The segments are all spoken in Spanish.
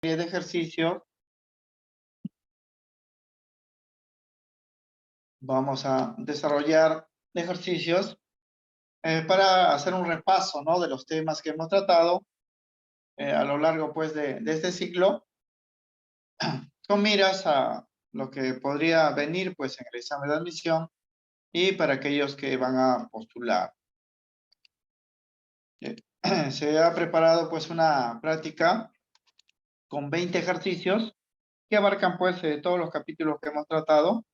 de ejercicios. Vamos a desarrollar ejercicios para hacer un repaso, ¿no?, de los temas que hemos tratado a lo largo, pues, de este ciclo, con miras a lo que podría venir, pues, en el examen de admisión y para aquellos que van a postular. Se ha preparado, pues, una práctica con 20 ejercicios que abarcan, pues, todos los capítulos que hemos tratado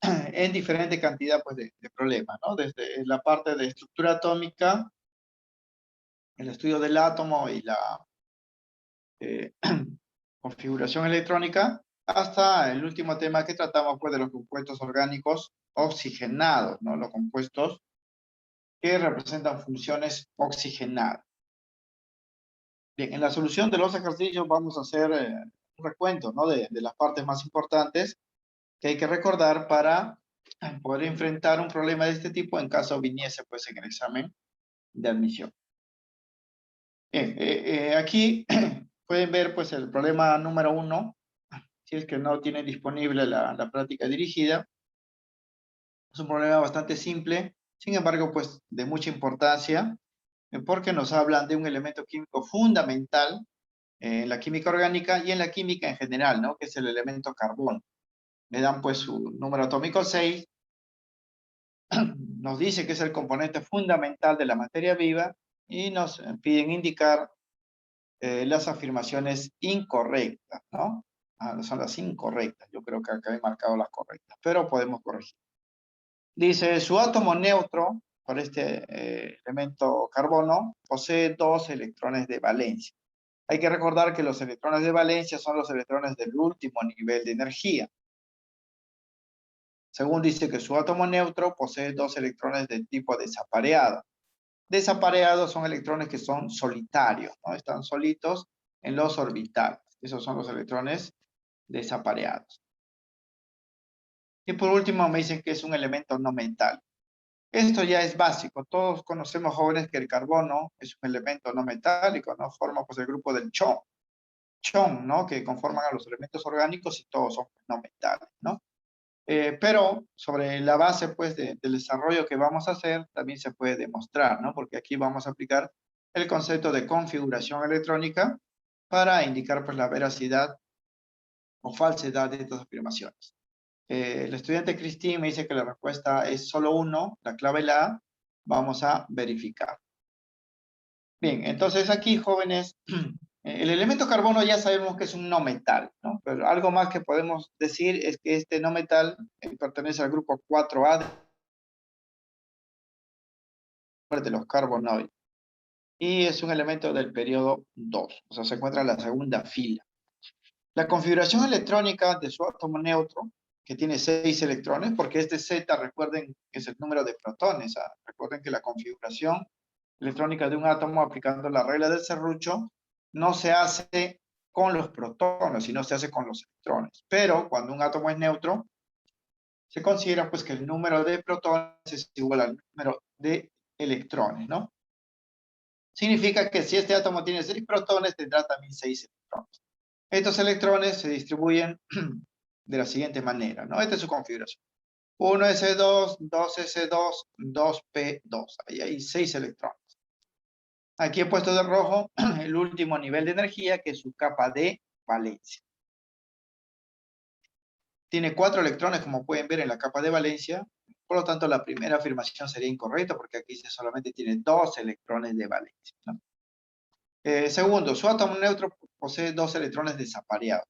en diferente cantidad, pues, de problemas, ¿no? Desde la parte de estructura atómica, el estudio del átomo y la configuración electrónica, hasta el último tema que tratamos, pues, de los compuestos orgánicos oxigenados, ¿no? Los compuestos que representan funciones oxigenadas. Bien, en la solución de los ejercicios vamos a hacer un recuento, ¿no?, de las partes más importantes que hay que recordar para poder enfrentar un problema de este tipo en caso viniese, pues, en el examen de admisión. Bien, aquí pueden ver, pues, el problema número 1, si es que no tienen disponible la práctica dirigida. Es un problema bastante simple, sin embargo, pues, de mucha importancia, porque nos hablan de un elemento químico fundamental en la química orgánica y en la química en general, ¿no?, que es el elemento carbono. Le dan, pues, su número atómico 6, nos dice que es el componente fundamental de la materia viva y nos piden indicar las afirmaciones incorrectas, ¿no? Son las incorrectas. Yo creo que acá he marcado las correctas, pero podemos corregir. Dice, su átomo neutro, por este elemento carbono, posee 2 electrones de valencia. Hay que recordar que los electrones de valencia son los electrones del último nivel de energía. Según dice que su átomo neutro posee 2 electrones de tipo desapareado. Desapareados son electrones que son solitarios, ¿no? Están solitos en los orbitales. Esos son los electrones desapareados. Y por último me dicen que es un elemento no metálico. Esto ya es básico. Todos conocemos, jóvenes, que el carbono es un elemento no metálico, ¿no? Forma, pues, el grupo del chon, ¿no?, que conforman a los elementos orgánicos y todos son no metales, ¿no? Pero sobre la base, pues, del desarrollo que vamos a hacer, también se puede demostrar, ¿no? Porque aquí vamos a aplicar el concepto de configuración electrónica para indicar, pues, la veracidad o falsedad de estas afirmaciones. El estudiante Cristín me dice que la respuesta es solo 1, la clave la A. Vamos a verificar. Bien, entonces aquí, jóvenes, el elemento carbono ya sabemos que es un no metal, ¿no? Pero algo más que podemos decir es que este no metal pertenece al grupo 4A de los carbonoides y es un elemento del periodo 2, o sea, se encuentra en la segunda fila. La configuración electrónica de su átomo neutro, que tiene 6 electrones, porque este Z, recuerden, es el número de protones. Recuerden que la configuración electrónica de un átomo, aplicando la regla del serrucho, no se hace con los protones, sino se hace con los electrones. Pero cuando un átomo es neutro, se considera, pues, que el número de protones es igual al número de electrones, ¿no? Significa que si este átomo tiene 6 protones, tendrá también 6 electrones. Estos electrones se distribuyen de la siguiente manera, ¿no? Esta es su configuración. 1s2, 2s2, 2p2. Ahí hay 6 electrones. Aquí he puesto de rojo el último nivel de energía, que es su capa de valencia. Tiene 4 electrones, como pueden ver en la capa de valencia. Por lo tanto, la primera afirmación sería incorrecta, porque aquí solamente tiene 2 electrones de valencia, ¿no? Segundo, su átomo neutro posee 2 electrones desapareados.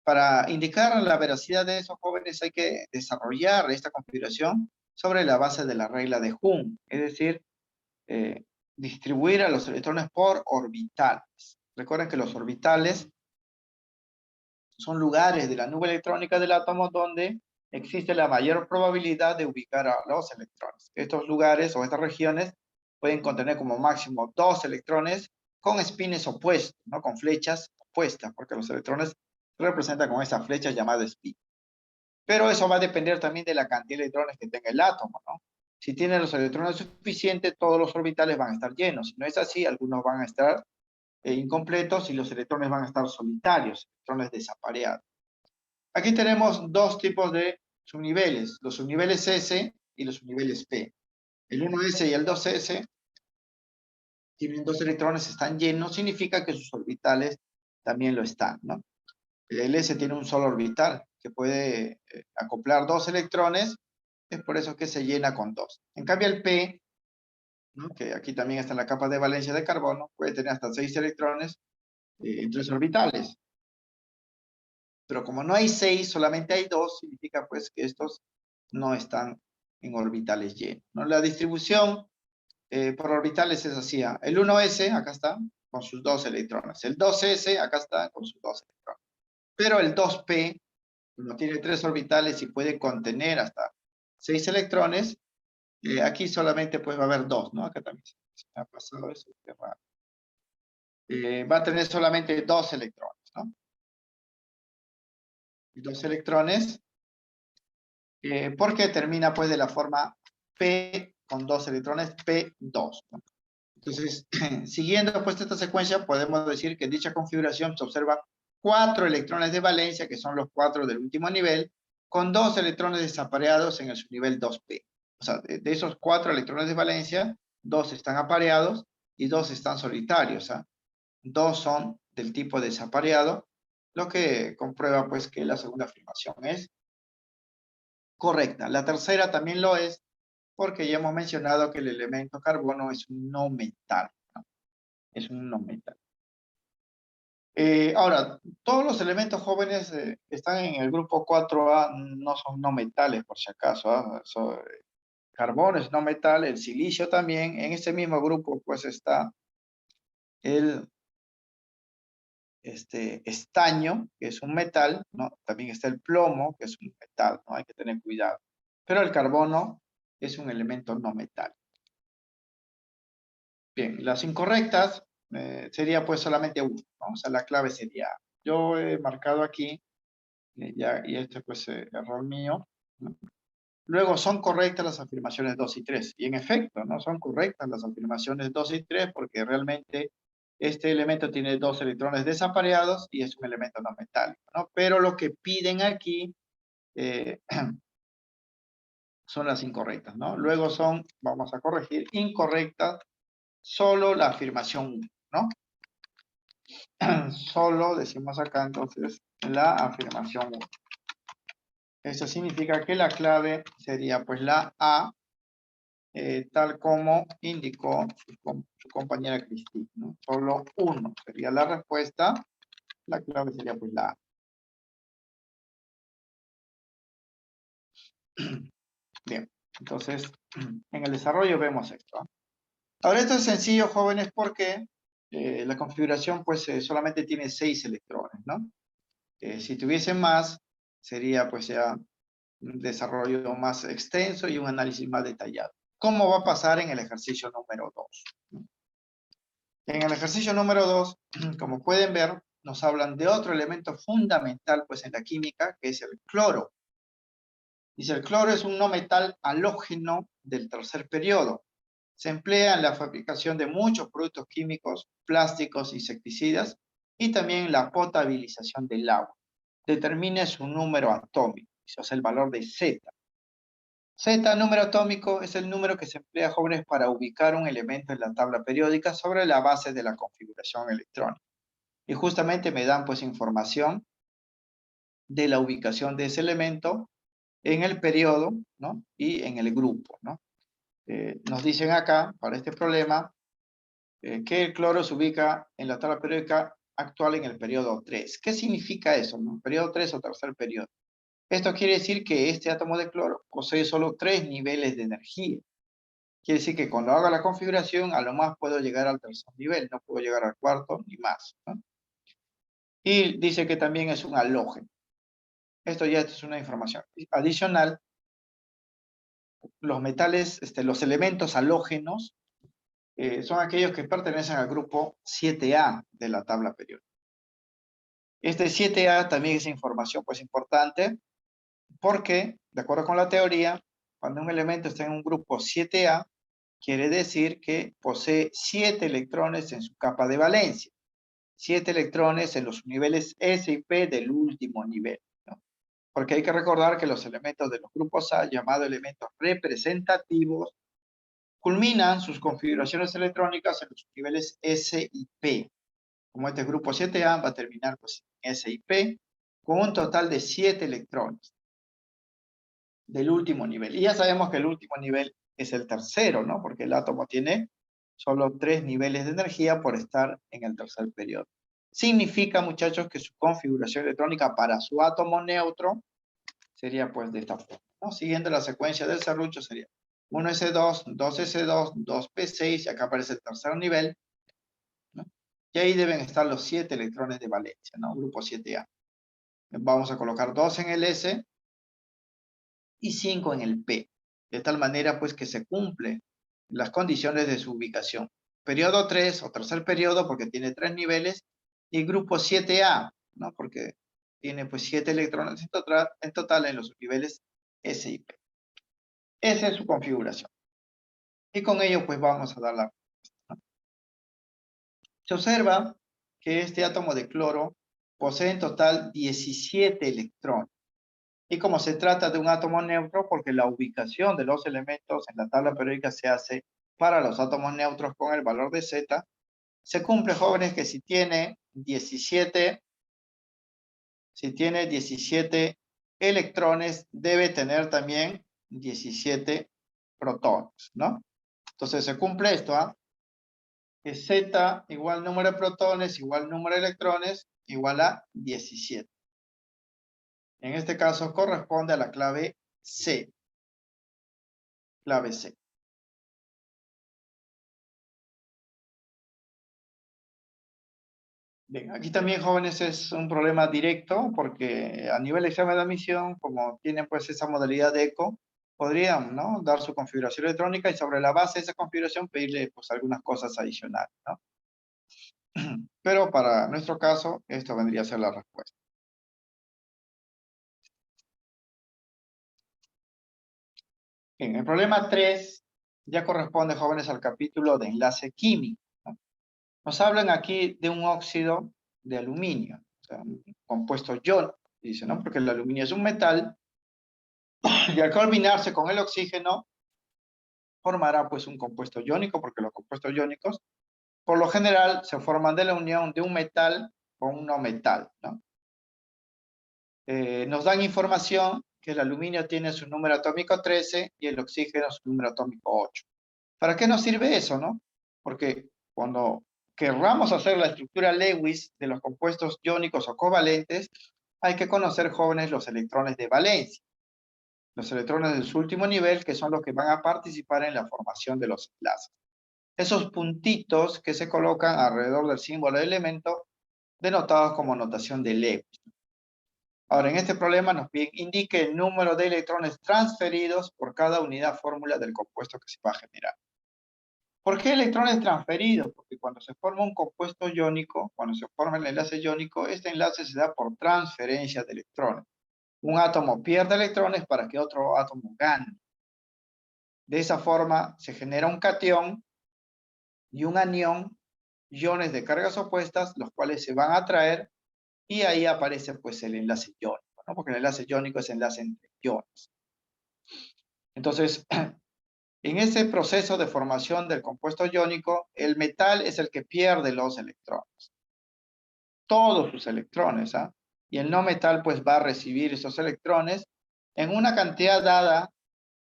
Para indicar la veracidad de esos, jóvenes, hay que desarrollar esta configuración sobre la base de la regla de Hund, es decir, distribuir a los electrones por orbitales. Recuerden que los orbitales son lugares de la nube electrónica del átomo donde existe la mayor probabilidad de ubicar a los electrones. Estos lugares o estas regiones pueden contener como máximo 2 electrones con espines opuestos, ¿no?, con flechas opuestas, porque los electrones se representan con esa flecha llamada espín. Pero eso va a depender también de la cantidad de electrones que tenga el átomo, ¿no? Si tiene los electrones suficientes, todos los orbitales van a estar llenos. Si no es así, algunos van a estar incompletos y los electrones van a estar solitarios, electrones desapareados. Aquí tenemos dos tipos de subniveles, los subniveles S y los subniveles P. El 1S y el 2S tienen dos electrones, están llenos, significa que sus orbitales también lo están, ¿no? El S tiene un solo orbital que puede acoplar dos electrones, es por eso que se llena con dos. En cambio el P, ¿no?, que aquí también está en la capa de valencia de carbono, puede tener hasta 6 electrones en 3 orbitales. Pero como no hay 6, solamente hay 2, significa pues que estos no están en orbitales llenos, ¿no? La distribución por orbitales es así. El 1S, acá está, con sus 2 electrones. El 2S, acá está, con sus 2 electrones. Pero el 2P, como tiene 3 orbitales y puede contener hasta 6 electrones, aquí solamente pues va a haber 2, ¿no? Acá también se ha pasado eso. Va a tener solamente 2 electrones, ¿no? 2 electrones, porque termina pues de la forma P con 2 electrones, P2, ¿no? Entonces, siguiendo pues esta secuencia, podemos decir que en dicha configuración se observa 4 electrones de valencia, que son los 4 del último nivel, con 2 electrones desapareados en el subnivel 2P. O sea, de esos 4 electrones de valencia, 2 están apareados y 2 están solitarios. 2 son del tipo desapareado, lo que comprueba pues que la segunda afirmación es correcta. La tercera también lo es, porque ya hemos mencionado que el elemento carbono es un no metal, ¿no? Es un no metal. Ahora, todos los elementos jóvenes que están en el grupo 4A no son no metales, por si acaso. Carbono es no metal, el silicio también. En ese mismo grupo pues está el estaño, que es un metal, ¿no? También está el plomo, que es un metal, ¿no? Hay que tener cuidado. Pero el carbono es un elemento no metal. Bien, las incorrectas sería pues solamente uno, ¿no? O sea, la clave sería, yo he marcado aquí, y este pues error mío, ¿no? Luego son correctas las afirmaciones 2 y 3, y en efecto, ¿no? Son correctas las afirmaciones 2 y 3 porque realmente este elemento tiene 2 electrones desapareados y es un elemento no metálico, ¿no? Pero lo que piden aquí son las incorrectas, ¿no? Luego son, vamos a corregir, incorrectas solo la afirmación 1, ¿no? Solo decimos acá entonces la afirmación 1. Eso significa que la clave sería pues la A, tal como indicó su compañera Cristina, ¿no? Solo 1 sería la respuesta, la clave sería pues la A. Bien, entonces en el desarrollo vemos esto, ¿no? Ahora esto es sencillo, jóvenes, porque la configuración pues solamente tiene 6 electrones, ¿no? Si tuviese más, sería pues ya un desarrollo más extenso y un análisis más detallado. ¿Cómo va a pasar en el ejercicio número 2? En el ejercicio número 2, como pueden ver, nos hablan de otro elemento fundamental pues en la química, que es el cloro. Dice, el cloro es un no metal halógeno del tercer periodo. Se emplea en la fabricación de muchos productos químicos, plásticos, insecticidas y también la potabilización del agua. Determine su número atómico, o sea, el valor de Z. Z, número atómico, es el número que se emplea, jóvenes, para ubicar un elemento en la tabla periódica sobre la base de la configuración electrónica. Y justamente me dan pues información de la ubicación de ese elemento en el periodo, ¿no? Y en el grupo, ¿no? Nos dicen acá, para este problema, que el cloro se ubica en la tabla periódica actual en el periodo 3. ¿Qué significa eso, no? Periodo 3 o tercer periodo. Esto quiere decir que este átomo de cloro posee solo 3 niveles de energía. Quiere decir que cuando haga la configuración, a lo más puedo llegar al tercer nivel, no puedo llegar al cuarto ni más, ¿no? Y dice que también es un halógeno. Esto es una información adicional. Los metales, los elementos halógenos, son aquellos que pertenecen al grupo 7A de la tabla periódica. Este 7A también es información pues importante, porque, de acuerdo con la teoría, cuando un elemento está en un grupo 7A, quiere decir que posee 7 electrones en su capa de valencia. 7 electrones en los niveles S y P del último nivel, ¿no? Porque hay que recordar que los elementos de los grupos A, llamados elementos representativos, culminan sus configuraciones electrónicas en los niveles S y P. Como este grupo 7A va a terminar pues, en S y P, con un total de 7 electrones del último nivel. Y ya sabemos que el último nivel es el tercero, ¿no? Porque el átomo tiene solo 3 niveles de energía por estar en el tercer periodo. Significa, muchachos, que su configuración electrónica para su átomo neutro sería pues de esta forma, ¿no? Siguiendo la secuencia del serrucho sería 1s2, 2s2, 2p6, y acá aparece el tercer nivel, ¿no? Y ahí deben estar los 7 electrones de valencia, ¿no? Grupo 7A. Vamos a colocar 2 en el S y 5 en el P. De tal manera pues que se cumplen las condiciones de su ubicación. Periodo 3 o tercer periodo porque tiene 3 niveles, y grupo 7A, ¿no? Porque tiene pues 7 electrones en total en los niveles S y P. Esa es su configuración. Y con ello pues vamos a dar la respuesta, ¿no? Se observa que este átomo de cloro posee en total 17 electrones. Y como se trata de un átomo neutro, porque la ubicación de los elementos en la tabla periódica se hace para los átomos neutros con el valor de Z, se cumple, jóvenes, que si tiene 17 electrones, debe tener también 17 protones, ¿no? Entonces se cumple esto, ¿ah? Que Z igual número de protones igual número de electrones igual a 17. En este caso corresponde a la clave C. Clave C. Bien, aquí también, jóvenes, es un problema directo porque a nivel de examen de admisión, como tienen pues esa modalidad de eco, podrían, ¿no?, dar su configuración electrónica y sobre la base de esa configuración pedirle pues algunas cosas adicionales, ¿no? Pero para nuestro caso, esto vendría a ser la respuesta. Bien, el problema 3 ya corresponde, jóvenes, al capítulo de enlace químico, ¿no? Nos hablan aquí de un óxido de aluminio, o sea, un compuesto iónico, dice, ¿no? Porque el aluminio es un metal y al combinarse con el oxígeno formará pues un compuesto iónico, porque los compuestos iónicos por lo general se forman de la unión de un metal con un no metal, ¿no? Nos dan información que el aluminio tiene su número atómico 13 y el oxígeno su número atómico 8. ¿Para qué nos sirve eso, no? Porque cuando querramos hacer la estructura Lewis de los compuestos iónicos o covalentes, hay que conocer, jóvenes, los electrones de valencia. Los electrones de su último nivel, que son los que van a participar en la formación de los enlaces. Esos puntitos que se colocan alrededor del símbolo de elemento, denotados como notación de Lewis. Ahora, en este problema nos piden indique el número de electrones transferidos por cada unidad fórmula del compuesto que se va a generar. ¿Por qué electrones transferidos? Porque cuando se forma un compuesto iónico, cuando se forma el enlace iónico, este enlace se da por transferencia de electrones. Un átomo pierde electrones para que otro átomo gane. De esa forma se genera un catión y un anión, iones de cargas opuestas, los cuales se van a atraer, y ahí aparece pues el enlace iónico, ¿no? Porque el enlace iónico es enlace entre iones. Entonces, en ese proceso de formación del compuesto iónico, el metal es el que pierde los electrones. Todos sus electrones, ¿ah? Y el no metal pues va a recibir esos electrones en una cantidad dada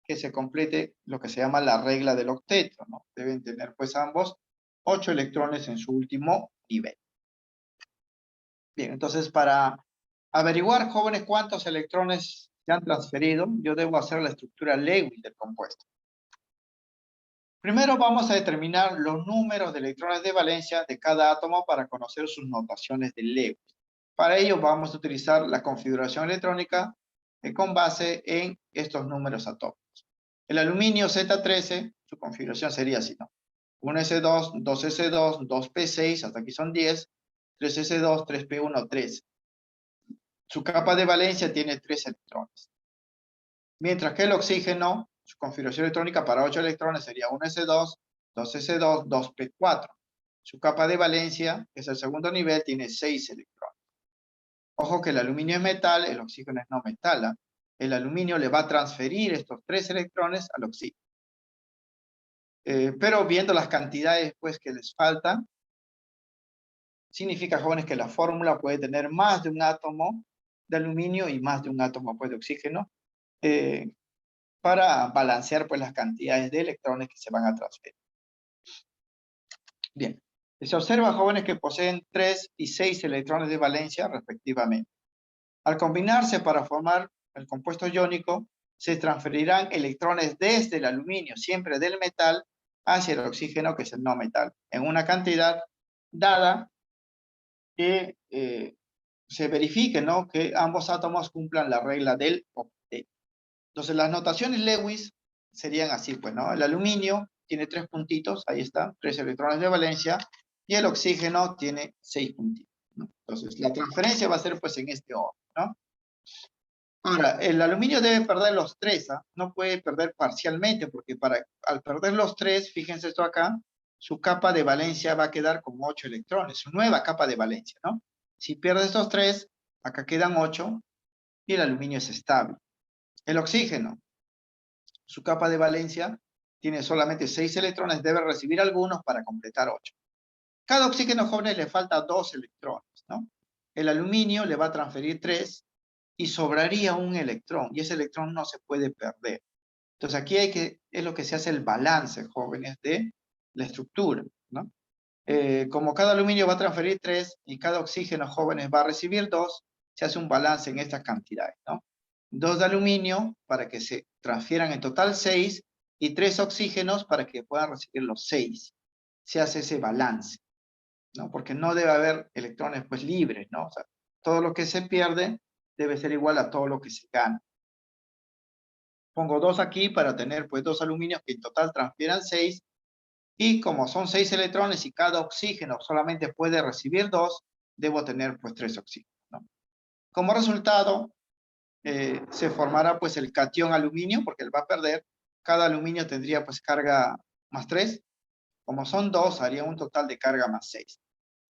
que se complete lo que se llama la regla del octeto, ¿no? Deben tener pues ambos 8 electrones en su último nivel. Bien, entonces para averiguar, jóvenes, cuántos electrones se han transferido, yo debo hacer la estructura Lewis del compuesto. Primero vamos a determinar los números de electrones de valencia de cada átomo para conocer sus notaciones de Lewis. Para ello vamos a utilizar la configuración electrónica con base en estos números atómicos. El aluminio Z13, su configuración sería así, ¿no? 1s2, 2s2, 2p6, hasta aquí son 10, 3s2, 3p1, 13. Su capa de valencia tiene 3 electrones. Mientras que el oxígeno, su configuración electrónica para 8 electrones sería 1s2, 2s2, 2p4. Su capa de valencia, que es el segundo nivel, tiene 6 electrones. Ojo que el aluminio es metal, el oxígeno es no metal. ¿Ah? El aluminio le va a transferir estos 3 electrones al oxígeno. Pero viendo las cantidades pues, que les faltan, significa, jóvenes, que la fórmula puede tener más de un átomo de aluminio y más de un átomo pues, de oxígeno para balancear pues, las cantidades de electrones que se van a transferir. Bien, se observa, jóvenes, que poseen 3 y 6 electrones de valencia respectivamente. Al combinarse para formar el compuesto iónico, se transferirán electrones desde el aluminio, siempre del metal, hacia el oxígeno, que es el no metal, en una cantidad dada que se verifique, ¿no?, que ambos átomos cumplan la regla del octeto. Entonces, las notaciones Lewis serían así, pues, ¿no? El aluminio tiene 3 puntitos, ahí está, 3 electrones de valencia, y el oxígeno tiene 6 puntitos, ¿no? Entonces, la transferencia va a ser, pues, en este orden, ¿no? Ahora, el aluminio debe perder los 3, ¿ah? No puede perder parcialmente, porque al perder los 3, fíjense esto acá, su capa de valencia va a quedar con 8 electrones, su nueva capa de valencia, ¿no? Si pierde estos 3, acá quedan 8, y el aluminio es estable. El oxígeno, su capa de valencia tiene solamente 6 electrones, debe recibir algunos para completar 8. Cada oxígeno, jóvenes, le falta 2 electrones, ¿no? El aluminio le va a transferir 3 y sobraría un electrón, y ese electrón no se puede perder. Entonces aquí es lo que se hace el balance, jóvenes, de la estructura, ¿no? Como cada aluminio va a transferir 3 y cada oxígeno, jóvenes, va a recibir 2, se hace un balance en estas cantidades, ¿no? 2 de aluminio para que se transfieran en total 6 y 3 oxígenos para que puedan recibir los 6. Se hace ese balance, ¿no? Porque no debe haber electrones pues libres, ¿no? O sea, todo lo que se pierde debe ser igual a todo lo que se gana. Pongo 2 aquí para tener pues 2 aluminios que en total transfieran 6, y como son 6 electrones y cada oxígeno solamente puede recibir 2, debo tener pues 3 oxígenos, ¿no? Como resultado, se formará pues el catión aluminio, porque él va a perder. Cada aluminio tendría pues carga más 3. Como son 2, haría un total de carga más 6.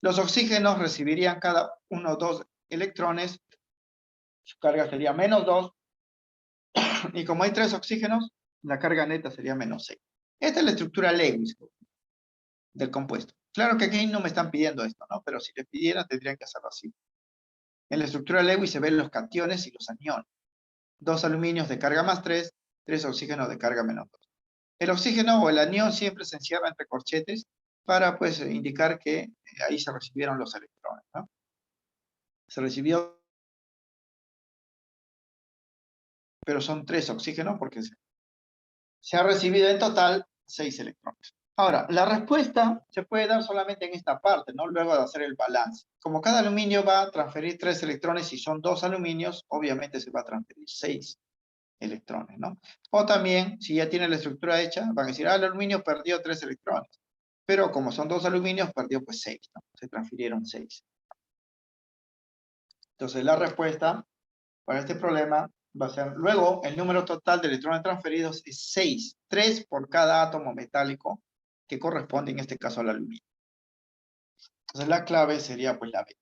Los oxígenos recibirían cada uno 2 electrones, su carga sería menos 2, y como hay 3 oxígenos, la carga neta sería menos 6. Esta es la estructura Lewis del compuesto. Claro que aquí no me están pidiendo esto, ¿no? Pero si les pidieran, tendrían que hacerlo así. En la estructura Lewis se ven los cationes y los aniones. 2 aluminios de carga más 3, 3 oxígenos de carga menos 2. El oxígeno o el anión siempre se encierra entre corchetes para pues indicar que ahí se recibieron los electrones, ¿no? Se recibió, pero son 3 oxígenos porque se ha recibido en total 6 electrones. Ahora, la respuesta se puede dar solamente en esta parte, ¿no? Luego de hacer el balance. Como cada aluminio va a transferir 3 electrones y son 2 aluminios, obviamente se va a transferir 6 electrones, ¿no? O también, si ya tiene la estructura hecha, van a decir, el aluminio perdió 3 electrones. Pero como son 2 aluminios, perdió pues 6, ¿no? Se transfirieron 6. Entonces la respuesta para este problema va a ser, luego, el número total de electrones transferidos es 6, 3 por cada átomo metálico que corresponde en este caso al aluminio. Entonces la clave sería pues la B.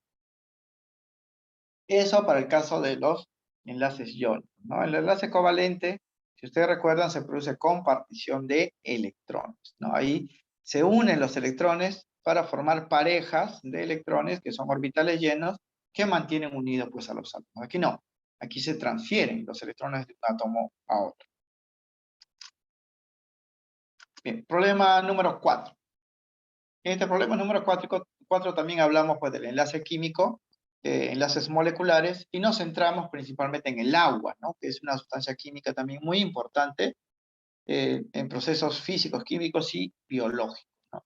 Eso para el caso de los enlaces iónicos, ¿no? El enlace covalente, si ustedes recuerdan, se produce con partición de electrones, ¿no? Ahí se unen los electrones para formar parejas de electrones que son orbitales llenos que mantienen unidos pues a los átomos. Aquí no, aquí se transfieren los electrones de un átomo a otro. Bien, problema número 4. En este problema número 4 también hablamos pues del enlace químico, enlaces moleculares, y nos centramos principalmente en el agua, ¿no? Que es una sustancia química también muy importante en procesos físicos, químicos y biológicos, ¿no?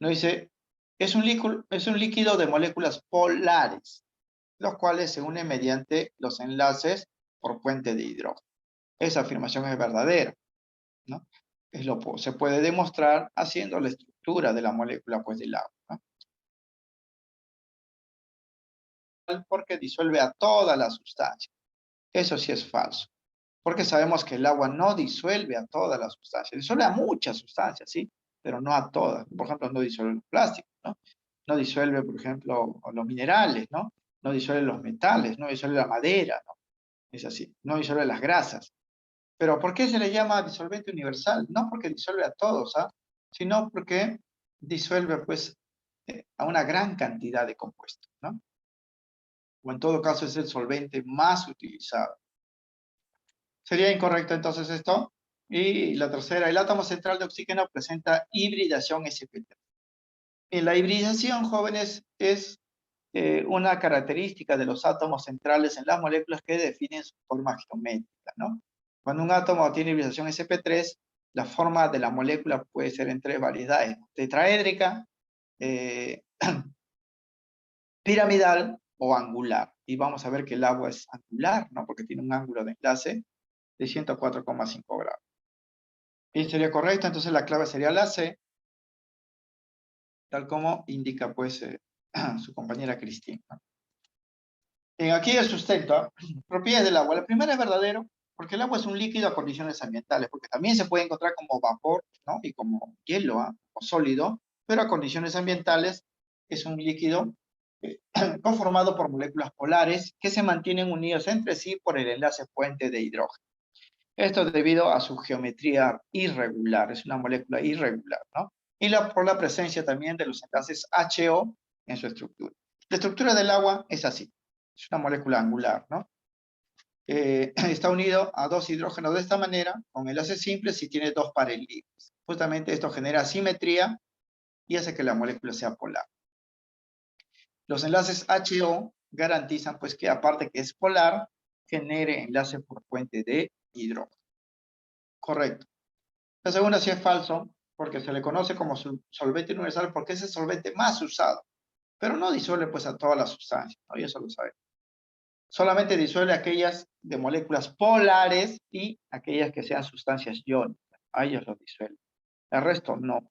Nos dice, es un líquido de moléculas polares, los cuales se unen mediante los enlaces por puente de hidrógeno. Esa afirmación es verdadera, ¿no? Se puede demostrar haciendo la estructura de la molécula pues, del agua, ¿no? Porque disuelve a toda la sustancia. Eso sí es falso, porque sabemos que el agua no disuelve a toda la sustancia, disuelve a muchas sustancias, ¿sí? Pero no a todas. Por ejemplo, no disuelve los plásticos, ¿no? No disuelve, por ejemplo, los minerales, ¿no? No disuelve los metales, no disuelve la madera, ¿no? Es así, no disuelve las grasas. Pero ¿por qué se le llama disolvente universal? No porque disuelve a todos, ¿ah? Sino porque disuelve, pues, a una gran cantidad de compuestos, ¿no? O en todo caso es el solvente más utilizado. Sería incorrecto entonces esto. Y la tercera, el átomo central de oxígeno presenta hibridación sp3. Y la hibridación, jóvenes, es una característica de los átomos centrales en las moléculas que definen su forma geométrica, ¿no? Cuando un átomo tiene hibridación sp3, la forma de la molécula puede ser en tres variedades: tetraédrica, eh, piramidal o angular. Y vamos a ver que el agua es angular, ¿no? Porque tiene un ángulo de enlace de 104,5 grados. Y sería correcto, entonces la clave sería la C, tal como indica pues su compañera Cristina, ¿no? Bien, aquí el sustento, ¿ah? Propiedades del agua. La primera es verdadero, porque el agua es un líquido a condiciones ambientales, porque también se puede encontrar como vapor, ¿no? Y como hielo, ¿ah? O sólido, pero a condiciones ambientales es un líquido conformado por moléculas polares que se mantienen unidos entre sí por el enlace puente de hidrógeno. Esto es debido a su geometría irregular, es una molécula irregular, ¿no? Y por la presencia también de los enlaces HO en su estructura. La estructura del agua es así, es una molécula angular, ¿no? Está unido a dos hidrógenos de esta manera, con enlaces simples y tiene dos pares libres. Justamente esto genera simetría y hace que la molécula sea polar. Los enlaces HO garantizan pues que aparte que es polar, genere enlace por puente de hidrógeno. Correcto. La segunda sí es falso, porque se le conoce como solvente universal porque es el solvente más usado, pero no disuelve pues a todas las sustancias, ¿no? Y eso lo sabemos. Solamente disuelve aquellas de moléculas polares y aquellas que sean sustancias iónicas. A ellos los disuelve. El resto no.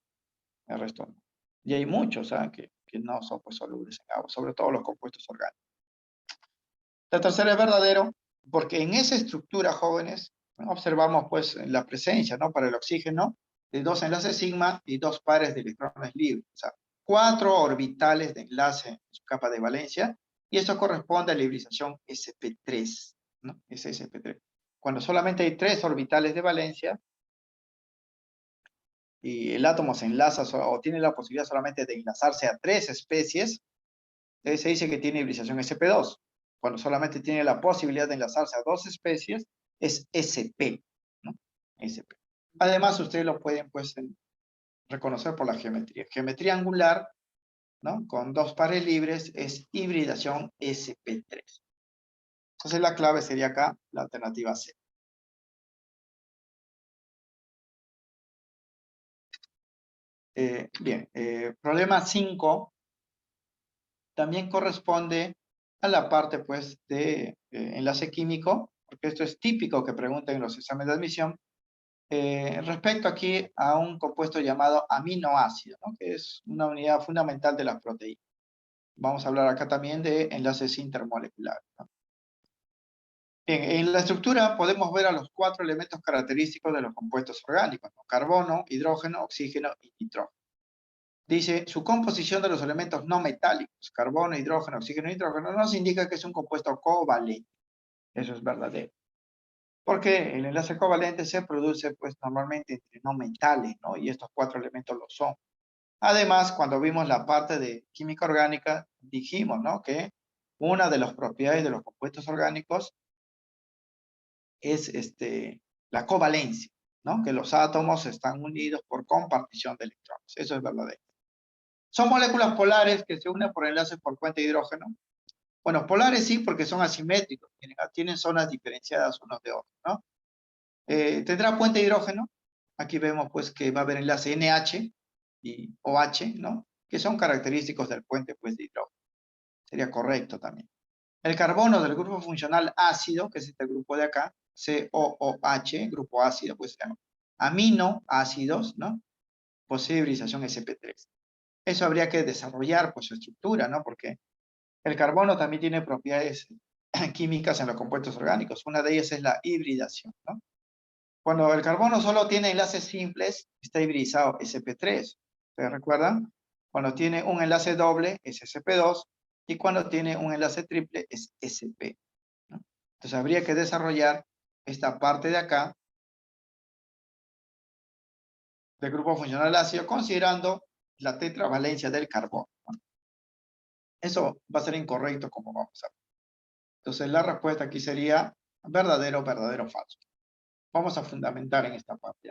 El resto no. Y hay muchos, ¿sabes? Que no son pues solubles en agua, sobre todo los compuestos orgánicos. La tercera es verdadero, porque en esa estructura, jóvenes, ¿no? Observamos pues la presencia, ¿no? Para el oxígeno, de dos enlaces sigma y dos pares de electrones libres. O sea, 4 orbitales de enlace en su capa de valencia, y eso corresponde a la hibridación sp3, ¿no? Es sp3. Cuando solamente hay 3 orbitales de valencia, y el átomo se enlaza o tiene la posibilidad solamente de enlazarse a 3 especies, se dice que tiene hibridación sp2. Cuando solamente tiene la posibilidad de enlazarse a 2 especies, es sp, ¿no? Sp. Además, ustedes lo pueden pues reconocer por la geometría. Geometría angular, ¿no? Con 2 pares libres es hibridación sp3. Entonces la clave sería acá la alternativa C. Bien, problema 5 también corresponde a la parte pues de enlace químico, porque esto es típico que pregunten en los exámenes de admisión, respecto aquí a un compuesto llamado aminoácido, ¿no? Que es una unidad fundamental de las proteínas. Vamos a hablar acá también de enlaces intermoleculares, ¿no? Bien, en la estructura podemos ver a los 4 elementos característicos de los compuestos orgánicos, ¿no? Carbono, hidrógeno, oxígeno y nitrógeno. Dice, su composición de los elementos no metálicos, carbono, hidrógeno, oxígeno y nitrógeno, nos indica que es un compuesto covalente. Eso es verdadero. Porque el enlace covalente se produce pues normalmente entre no metales, ¿no? Y estos 4 elementos lo son. Además, cuando vimos la parte de química orgánica, dijimos, ¿no? Que una de las propiedades de los compuestos orgánicos es la covalencia, ¿no? Que los átomos están unidos por compartición de electrones. Eso es verdadero. Son moléculas polares que se unen por enlaces por puente de hidrógeno. Bueno, polares sí, porque son asimétricos, tienen zonas diferenciadas unos de otros, ¿no? Tendrá puente de hidrógeno. Aquí vemos pues que va a haber enlace NH y OH, ¿no? Que son característicos del puente pues de hidrógeno. Sería correcto también. El carbono del grupo funcional ácido, que es este grupo de acá, COOH, grupo ácido, pues se llama aminoácidos, ¿no? Posee hibridación sp3. Eso habría que desarrollar pues su estructura, ¿no? Porque el carbono también tiene propiedades químicas en los compuestos orgánicos. Una de ellas es la hibridación, ¿no? Cuando el carbono solo tiene enlaces simples, está hibridizado sp3. ¿Se recuerdan? Cuando tiene un enlace doble es sp2 y cuando tiene un enlace triple es sp, ¿no? Entonces habría que desarrollar esta parte de acá del grupo funcional ácido considerando la tetravalencia del carbono, ¿no? Eso va a ser incorrecto como vamos a ver. Entonces la respuesta aquí sería verdadero, verdadero, falso. Vamos a fundamentar en esta parte.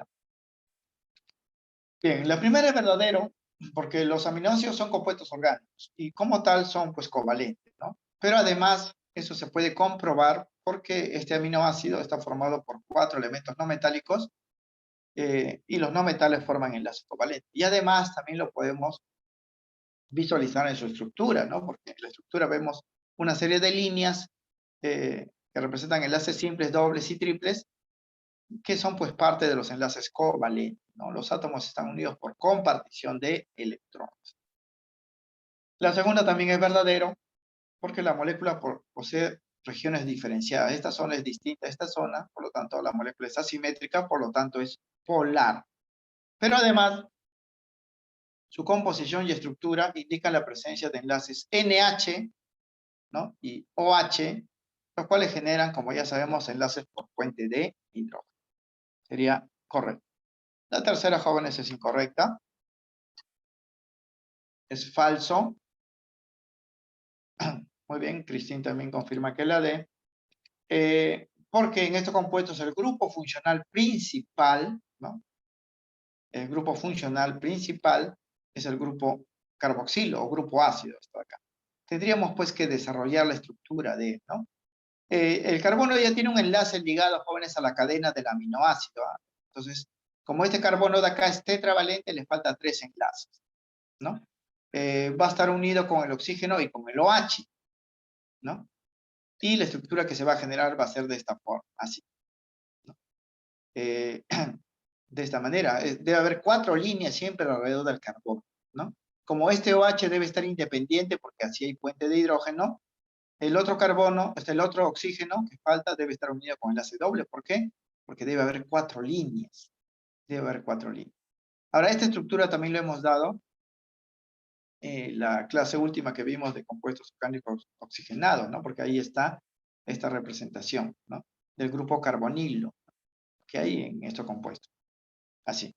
Bien, la primera es verdadero porque los aminoácidos son compuestos orgánicos y como tal son pues covalentes, ¿no? Pero además eso se puede comprobar porque este aminoácido está formado por 4 elementos no metálicos y los no metales forman enlaces covalentes. Y además también lo podemos visualizar en su estructura, ¿no? Porque en la estructura vemos una serie de líneas que representan enlaces simples, dobles y triples, que son pues parte de los enlaces covalentes, ¿no? Los átomos están unidos por compartición de electrones. La segunda también es verdadero, porque la molécula posee regiones diferenciadas. Esta zona es distinta a esta zona, por lo tanto la molécula es asimétrica, por lo tanto es polar. Pero además, su composición y estructura indican la presencia de enlaces NH, ¿no? Y OH, los cuales generan, como ya sabemos, enlaces por puente de hidrógeno. Sería correcto. La tercera, jóvenes, es incorrecta. Es falso. Muy bien, Cristín también confirma que la D. Porque en estos compuestos el grupo funcional principal, ¿no? El grupo funcional principal es el grupo carboxilo o grupo ácido, esto de acá. Tendríamos pues que desarrollar la estructura de, ¿no? El carbono ya tiene un enlace ligado, jóvenes, a la cadena del aminoácido, ¿ah? Entonces, como este carbono de acá es tetravalente, le falta 3 enlaces, ¿no? Va a estar unido con el oxígeno y con el OH, ¿no? Y la estructura que se va a generar va a ser de esta forma, así, ¿no? De esta manera. Debe haber 4 líneas siempre alrededor del carbono, ¿no? Como este OH debe estar independiente porque así hay puente de hidrógeno, el otro carbono, el otro oxígeno que falta debe estar unido con enlace doble. ¿Por qué? Porque debe haber 4 líneas. Debe haber 4 líneas. Ahora, esta estructura también lo hemos dado la clase última que vimos de compuestos orgánicos oxigenados, ¿no? Porque ahí está esta representación, ¿no? Del grupo carbonilo que hay en estos compuestos. Así.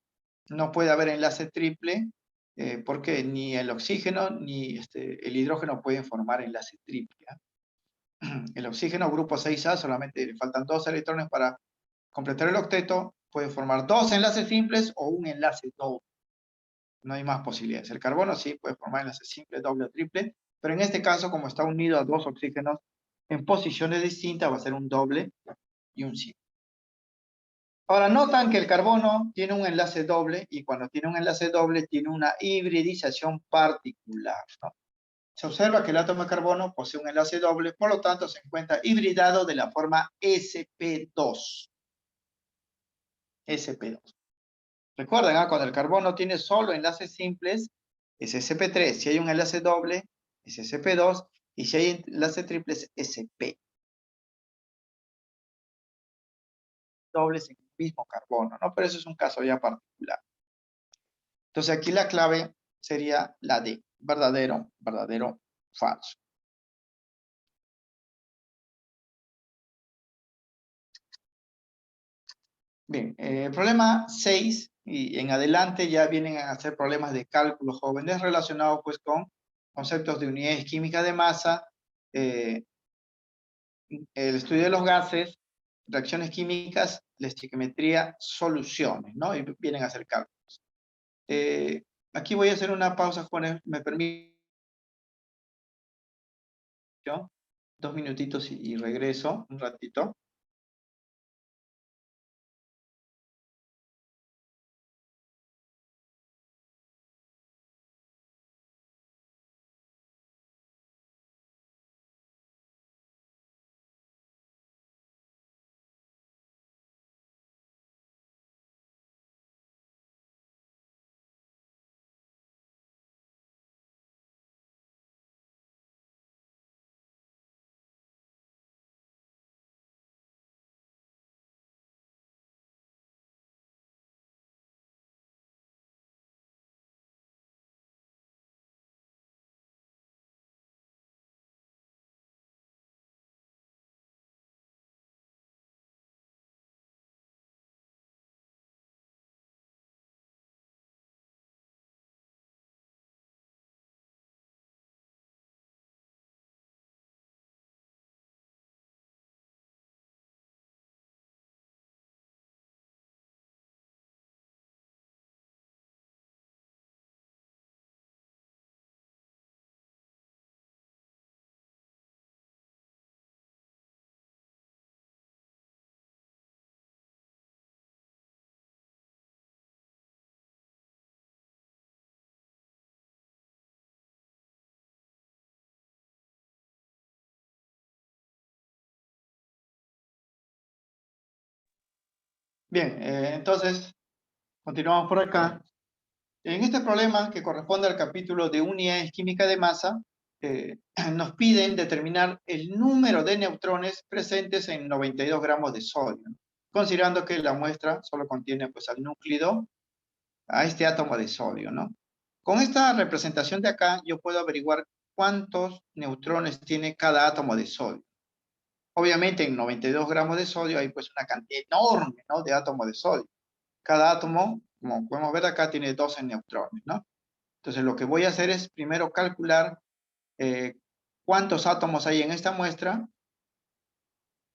No puede haber enlace triple porque ni el oxígeno ni el hidrógeno pueden formar enlace triple, ¿eh? El oxígeno, grupo 6A, solamente le faltan 2 electrones para completar el octeto, puede formar 2 enlaces simples o un enlace doble. No hay más posibilidades. El carbono sí puede formar enlace simple, doble o triple, pero en este caso, como está unido a 2 oxígenos en posiciones distintas, va a ser un doble y un simple. Ahora, notan que el carbono tiene un enlace doble y cuando tiene un enlace doble tiene una hibridización particular, ¿no? Se observa que el átomo de carbono posee un enlace doble, por lo tanto se encuentra hibridado de la forma sp2. sp2. Recuerden, cuando el carbono tiene solo enlaces simples, es sp3. Si hay un enlace doble, es sp2. Y si hay enlace triple, es sp. Dobles en el mismo carbono, ¿no? Pero eso es un caso ya particular. Entonces aquí la clave sería la D. Verdadero, verdadero, falso. Bien, problema 6 y en adelante ya vienen a hacer problemas de cálculo jóvenes relacionados pues con conceptos de unidades químicas de masa, el estudio de los gases, reacciones químicas, la estequiometría, soluciones, ¿no? Y vienen a hacer cálculos. Aquí voy a hacer una pausa, jóvenes, me permito 2 minutitos y regreso un ratito. Bien, entonces, continuamos por acá. En este problema, que corresponde al capítulo de unidades química de masa, nos piden determinar el número de neutrones presentes en 92 gramos de sodio, ¿no? Considerando que la muestra solo contiene pues, al núcleo, a este átomo de sodio, ¿no? Con esta representación de acá, yo puedo averiguar cuántos neutrones tiene cada átomo de sodio. Obviamente, en 92 gramos de sodio hay pues una cantidad enorme, ¿no?, de átomos de sodio. Cada átomo, como podemos ver acá, tiene 12 neutrones, ¿no? Entonces, lo que voy a hacer es primero calcular cuántos átomos hay en esta muestra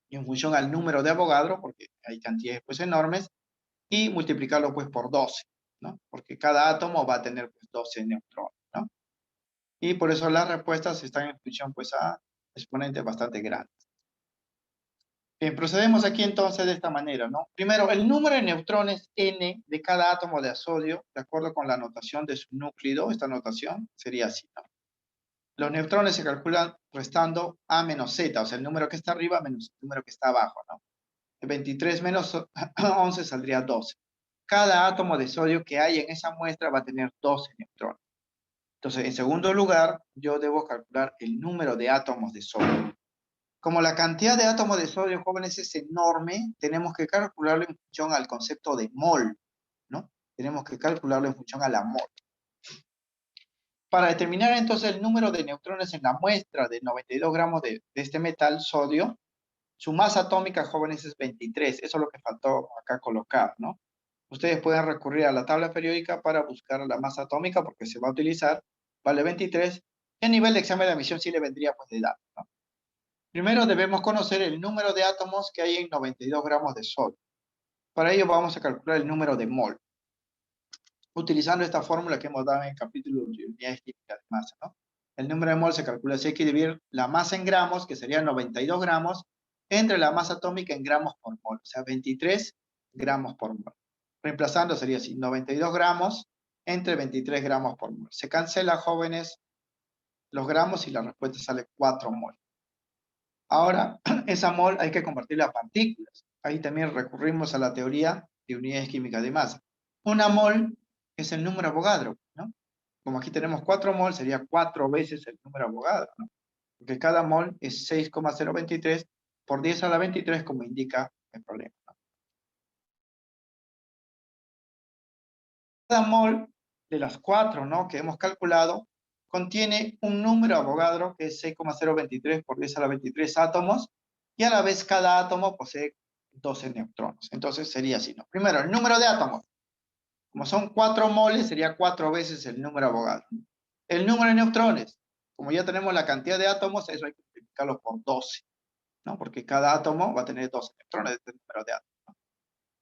y en función al número de Avogadro, porque hay cantidades pues enormes, y multiplicarlo pues por 12, ¿no? Porque cada átomo va a tener pues 12 neutrones, ¿no? Y por eso las respuestas están en función pues a exponentes bastante grandes. Bien, procedemos aquí entonces de esta manera, ¿no? Primero, el número de neutrones n de cada átomo de sodio, de acuerdo con la notación de su núcleo, esta notación sería así, ¿no? Los neutrones se calculan restando A menos Z, o sea, el número que está arriba menos el número que está abajo, ¿no? 23 menos 11 saldría 12. Cada átomo de sodio que hay en esa muestra va a tener 12 neutrones. Entonces, en segundo lugar, yo debo calcular el número de átomos de sodio. Como la cantidad de átomos de sodio, jóvenes, es enorme, tenemos que calcularlo en función al concepto de mol, ¿no? Tenemos que calcularlo en función a la mol. Para determinar entonces el número de neutrones en la muestra de 92 gramos de este metal, sodio, su masa atómica, jóvenes, es 23. Eso es lo que faltó acá colocar, ¿no? Ustedes pueden recurrir a la tabla periódica para buscar la masa atómica porque se va a utilizar, vale 23. Y a nivel de examen de admisión sí le vendría pues de datos, ¿no? Primero debemos conocer el número de átomos que hay en 92 gramos de sodio. Para ello vamos a calcular el número de mol, utilizando esta fórmula que hemos dado en el capítulo de unidades químicas de masa, ¿no? El número de mol se calcula si hay que dividir la masa en gramos, que sería 92 gramos, entre la masa atómica en gramos por mol, o sea, 23 gramos por mol. Reemplazando sería así, 92 gramos entre 23 gramos por mol. Se cancela, jóvenes, los gramos y la respuesta sale 4 mol. Ahora, esa mol hay que convertirla a partículas. Ahí también recurrimos a la teoría de unidades químicas de masa. Una mol es el número Avogadro, ¿no? Como aquí tenemos 4 mol, sería 4 veces el número Avogadro, ¿no? Porque cada mol es 6,023 por 10 a la 23, como indica el problema, ¿no? Cada mol de las 4, ¿no?, que hemos calculado, contiene un número Avogadro que es 6,023 por 10 a la 23 átomos, y a la vez cada átomo posee 12 neutrones. Entonces sería así, ¿no? Primero, el número de átomos. Como son 4 moles, sería 4 veces el número Avogadro. El número de neutrones. Como ya tenemos la cantidad de átomos, eso hay que multiplicarlo por 12, ¿no? Porque cada átomo va a tener 12 neutrones de este número de átomos, ¿no?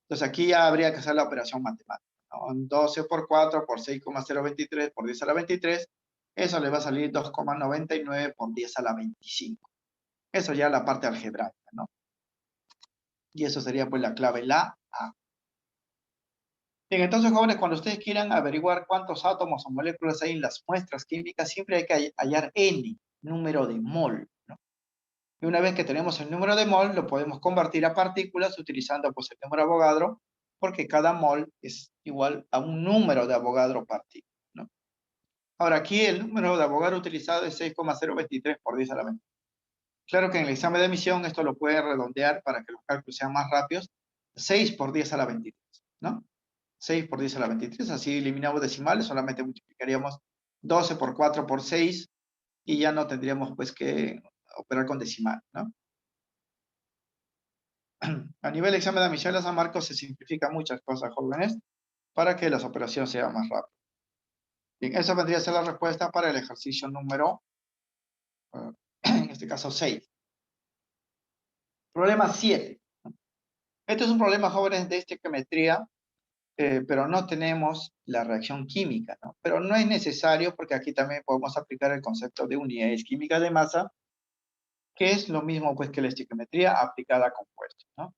Entonces aquí ya habría que hacer la operación matemática, ¿no? 12 por 4 por 6,023 por 10 a la 23, eso le va a salir 2,99 por 10 a la 25. Eso ya la parte algebraica, ¿no? Y eso sería pues la clave, la A. Bien, entonces, jóvenes, cuando ustedes quieran averiguar cuántos átomos o moléculas hay en las muestras químicas, siempre hay que hallar N, número de mol, ¿no? Y una vez que tenemos el número de mol, lo podemos convertir a partículas utilizando pues el número Avogadro, porque cada mol es igual a un número de Avogadro partícula, ¿no? Ahora, aquí el número de Avogadro utilizado es 6,023 por 10 a la 20. Claro que en el examen de admisión esto lo puede redondear para que los cálculos sean más rápidos. 6 por 10 a la 23, ¿no? 6 por 10 a la 23, así eliminamos decimales, solamente multiplicaríamos 12 por 4 por 6 y ya no tendríamos pues que operar con decimal, ¿no? A nivel de examen de admisión de San Marcos se simplifican muchas cosas, jóvenes, para que las operaciones sean más rápidas. Bien, esa vendría a ser la respuesta para el ejercicio número, en este caso, 6. Problema 7. Este es un problema, jóvenes, de estequiometría, pero no tenemos la reacción química, ¿no? Pero no es necesario porque aquí también podemos aplicar el concepto de unidades químicas de masa, que es lo mismo pues que la estequiometría aplicada a compuestos, ¿no?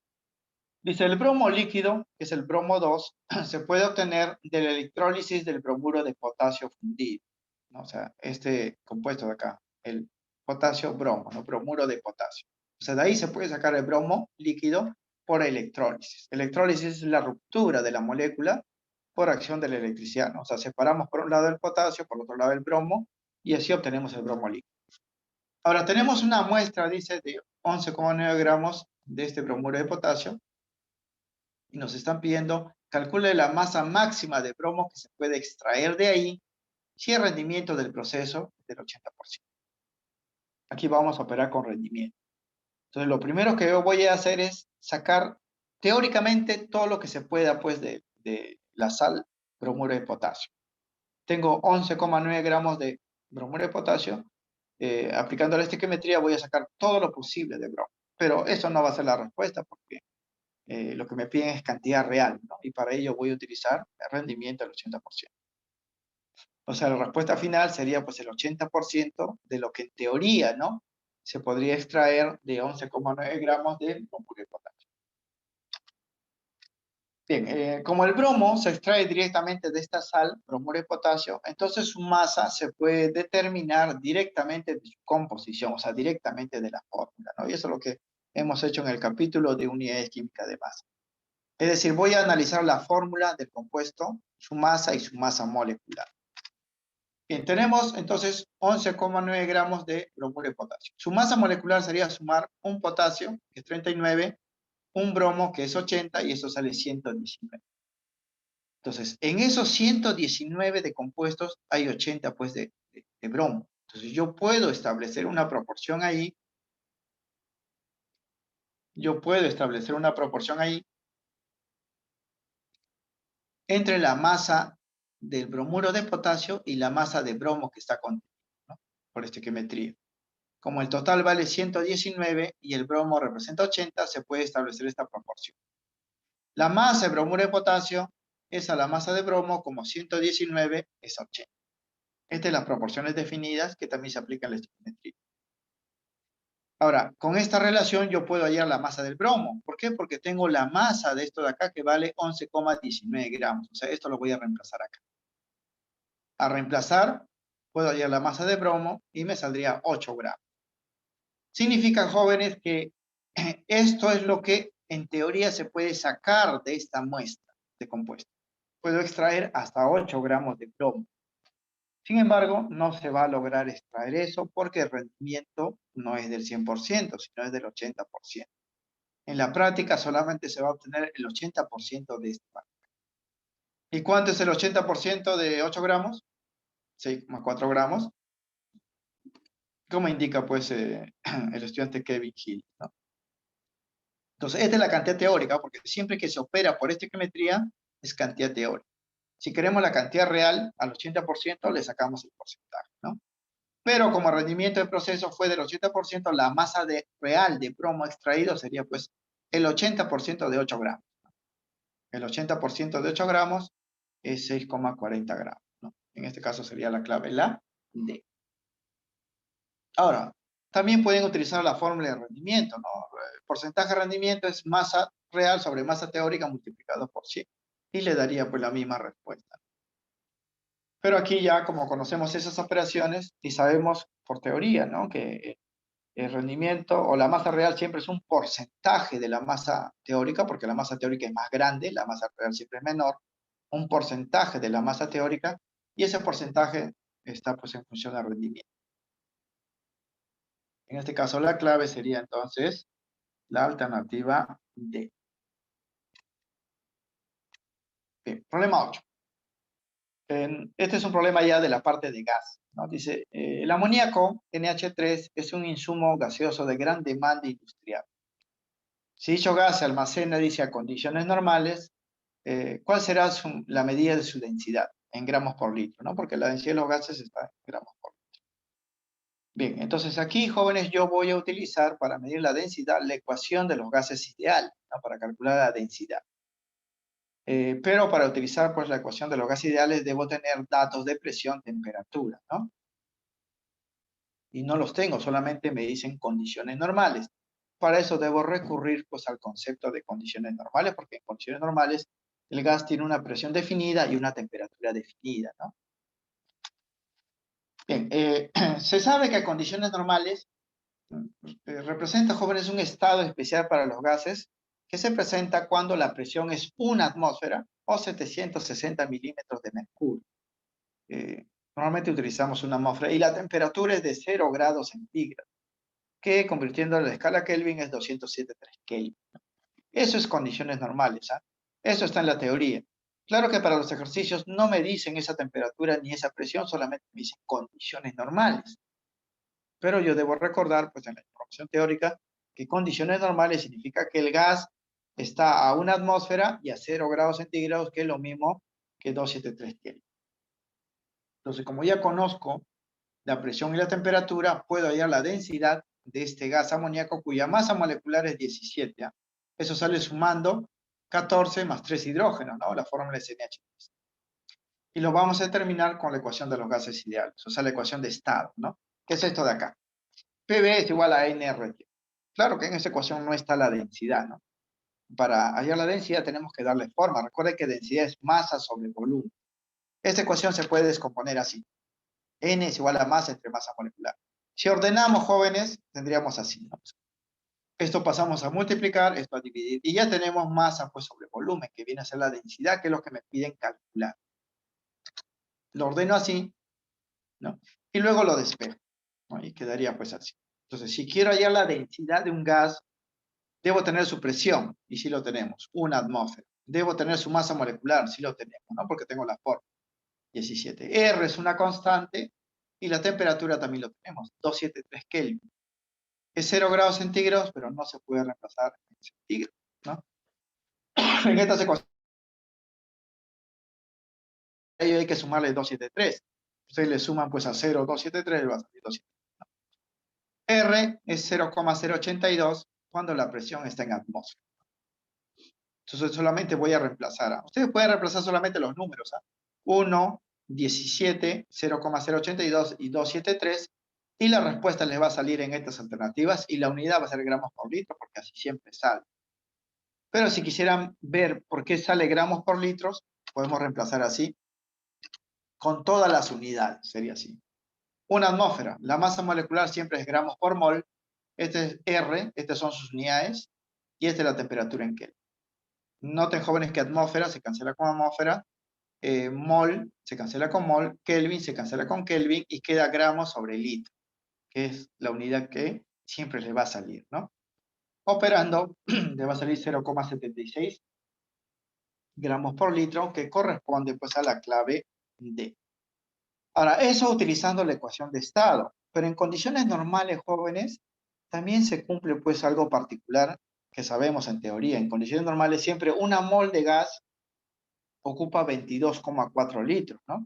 Dice, el bromo líquido, que es el bromo 2, se puede obtener de la electrólisis del bromuro de potasio fundido, ¿no? O sea, este compuesto de acá, el potasio bromo, ¿no? Bromuro de potasio. O sea, de ahí se puede sacar el bromo líquido por electrólisis. Electrólisis es la ruptura de la molécula por acción de la electricidad, ¿no? O sea, separamos por un lado el potasio, por otro lado el bromo, y así obtenemos el bromo líquido. Ahora, tenemos una muestra, dice, de 11,9 gramos de este bromuro de potasio, y nos están pidiendo, calcule la masa máxima de bromo que se puede extraer de ahí, si el rendimiento del proceso es del 80%. Aquí vamos a operar con rendimiento. Entonces, lo primero que yo voy a hacer es sacar teóricamente todo lo que se pueda, pues, de la sal bromuro de potasio. Tengo 11,9 gramos de bromuro de potasio. Aplicando la estequiometría voy a sacar todo lo posible de bromo. Pero eso no va a ser la respuesta porque lo que me piden es cantidad real, ¿no? Y para ello voy a utilizar el rendimiento del 80%. O sea, la respuesta final sería pues el 80% de lo que en teoría, ¿no? Se podría extraer de 11,9 gramos de bromuro de potasio. Bien, como el bromo se extrae directamente de esta sal, bromuro de potasio, entonces su masa se puede determinar directamente de su composición, o sea, directamente de la fórmula, ¿no? Y eso es lo que hemos hecho en el capítulo de unidades químicas de masa. Es decir, voy a analizar la fórmula del compuesto, su masa y su masa molecular. Bien, tenemos entonces 11,9 gramos de bromuro de potasio. Su masa molecular sería sumar un potasio, que es 39, un bromo, que es 80, y eso sale 119. Entonces, en esos 119 de compuestos hay 80 pues de bromo. Entonces, yo puedo establecer una proporción ahí. Entre la masa del bromuro de potasio y la masa de bromo que está contenido, ¿no? Por estequiometría. Como el total vale 119 y el bromo representa 80, se puede establecer esta proporción. La masa de bromuro de potasio es a la masa de bromo, como 119 es 80. Estas son las proporciones definidas que también se aplican en la estequiometría. Ahora, con esta relación yo puedo hallar la masa del bromo. ¿Por qué? Porque tengo la masa de esto de acá que vale 11,19 gramos. O sea, esto lo voy a reemplazar acá. A reemplazar, puedo hallar la masa de bromo y me saldría 8 gramos. Significa, jóvenes, que esto es lo que en teoría se puede sacar de esta muestra de compuesto. Puedo extraer hasta 8 gramos de bromo. Sin embargo, no se va a lograr extraer eso porque el rendimiento no es del 100%, sino es del 80%. En la práctica solamente se va a obtener el 80% de esta. ¿Y cuánto es el 80% de 8 gramos? 6,4 gramos. Como indica pues el estudiante Kevin Hill, ¿no? Entonces, esta es la cantidad teórica, porque siempre que se opera por estequiometría es cantidad teórica. Si queremos la cantidad real al 80%, le sacamos el porcentaje, ¿no? Pero como el rendimiento del proceso fue del 80%, la masa real de bromo extraído sería pues el 80% de 8 gramos. El 80% de 8 gramos es 6,40 gramos, ¿no? En este caso sería la clave la D. Ahora, también pueden utilizar la fórmula de rendimiento, ¿no? El porcentaje de rendimiento es masa real sobre masa teórica multiplicado por 100. Y le daría pues la misma respuesta. Pero aquí ya como conocemos esas operaciones y sabemos por teoría, ¿no? Que el rendimiento o la masa real siempre es un porcentaje de la masa teórica, porque la masa teórica es más grande, la masa real siempre es menor, un porcentaje de la masa teórica, y ese porcentaje está pues en función del rendimiento. En este caso la clave sería entonces la alternativa D. Bien, problema 8. Este es un problema ya de la parte de gas, ¿no? Dice, el amoníaco, NH3, es un insumo gaseoso de gran demanda industrial. Si dicho gas se almacena, dice, a condiciones normales, ¿cuál será la medida de su densidad en gramos por litro, ¿no? Porque la densidad de los gases está en gramos por litro. Bien, entonces aquí, jóvenes, yo voy a utilizar para medir la densidad la ecuación de los gases ideales, ¿no? Para calcular la densidad. Pero para utilizar pues, la ecuación de los gases ideales debo tener datos de presión, temperatura, ¿no? Y no los tengo, solamente me dicen condiciones normales. Para eso debo recurrir pues, al concepto de condiciones normales, porque en condiciones normales el gas tiene una presión definida y una temperatura definida, ¿no? Bien, se sabe que condiciones normales representa, jóvenes, un estado especial para los gases que se presenta cuando la presión es 1 atmósfera o 760 milímetros de mercurio. Normalmente utilizamos una atmósfera y la temperatura es de 0 grados centígrados, que convirtiendo la escala Kelvin es 207,3 Kelvin. Eso es condiciones normales, ¿ah? Eso está en la teoría. Claro que para los ejercicios no me dicen esa temperatura ni esa presión, solamente me dicen condiciones normales. Pero yo debo recordar, pues en la información teórica, que condiciones normales significa que el gas está a 1 atmósfera y a 0 grados centígrados, que es lo mismo que 273 Kelvin. Entonces, como ya conozco la presión y la temperatura, puedo hallar la densidad de este gas amoníaco cuya masa molecular es 17. ¿Ah? Eso sale sumando 14 más 3 hidrógenos, ¿no? La fórmula es NH3. Y lo vamos a determinar con la ecuación de los gases ideales, o sea, la ecuación de estado, ¿no? ¿Qué es esto de acá? PV es igual a NRT. Claro que en esta ecuación no está la densidad, ¿no? Para hallar la densidad tenemos que darle forma. Recuerden que densidad es masa sobre volumen. Esta ecuación se puede descomponer así. N es igual a masa entre masa molecular. Si ordenamos, jóvenes, tendríamos así, ¿no? Esto pasamos a multiplicar, esto a dividir, y ya tenemos masa pues sobre volumen, que viene a ser la densidad, que es lo que me piden calcular. Lo ordeno así, ¿no? Y luego lo despejo, ¿no? Y quedaría pues así. Entonces, si quiero hallar la densidad de un gas, debo tener su presión, y sí lo tenemos, 1 atmósfera. Debo tener su masa molecular, sí lo tenemos, ¿no? Porque tengo la fórmula, 17. R es una constante, y la temperatura también lo tenemos, 273 Kelvin. Es 0 grados centígrados, pero no se puede reemplazar en centígrados, ¿no? En esta ecuación hay que sumarle 273. Ustedes le suman pues a 0,273, le va a salir 273. R es 0,082 cuando la presión está en atmósfera. Entonces solamente voy a reemplazar. Ustedes pueden reemplazar solamente los números. 1, 17, 0,082 y 273. Y la respuesta les va a salir en estas alternativas y la unidad va a ser gramos por litro porque así siempre sale. Pero si quisieran ver por qué sale gramos por litros, podemos reemplazar así con todas las unidades. Sería así. Una atmósfera. La masa molecular siempre es gramos por mol. Este es R, estas son sus unidades. Y esta es la temperatura en Kelvin. Noten, jóvenes, que atmósfera se cancela con atmósfera. Mol se cancela con mol. Kelvin se cancela con Kelvin. Y queda gramos sobre litro, que es la unidad que siempre le va a salir, ¿no? Operando, le va a salir 0,76 gramos por litro, que corresponde pues a la clave D. Ahora, eso utilizando la ecuación de estado, pero en condiciones normales, jóvenes, también se cumple pues algo particular que sabemos en teoría. En condiciones normales siempre una mol de gas ocupa 22,4 litros, ¿no?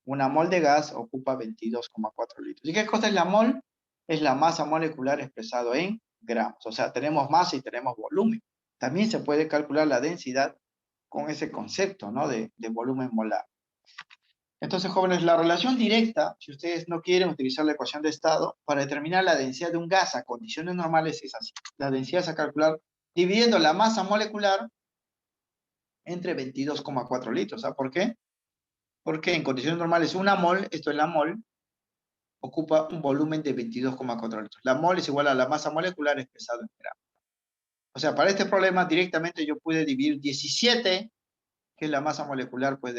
Una mol de gas ocupa 22,4 litros. ¿Y qué cosa es la mol? Es la masa molecular expresado en gramos. O sea, tenemos masa y tenemos volumen. También se puede calcular la densidad con ese concepto, ¿no? De volumen molar. Entonces, jóvenes, la relación directa, si ustedes no quieren utilizar la ecuación de estado, para determinar la densidad de un gas a condiciones normales es así. La densidad es a calcular dividiendo la masa molecular entre 22,4 litros. ¿Sabes por qué? Porque en condiciones normales una mol, esto es la mol, ocupa un volumen de 22,4 litros. La mol es igual a la masa molecular expresada en gramos. O sea, para este problema directamente yo pude dividir 17, que es la masa molecular pues,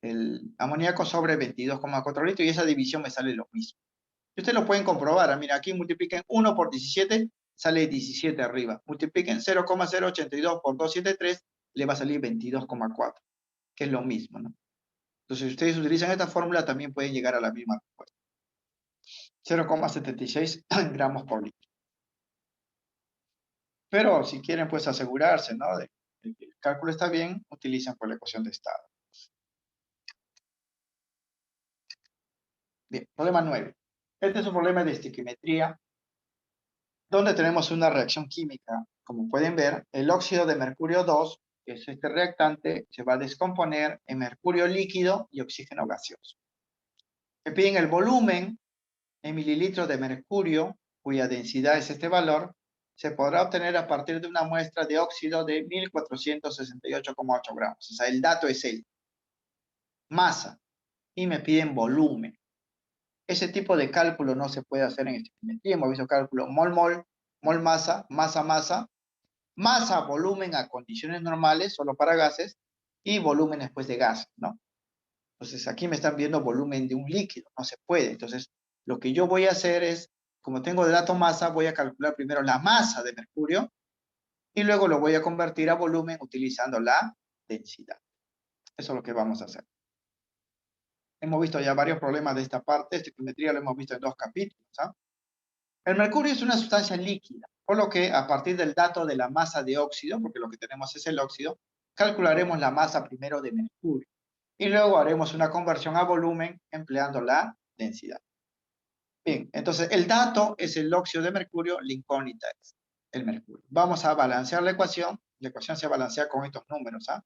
el amoníaco, sobre 22,4 litros, y esa división me sale lo mismo. Y ustedes lo pueden comprobar. Mira, aquí multipliquen 1 por 17, sale 17 arriba. Multipliquen 0,082 por 273, le va a salir 22,4, que es lo mismo, ¿no? Entonces, si ustedes utilizan esta fórmula, también pueden llegar a la misma respuesta. 0,76 gramos por litro. Pero si quieren pues asegurarse, ¿no?, de que el cálculo está bien, utilizan por la ecuación de estado. Bien, problema 9. Este es un problema de estequiometría, donde tenemos una reacción química. Como pueden ver, el óxido de mercurio 2, que es este reactante, se va a descomponer en mercurio líquido y oxígeno gaseoso. Me piden el volumen en mililitros de mercurio, cuya densidad es este valor. Se podrá obtener a partir de una muestra de óxido de 1468,8 gramos. O sea, el dato es el masa. Y me piden volumen. Ese tipo de cálculo no se puede hacer en estequiometría. Hemos visto cálculo mol-mol, mol-masa, masa-masa, Masa, volumen a condiciones normales, solo para gases, y volumen después de gas, ¿no? Entonces aquí me están viendo volumen de un líquido, no se puede. Entonces lo que yo voy a hacer es, como tengo de dato masa, voy a calcular primero la masa de mercurio y luego lo voy a convertir a volumen utilizando la densidad. Eso es lo que vamos a hacer. Hemos visto ya varios problemas de esta parte. Estequiometría lo hemos visto en 2 capítulos. ¿Ah? El mercurio es una sustancia líquida, por lo que a partir del dato de la masa de óxido, porque lo que tenemos es el óxido, calcularemos la masa primero de mercurio. Y luego haremos una conversión a volumen empleando la densidad. Bien, entonces el dato es el óxido de mercurio, la incógnita es el mercurio. Vamos a balancear la ecuación se balancea con estos números, ¿ah?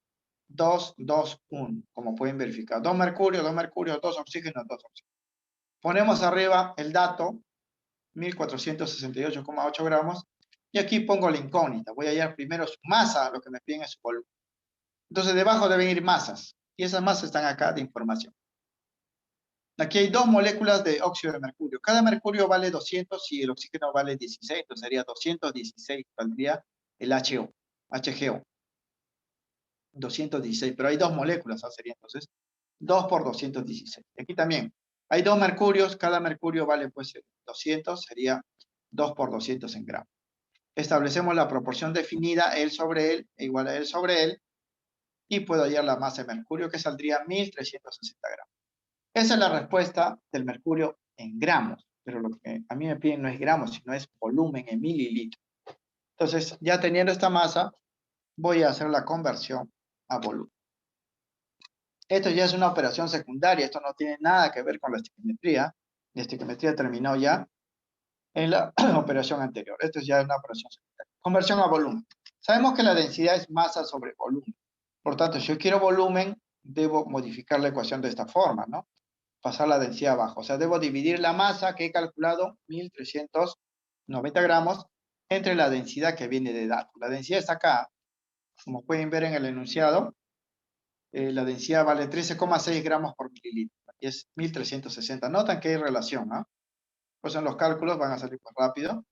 2, 2, 1, como pueden verificar. 2 mercurio, 2 oxígenos, 2 oxígenos. Ponemos arriba el dato, 1468,8 gramos, y aquí pongo la incógnita. Voy a hallar primero su masa, lo que me piden es su volumen. Entonces debajo deben ir masas, y esas masas están acá de información. Aquí hay 2 moléculas de óxido de mercurio. Cada mercurio vale 200 y el oxígeno vale 16, entonces sería 216, valdría el HGO. 216, pero hay 2 moléculas, sería entonces 2 por 216. Aquí también hay 2 mercurios, cada mercurio vale pues 200, sería 2 por 200 en gramos. Establecemos la proporción definida, él sobre él, igual a él sobre él, y puedo hallar la masa de mercurio que saldría 1360 gramos. Esa es la respuesta del mercurio en gramos, pero lo que a mí me piden no es gramos, sino es volumen en mililitros. Entonces, ya teniendo esta masa, voy a hacer la conversión a volumen. Esto ya es una operación secundaria, esto no tiene nada que ver con la estequiometría. La estequiometría terminó ya en la operación anterior. Esto es ya una operación secundaria. Conversión a volumen. Sabemos que la densidad es masa sobre volumen. Por tanto, si yo quiero volumen, debo modificar la ecuación de esta forma, ¿no? Pasar la densidad abajo. O sea, debo dividir la masa que he calculado, 1390 gramos, entre la densidad que viene de dato. La densidad está acá, como pueden ver en el enunciado, la densidad vale 13,6 gramos por mililitro, y es 1360. Notan que hay relación, ¿no? Pues en los cálculos van a salir más rápido,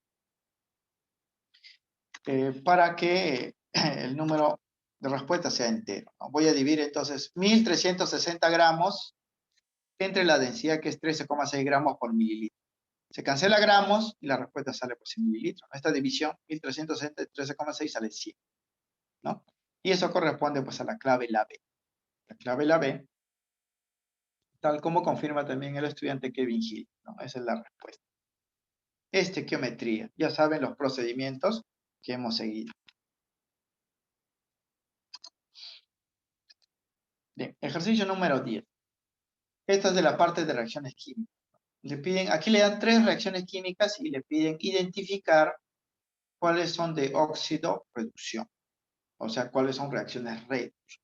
para que el número de respuesta sea entero, ¿no? Voy a dividir entonces 1360 gramos entre la densidad que es 13,6 gramos por mililitro. Se cancela gramos y la respuesta sale pues en mililitros. Esta división, 1360 y 13,6 sale 100, ¿no? Y eso corresponde pues a la clave la B. La clave la B, tal como confirma también el estudiante Kevin Hill, ¿no? Esa es la respuesta. Estequiometría. Ya saben los procedimientos que hemos seguido. Bien, ejercicio número 10. Esta es de la parte de reacciones químicas. Le piden, aquí le dan 3 reacciones químicas y le piden identificar cuáles son de óxido-reducción. O sea, cuáles son reacciones redox.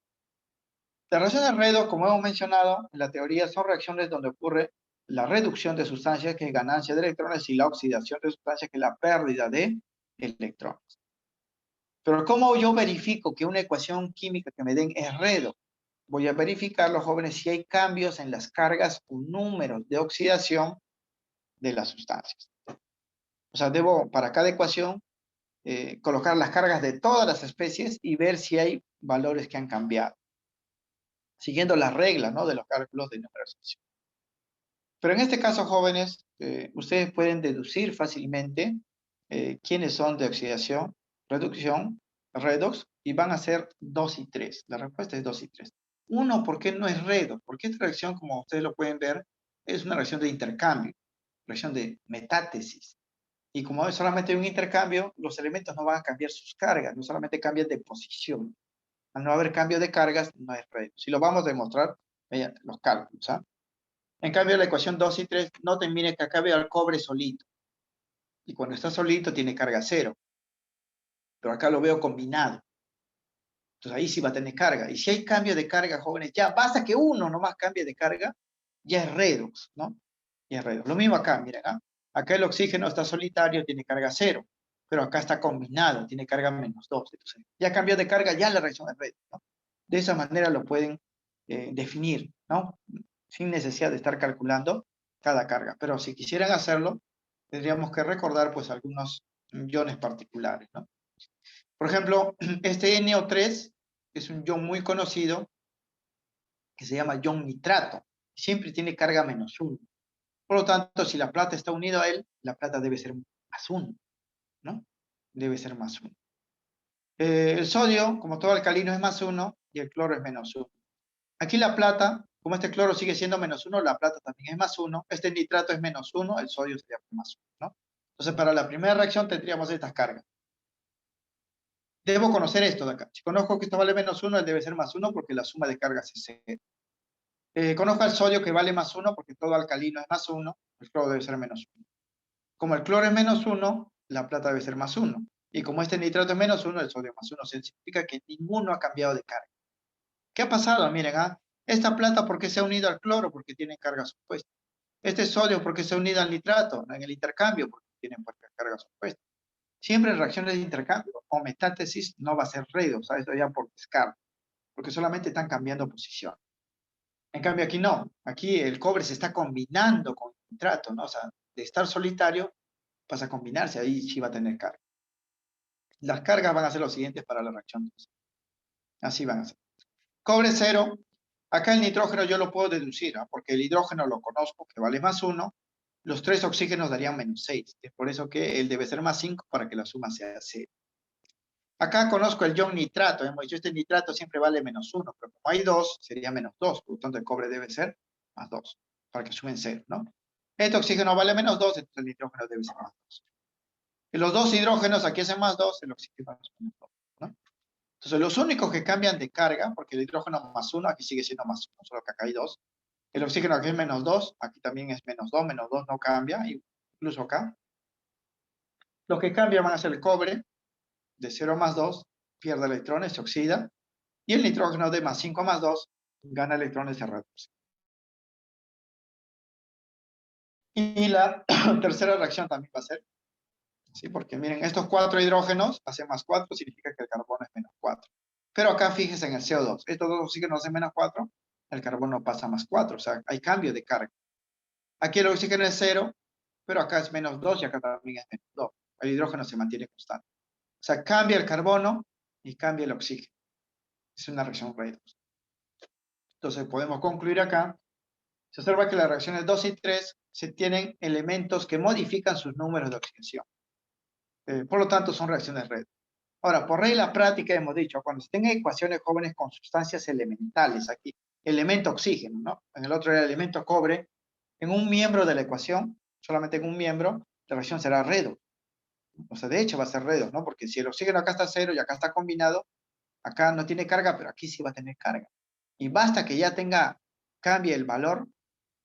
Las reacciones redox, como hemos mencionado en la teoría, son reacciones donde ocurre la reducción de sustancias, que es ganancia de electrones, y la oxidación de sustancias, que es la pérdida de electrones. Pero ¿cómo yo verifico que una ecuación química que me den es redox? Voy a verificar, los jóvenes, si hay cambios en las cargas o números de oxidación de las sustancias. O sea, debo para cada ecuación colocar las cargas de todas las especies y ver si hay valores que han cambiado, siguiendo las reglas, ¿no?, de los cálculos de numeración. Pero en este caso, jóvenes, ustedes pueden deducir fácilmente quiénes son de oxidación, reducción, redox, y van a ser 2 y 3. La respuesta es 2 y 3. 1, ¿por qué no es redox? Porque esta reacción, como ustedes lo pueden ver, es una reacción de intercambio, reacción de metátesis. Y como solamente hay un intercambio, los elementos no van a cambiar sus cargas, no solamente cambian de posición. Al no haber cambio de cargas, no es redox. Si lo vamos a demostrar mediante los cálculos, ¿ah? En cambio, la ecuación 2 y 3, noten, miren que acá veo al cobre solito. Y cuando está solito tiene carga 0. Pero acá lo veo combinado. Entonces ahí sí va a tener carga. Y si hay cambio de carga, jóvenes, ya basta que uno nomás cambie de carga, ya es redox, ¿no? Ya es redox. Lo mismo acá, miren, ¿ah? Acá el oxígeno está solitario, tiene carga 0. Pero acá está combinado, tiene carga -2. Entonces, ya cambió de carga, ya la reacción es redox, ¿no? De esa manera lo pueden definir, ¿no? Sin necesidad de estar calculando cada carga. Pero si quisieran hacerlo, tendríamos que recordar pues algunos iones particulares, ¿no? Por ejemplo, este NO3 es un ion muy conocido que se llama ion nitrato. Siempre tiene carga -1. Por lo tanto, si la plata está unida a él, la plata debe ser +1, ¿no? Debe ser +1. El sodio, como todo alcalino, es +1 y el cloro es -1. Aquí la plata, como este cloro sigue siendo -1, la plata también es +1. Este nitrato es -1, el sodio sería +1, ¿no? Entonces, para la primera reacción tendríamos estas cargas. Debo conocer esto de acá. Si conozco que esto vale -1, él debe ser +1 porque la suma de cargas es 0. Conozco el sodio que vale +1 porque todo alcalino es +1, el cloro debe ser -1. Como el cloro es -1, la plata debe ser +1. Y como este nitrato es -1, el sodio es +1. Significa que ninguno ha cambiado de carga. ¿Qué ha pasado? Miren, esta plata, ¿por qué se ha unido al cloro? Porque tiene cargas opuestas. Este sodio, ¿por qué se ha unido al nitrato? En el intercambio, porque tienen cargas opuestas. Siempre en reacciones de intercambio o metátesis no va a ser redox, eso ya por descarte, porque solamente están cambiando posición. En cambio aquí no, aquí el cobre se está combinando con el nitrato, ¿no? O sea, de estar solitario pasa a combinarse, ahí sí va a tener carga. Las cargas van a ser los siguientes para la reacción. Así van a ser. Cobre 0, acá el nitrógeno yo lo puedo deducir, ¿no? Porque el hidrógeno lo conozco, que vale +1, los 3 oxígenos darían -6, es por eso que él debe ser +5 para que la suma sea 0. Acá conozco el ion nitrato, hemos dicho este nitrato siempre vale -1, pero como hay 2, sería -2, por lo tanto el cobre debe ser +2, para que sumen 0, ¿no? Este oxígeno vale -2, entonces el nitrógeno debe ser +2. Y los dos hidrógenos aquí hacen +2, el oxígeno es -2, ¿no? Entonces los únicos que cambian de carga, porque el hidrógeno +1, aquí sigue siendo +1, solo que acá hay 2. El oxígeno aquí es -2, aquí también es -2 no cambia, incluso acá. Los que cambian van a ser el cobre, de 0 a +2, pierde electrones, se oxida, y el nitrógeno de +5 a +2 gana electrones, se reduce. Y la tercera reacción también va a ser, ¿sí? Porque miren, estos 4 hidrógenos hacen +4, significa que el carbono es -4. Pero acá fíjense en el CO2, estos dos oxígenos hacen -4, el carbono pasa a +4, o sea, hay cambio de carga. Aquí el oxígeno es 0, pero acá es -2 y acá también es -2. El hidrógeno se mantiene constante. O sea, cambia el carbono y cambia el oxígeno. Es una reacción redox. Entonces podemos concluir acá. Se observa que las reacciones 2 y 3 se tienen elementos que modifican sus números de oxidación. Por lo tanto, son reacciones redox. Ahora, por regla práctica hemos dicho, cuando se tengan ecuaciones jóvenes con sustancias elementales, aquí, elemento oxígeno, ¿no? En el otro era el elemento cobre, en un miembro de la ecuación, solamente en un miembro, la reacción será redox. O sea, de hecho va a ser redox, ¿no? Porque si el oxígeno acá está 0 y acá está combinado, acá no tiene carga, pero aquí sí va a tener carga. Y basta que ya cambie el valor,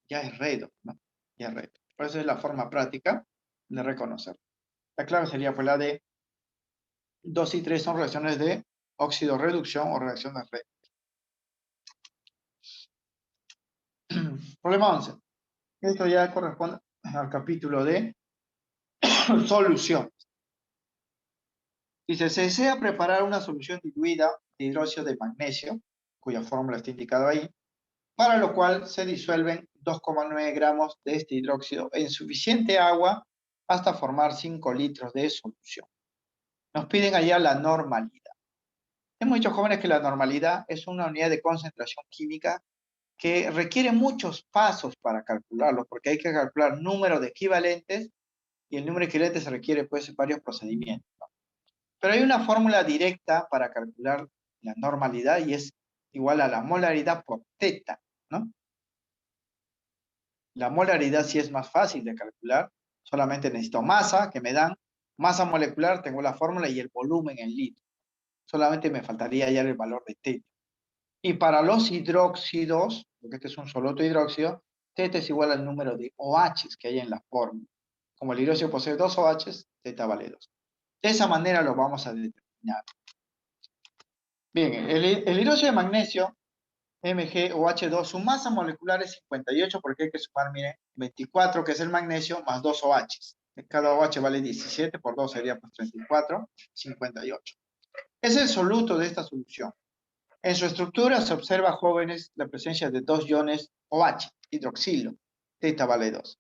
ya es redox, ¿no? Ya es redox. Por eso es la forma práctica de reconocer. La clave sería pues la de 2 y 3 son reacciones de óxido-reducción o reacciones redox. Problema 11. Esto ya corresponde al capítulo de solución. Dice, se desea preparar una solución diluida de hidróxido de magnesio, cuya fórmula está indicada ahí, para lo cual se disuelven 2,9 gramos de este hidróxido en suficiente agua hasta formar 5 litros de solución. Nos piden allá la normalidad. Hemos dicho, jóvenes, que la normalidad es una unidad de concentración química que requiere muchos pasos para calcularlo, porque hay que calcular número de equivalentes y el número de equivalentes se requiere pues varios procedimientos, ¿no? Pero hay una fórmula directa para calcular la normalidad y es igual a la molaridad por teta, ¿no? La molaridad sí es más fácil de calcular, solamente necesito masa, que me dan, masa molecular, tengo la fórmula y el volumen en litros. Solamente me faltaría hallar el valor de teta. Y para los hidróxidos, porque este es un solo otro hidróxido, teta es igual al número de OHs que hay en la fórmula. Como el hidróxido posee 2 OHs, teta vale 2. De esa manera lo vamos a determinar. Bien, el hidróxido de magnesio, MgOH2, su masa molecular es 58 porque hay que sumar, miren, 24 que es el magnesio más 2 OHs. Cada OH vale 17, por 2 sería pues 34, 58. Es el soluto de esta solución. En su estructura se observa, jóvenes, la presencia de 2 iones OH, hidroxilo, teta vale 2.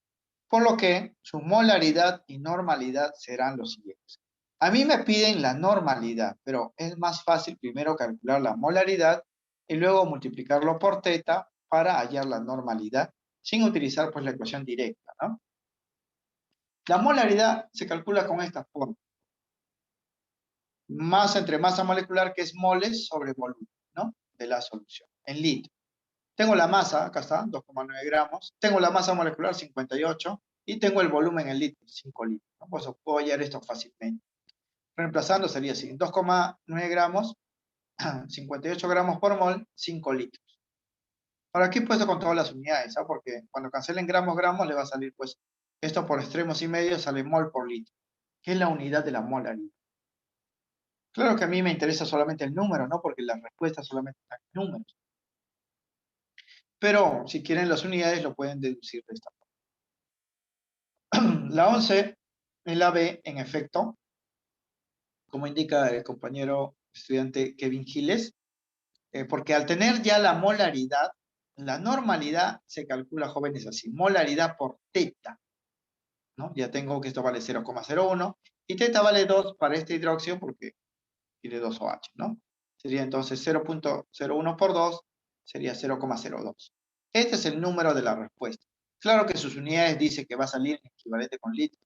Por lo que su molaridad y normalidad serán los siguientes. A mí me piden la normalidad, pero es más fácil primero calcular la molaridad y luego multiplicarlo por teta para hallar la normalidad sin utilizar pues la ecuación directa, ¿no? La molaridad se calcula con esta forma. Masa entre masa molecular, que es moles, sobre volumen, ¿no? De la solución, en litros. Tengo la masa, acá está, 2,9 gramos. Tengo la masa molecular, 58. Y tengo el volumen en litros, 5 litros, ¿no? Pues puedo hallar esto fácilmente. Reemplazando sería así, 2,9 gramos, 58 gramos por mol, 5 litros. Ahora aquí he puesto con todas las unidades, ¿ah? Porque cuando cancelen gramos, gramos, le va a salir pues, esto por extremos y medios sale mol por litro, que es la unidad de la molaridad. Claro que a mí me interesa solamente el número, ¿no? Porque la respuesta solamente está en números. Pero si quieren las unidades, lo pueden deducir de esta forma. La 11 es la B, en efecto, como indica el compañero estudiante Kevin Giles, porque al tener ya la molaridad, la normalidad se calcula, jóvenes, así, molaridad por teta, ¿no? Ya tengo que esto vale 0,01 y teta vale 2 para este hidróxido porque tiene 2 OH, ¿no? Sería entonces 0,01 por 2 sería 0,02. Este es el número de la respuesta. Claro que sus unidades dice que va a salir en equivalente con litro,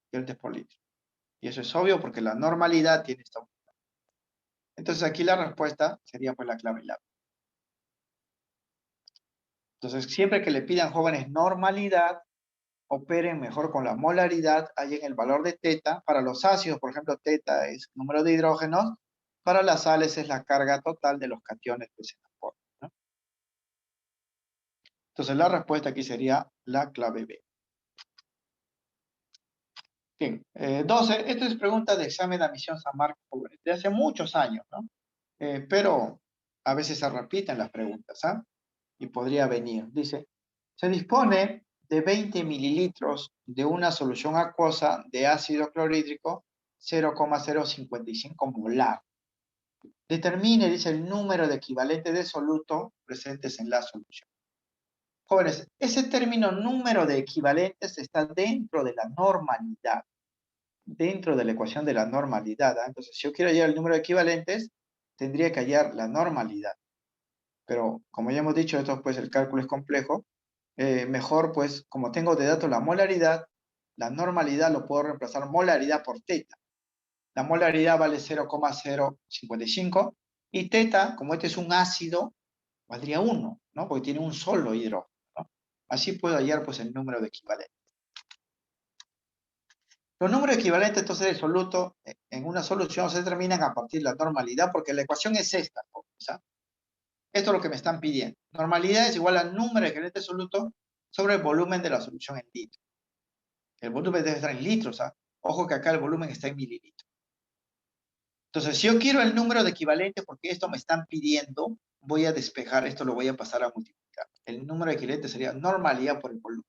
equivalentes por litro. Y eso es obvio porque la normalidad tiene esta unidad. Entonces aquí la respuesta sería pues la clave la. Entonces siempre que le pidan, jóvenes, normalidad, operen mejor con la molaridad, hay en el valor de teta. Para los ácidos, por ejemplo, teta es número de hidrógenos. Para las sales es la carga total de los cationes que se forman, ¿no? Entonces la respuesta aquí sería la clave B. Bien, 12. Esta es pregunta de examen de admisión San Marcos, jóvenes, de hace muchos años, ¿no? Pero a veces se repiten las preguntas, ¿ah? Y podría venir. Dice, se dispone de 20 mililitros de una solución acuosa de ácido clorhídrico 0,055 molar. Determine, dice, el número de equivalentes de soluto presentes en la solución. Jóvenes, ese término número de equivalentes está dentro de la normalidad, dentro de la ecuación de la normalidad, ¿eh? Entonces, si yo quiero hallar el número de equivalentes, tendría que hallar la normalidad. Pero, como ya hemos dicho, esto pues el cálculo es complejo. Mejor pues, como tengo de dato la molaridad, la normalidad lo puedo reemplazar molaridad por teta. La molaridad vale 0,055 y teta, como este es un ácido, valdría 1, ¿no? Porque tiene un solo hidrógeno, ¿no? Así puedo hallar pues el número de equivalentes. Los números equivalentes entonces del soluto en una solución se determinan a partir de la normalidad porque la ecuación es esta, ¿sí? Esto es lo que me están pidiendo. Normalidad es igual al número de equivalentes soluto sobre el volumen de la solución en litros. El volumen debe estar en litros, ¿ah? Ojo que acá el volumen está en mililitros. Entonces, si yo quiero el número de equivalentes, porque esto me están pidiendo, voy a despejar, esto lo voy a pasar a multiplicar. El número de equivalentes sería normalidad por el volumen.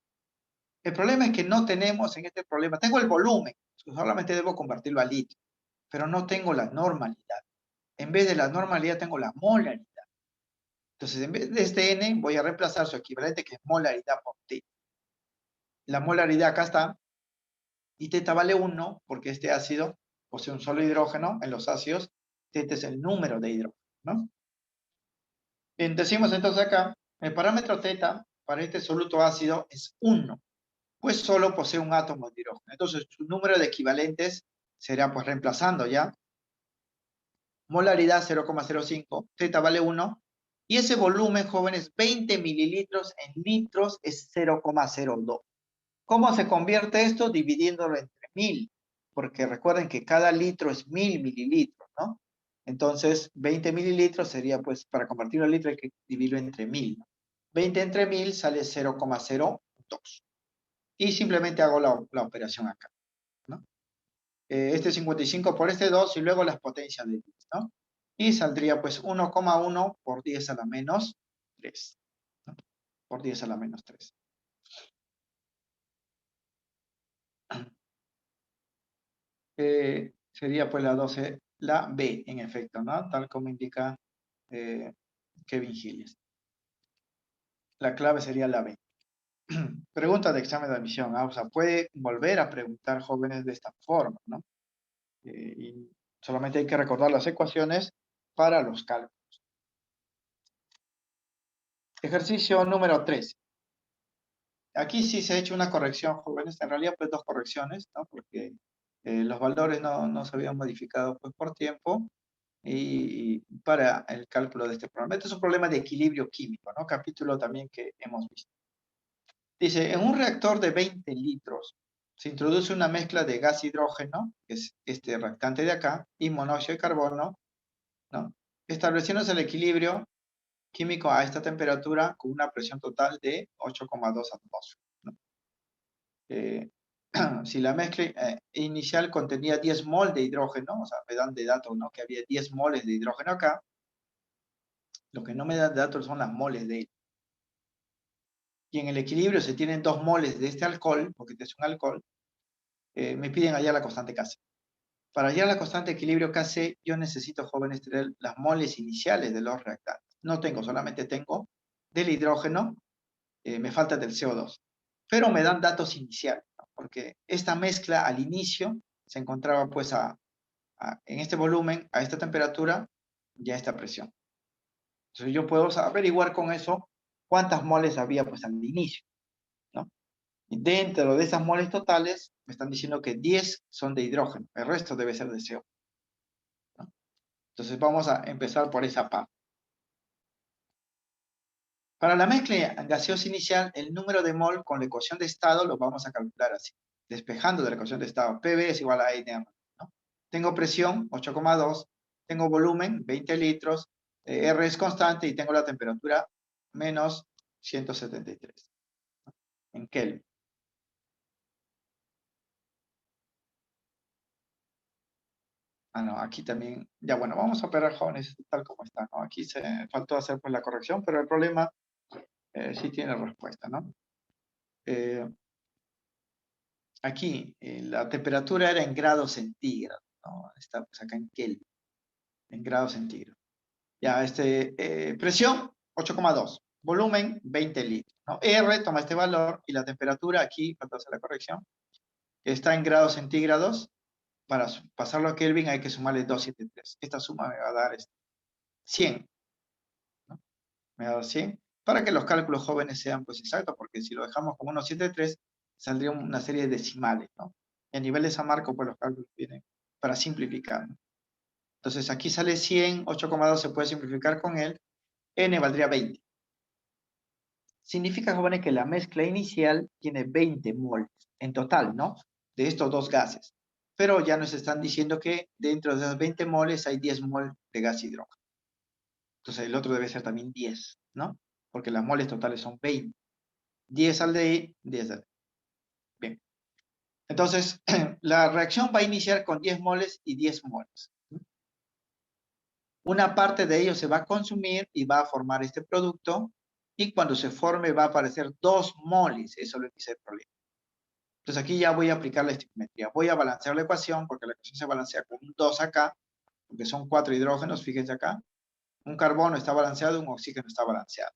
El problema es que no tenemos en este problema, tengo el volumen, solamente debo convertirlo a litros, pero no tengo la normalidad. En vez de la normalidad tengo la molaridad. Entonces, en vez de este N, voy a reemplazar su equivalente, que es molaridad por T. La molaridad acá está, y teta vale 1, porque este ácido posee un solo hidrógeno. En los ácidos, teta es el número de hidrógeno, ¿no? Bien, decimos entonces acá, el parámetro teta para este soluto ácido es 1, pues solo posee un átomo de hidrógeno. Entonces, su número de equivalentes será, pues, reemplazando ya. Molaridad 0,05, teta vale 1, y ese volumen, jóvenes, 20 mililitros en litros es 0,02. ¿Cómo se convierte esto? Dividiéndolo entre 1000, porque recuerden que cada litro es 1000 mililitros, ¿no? Entonces, 20 mililitros sería, pues, para convertirlo a litro hay que dividirlo entre 1000. 20 entre 1000 sale 0,02. Y simplemente hago la operación acá, ¿no? Este 55 por este 2 y luego las potencias de 10, ¿no? Y saldría, pues, 1,1 por 10 a la menos 3, ¿no? Por 10 a la menos 3. Sería pues la 12, la B, en efecto, ¿no? Tal como indica Kevin Gilles. La clave sería la B. Pregunta de examen de admisión, ¿ah? O sea, puede volver a preguntar, jóvenes, de esta forma, ¿no? Y solamente hay que recordar las ecuaciones para los cálculos. Ejercicio número 3. Aquí sí se ha hecho una corrección, jóvenes. En realidad, pues 2 correcciones, ¿no? Porque los valores no se habían modificado pues, por tiempo y para el cálculo de este problema. Este es un problema de equilibrio químico, ¿no? Capítulo también que hemos visto. Dice, en un reactor de 20 litros se introduce una mezcla de gas hidrógeno, que es este reactante de acá, y monóxido de carbono, ¿no? Estableciéndose el equilibrio químico a esta temperatura con una presión total de 8,2 atmósferas, ¿no? Si la mezcla inicial contenía 10 mol de hidrógeno, o sea, me dan de datos, ¿no? Que había 10 moles de hidrógeno acá, lo que no me dan de datos son las moles de él. Y en el equilibrio se tienen 2 moles de este alcohol, porque este es un alcohol, me piden hallar la constante Kc. Para hallar la constante de equilibrio Kc, yo necesito, jóvenes, tener las moles iniciales de los reactantes. No tengo, solamente tengo del hidrógeno, me falta del CO2. Pero me dan datos iniciales, ¿no? Porque esta mezcla al inicio se encontraba pues en este volumen, a esta temperatura y a esta presión. Entonces yo puedo averiguar con eso cuántas moles había pues al inicio, ¿no? Y dentro de esas moles totales me están diciendo que 10 son de hidrógeno, el resto debe ser de CO, ¿no? Entonces vamos a empezar por esa parte. Para la mezcla gaseosa inicial, el número de mol con la ecuación de estado lo vamos a calcular así, despejando de la ecuación de estado. PV es igual a N, ¿no? Tengo presión, 8,2, tengo volumen, 20 litros, R es constante y tengo la temperatura menos 173 en Kelvin. Ah, no, aquí también, ya bueno, vamos a operar, jóvenes, tal como está, ¿no? Aquí se faltó hacer pues la corrección, pero el problema sí tiene respuesta, ¿no? Aquí la temperatura era en grados centígrados, ¿no? Está pues acá en Kelvin, en grados centígrados. Ya, presión 8,2, volumen 20 litros, ¿no? R toma este valor y la temperatura aquí, falta hacer la corrección, está en grados centígrados. Para pasarlo a Kelvin hay que sumarle 273. Esta suma me va a dar 100, ¿no? Me va a dar 100 para que los cálculos jóvenes sean pues exactos, porque si lo dejamos como 173 saldría una serie de decimales, ¿no? Y a nivel de San Marcos pues los cálculos vienen para simplificar, ¿no? Entonces aquí sale 100, 8,2 se puede simplificar con él, N valdría 20. Significa, jóvenes, que la mezcla inicial tiene 20 moles en total, ¿no? De estos dos gases. Pero ya nos están diciendo que dentro de esos 20 moles hay 10 moles de gas hidrógeno. Entonces el otro debe ser también 10, ¿no? Porque las moles totales son 20. 10 al de ahí, 10 al de ahí. Bien. Entonces, la reacción va a iniciar con 10 moles y 10 moles. Una parte de ellos se va a consumir y va a formar este producto, y cuando se forme va a aparecer 2 moles. Eso es lo que dice el problema. Entonces aquí ya voy a aplicar la estequiometría. Voy a balancear la ecuación, porque la ecuación se balancea con un 2 acá, porque son 4 hidrógenos, fíjense acá. Un carbono está balanceado, un oxígeno está balanceado.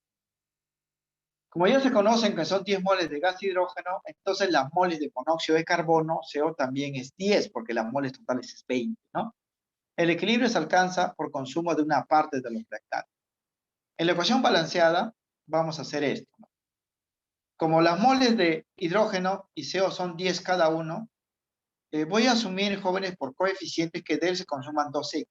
Como ya se conocen que son 10 moles de gas hidrógeno, entonces las moles de monóxido de carbono, CO, también es 10, porque las moles totales es 20, ¿no? El equilibrio se alcanza por consumo de una parte de los reactantes. En la ecuación balanceada, vamos a hacer esto, ¿no? Como las moles de hidrógeno y CO son 10 cada uno, voy a asumir, jóvenes, por coeficientes que de él se consuman 2x.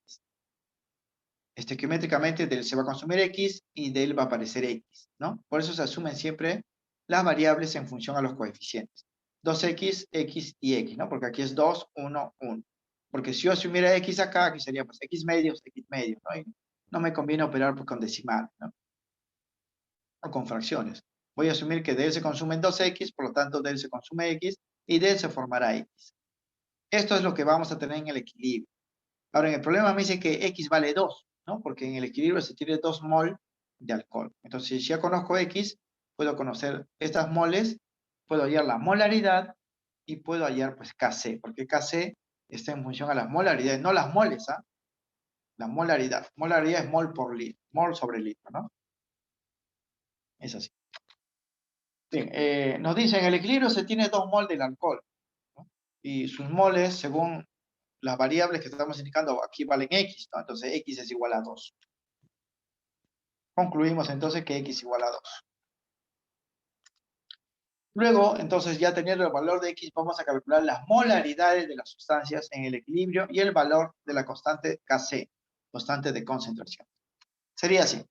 Estequiométricamente de él se va a consumir x y de él va a aparecer x, ¿no? Por eso se asumen siempre las variables en función a los coeficientes. 2x, x y x, ¿no? Porque aquí es 2, 1, 1. Porque si yo asumiera x acá, aquí sería pues x medios, ¿no? Y no me conviene operar pues, con decimales, ¿no? O con fracciones. Voy a asumir que de él se consumen 2x, por lo tanto de él se consume x y de él se formará x. Esto es lo que vamos a tener en el equilibrio. Ahora, en el problema me dice que x vale 2, ¿no? Porque en el equilibrio se tiene 2 mol de alcohol. Entonces, si ya conozco x, puedo conocer estas moles, puedo hallar la molaridad y puedo hallar pues Kc, porque Kc está en función a las molaridades, no las moles, ¿ah? La molaridad. Molaridad es mol por litro, mol sobre litro, ¿no? Es así. Bien, nos dice, en el equilibrio se tiene 2 mol del alcohol, ¿no? Y sus moles, según las variables que estamos indicando aquí valen x, ¿no? Entonces x es igual a 2. Concluimos entonces que x igual a 2. Luego, entonces, ya teniendo el valor de x, vamos a calcular las molaridades de las sustancias en el equilibrio y el valor de la constante Kc, constante de concentración. Sería así.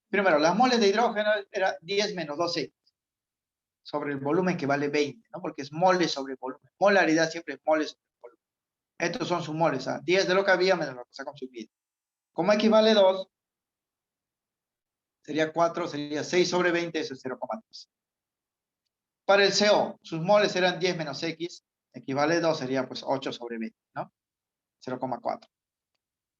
Primero, las moles de hidrógeno era 10 menos 2x sobre el volumen que vale 20, ¿no? Porque es moles sobre volumen. Molaridad siempre es moles sobre volumen. Estos son sus moles, ¿ah? 10 de lo que había menos lo que se ha consumido. Como x vale 2, sería 4, sería 6 sobre 20, eso es 0,3. Para el CO, sus moles eran 10 menos x, equivale 2, sería pues 8 sobre 20, ¿no? 0,4.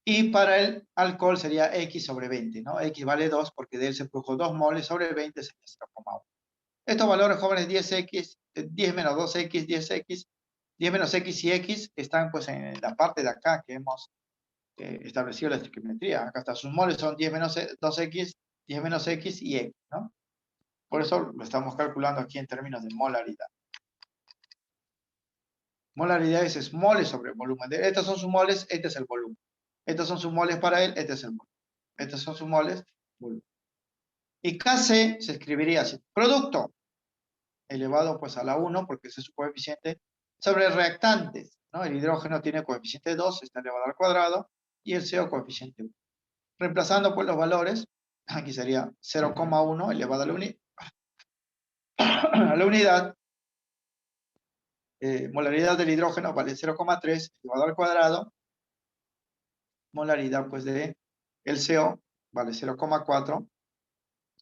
Y para el alcohol sería x sobre 20, ¿no? X vale 2 porque de él se produjo 2 moles sobre 20, sería 0,1. Estos valores jóvenes 10x, 10 menos 2x, 10x, 10 menos x y x están pues en la parte de acá que hemos establecido la estequiometría. Acá está, sus moles son 10 menos 2x, 10 menos x y x, ¿no? Por eso lo estamos calculando aquí en términos de molaridad. Molaridad es moles sobre volumen. Estos son sus moles, este es el volumen. Estos son sus moles para él, este es el volumen. Estos son sus moles, volumen. Y Kc se escribiría así. Producto elevado pues a la 1, porque ese es su coeficiente, sobre reactantes, ¿no? El hidrógeno tiene coeficiente 2, está elevado al cuadrado, y el CO coeficiente 1. Reemplazando pues los valores, aquí sería 0,1 elevado a a la unidad. Molaridad del hidrógeno vale 0,3 elevado al cuadrado. Molaridad pues de el CO vale 0,4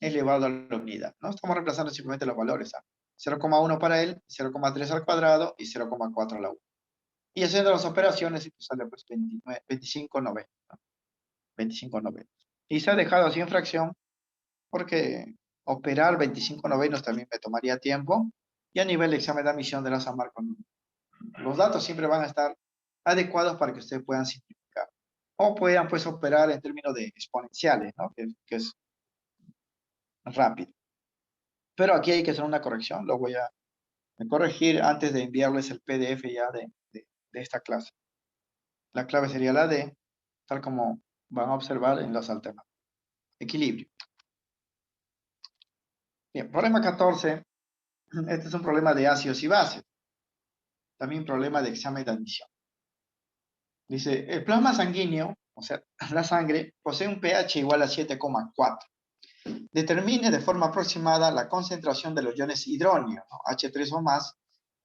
elevado a la unidad, ¿no? Estamos reemplazando simplemente los valores, ¿ah? 0,1 para él, 0,3 al cuadrado y 0,4 a la 1. Y haciendo las operaciones, y pues sale pues 25,90, ¿no? 25,90. Y se ha dejado así en fracción porque operar 25 también me tomaría tiempo, y a nivel de examen de admisión de la San Marcos, los datos siempre van a estar adecuados para que ustedes puedan simplificar. O puedan pues operar en términos de exponenciales, ¿no? Que es rápido. Pero aquí hay que hacer una corrección, lo voy a corregir antes de enviarles el PDF ya de esta clase. La clave sería la D, tal como van a observar en las alternativas. Equilibrio. Bien, problema 14. Este es un problema de ácidos y bases. También problema de examen de admisión. Dice, el plasma sanguíneo, o sea, la sangre, posee un pH igual a 7,4. Determine de forma aproximada la concentración de los iones hidróneo, ¿no? H3 o más,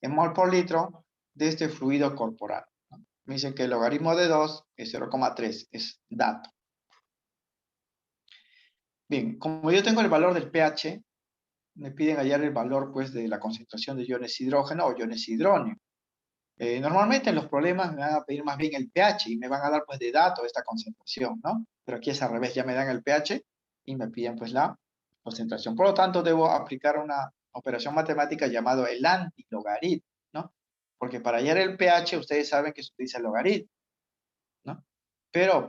en mol por litro de este fluido corporal, ¿no? Me dicen que el logaritmo de 2 es 0,3, es dato. Bien, como yo tengo el valor del pH, me piden hallar el valor pues de la concentración de iones hidrógeno o iones hidróneo. Normalmente en los problemas me van a pedir más bien el pH y me van a dar pues de dato esta concentración, ¿no? Pero aquí es al revés, ya me dan el pH y me piden pues la concentración. Por lo tanto, debo aplicar una operación matemática llamada el antilogaritmo, ¿no? Porque para hallar el pH ustedes saben que se utiliza el logaritmo, ¿no? Pero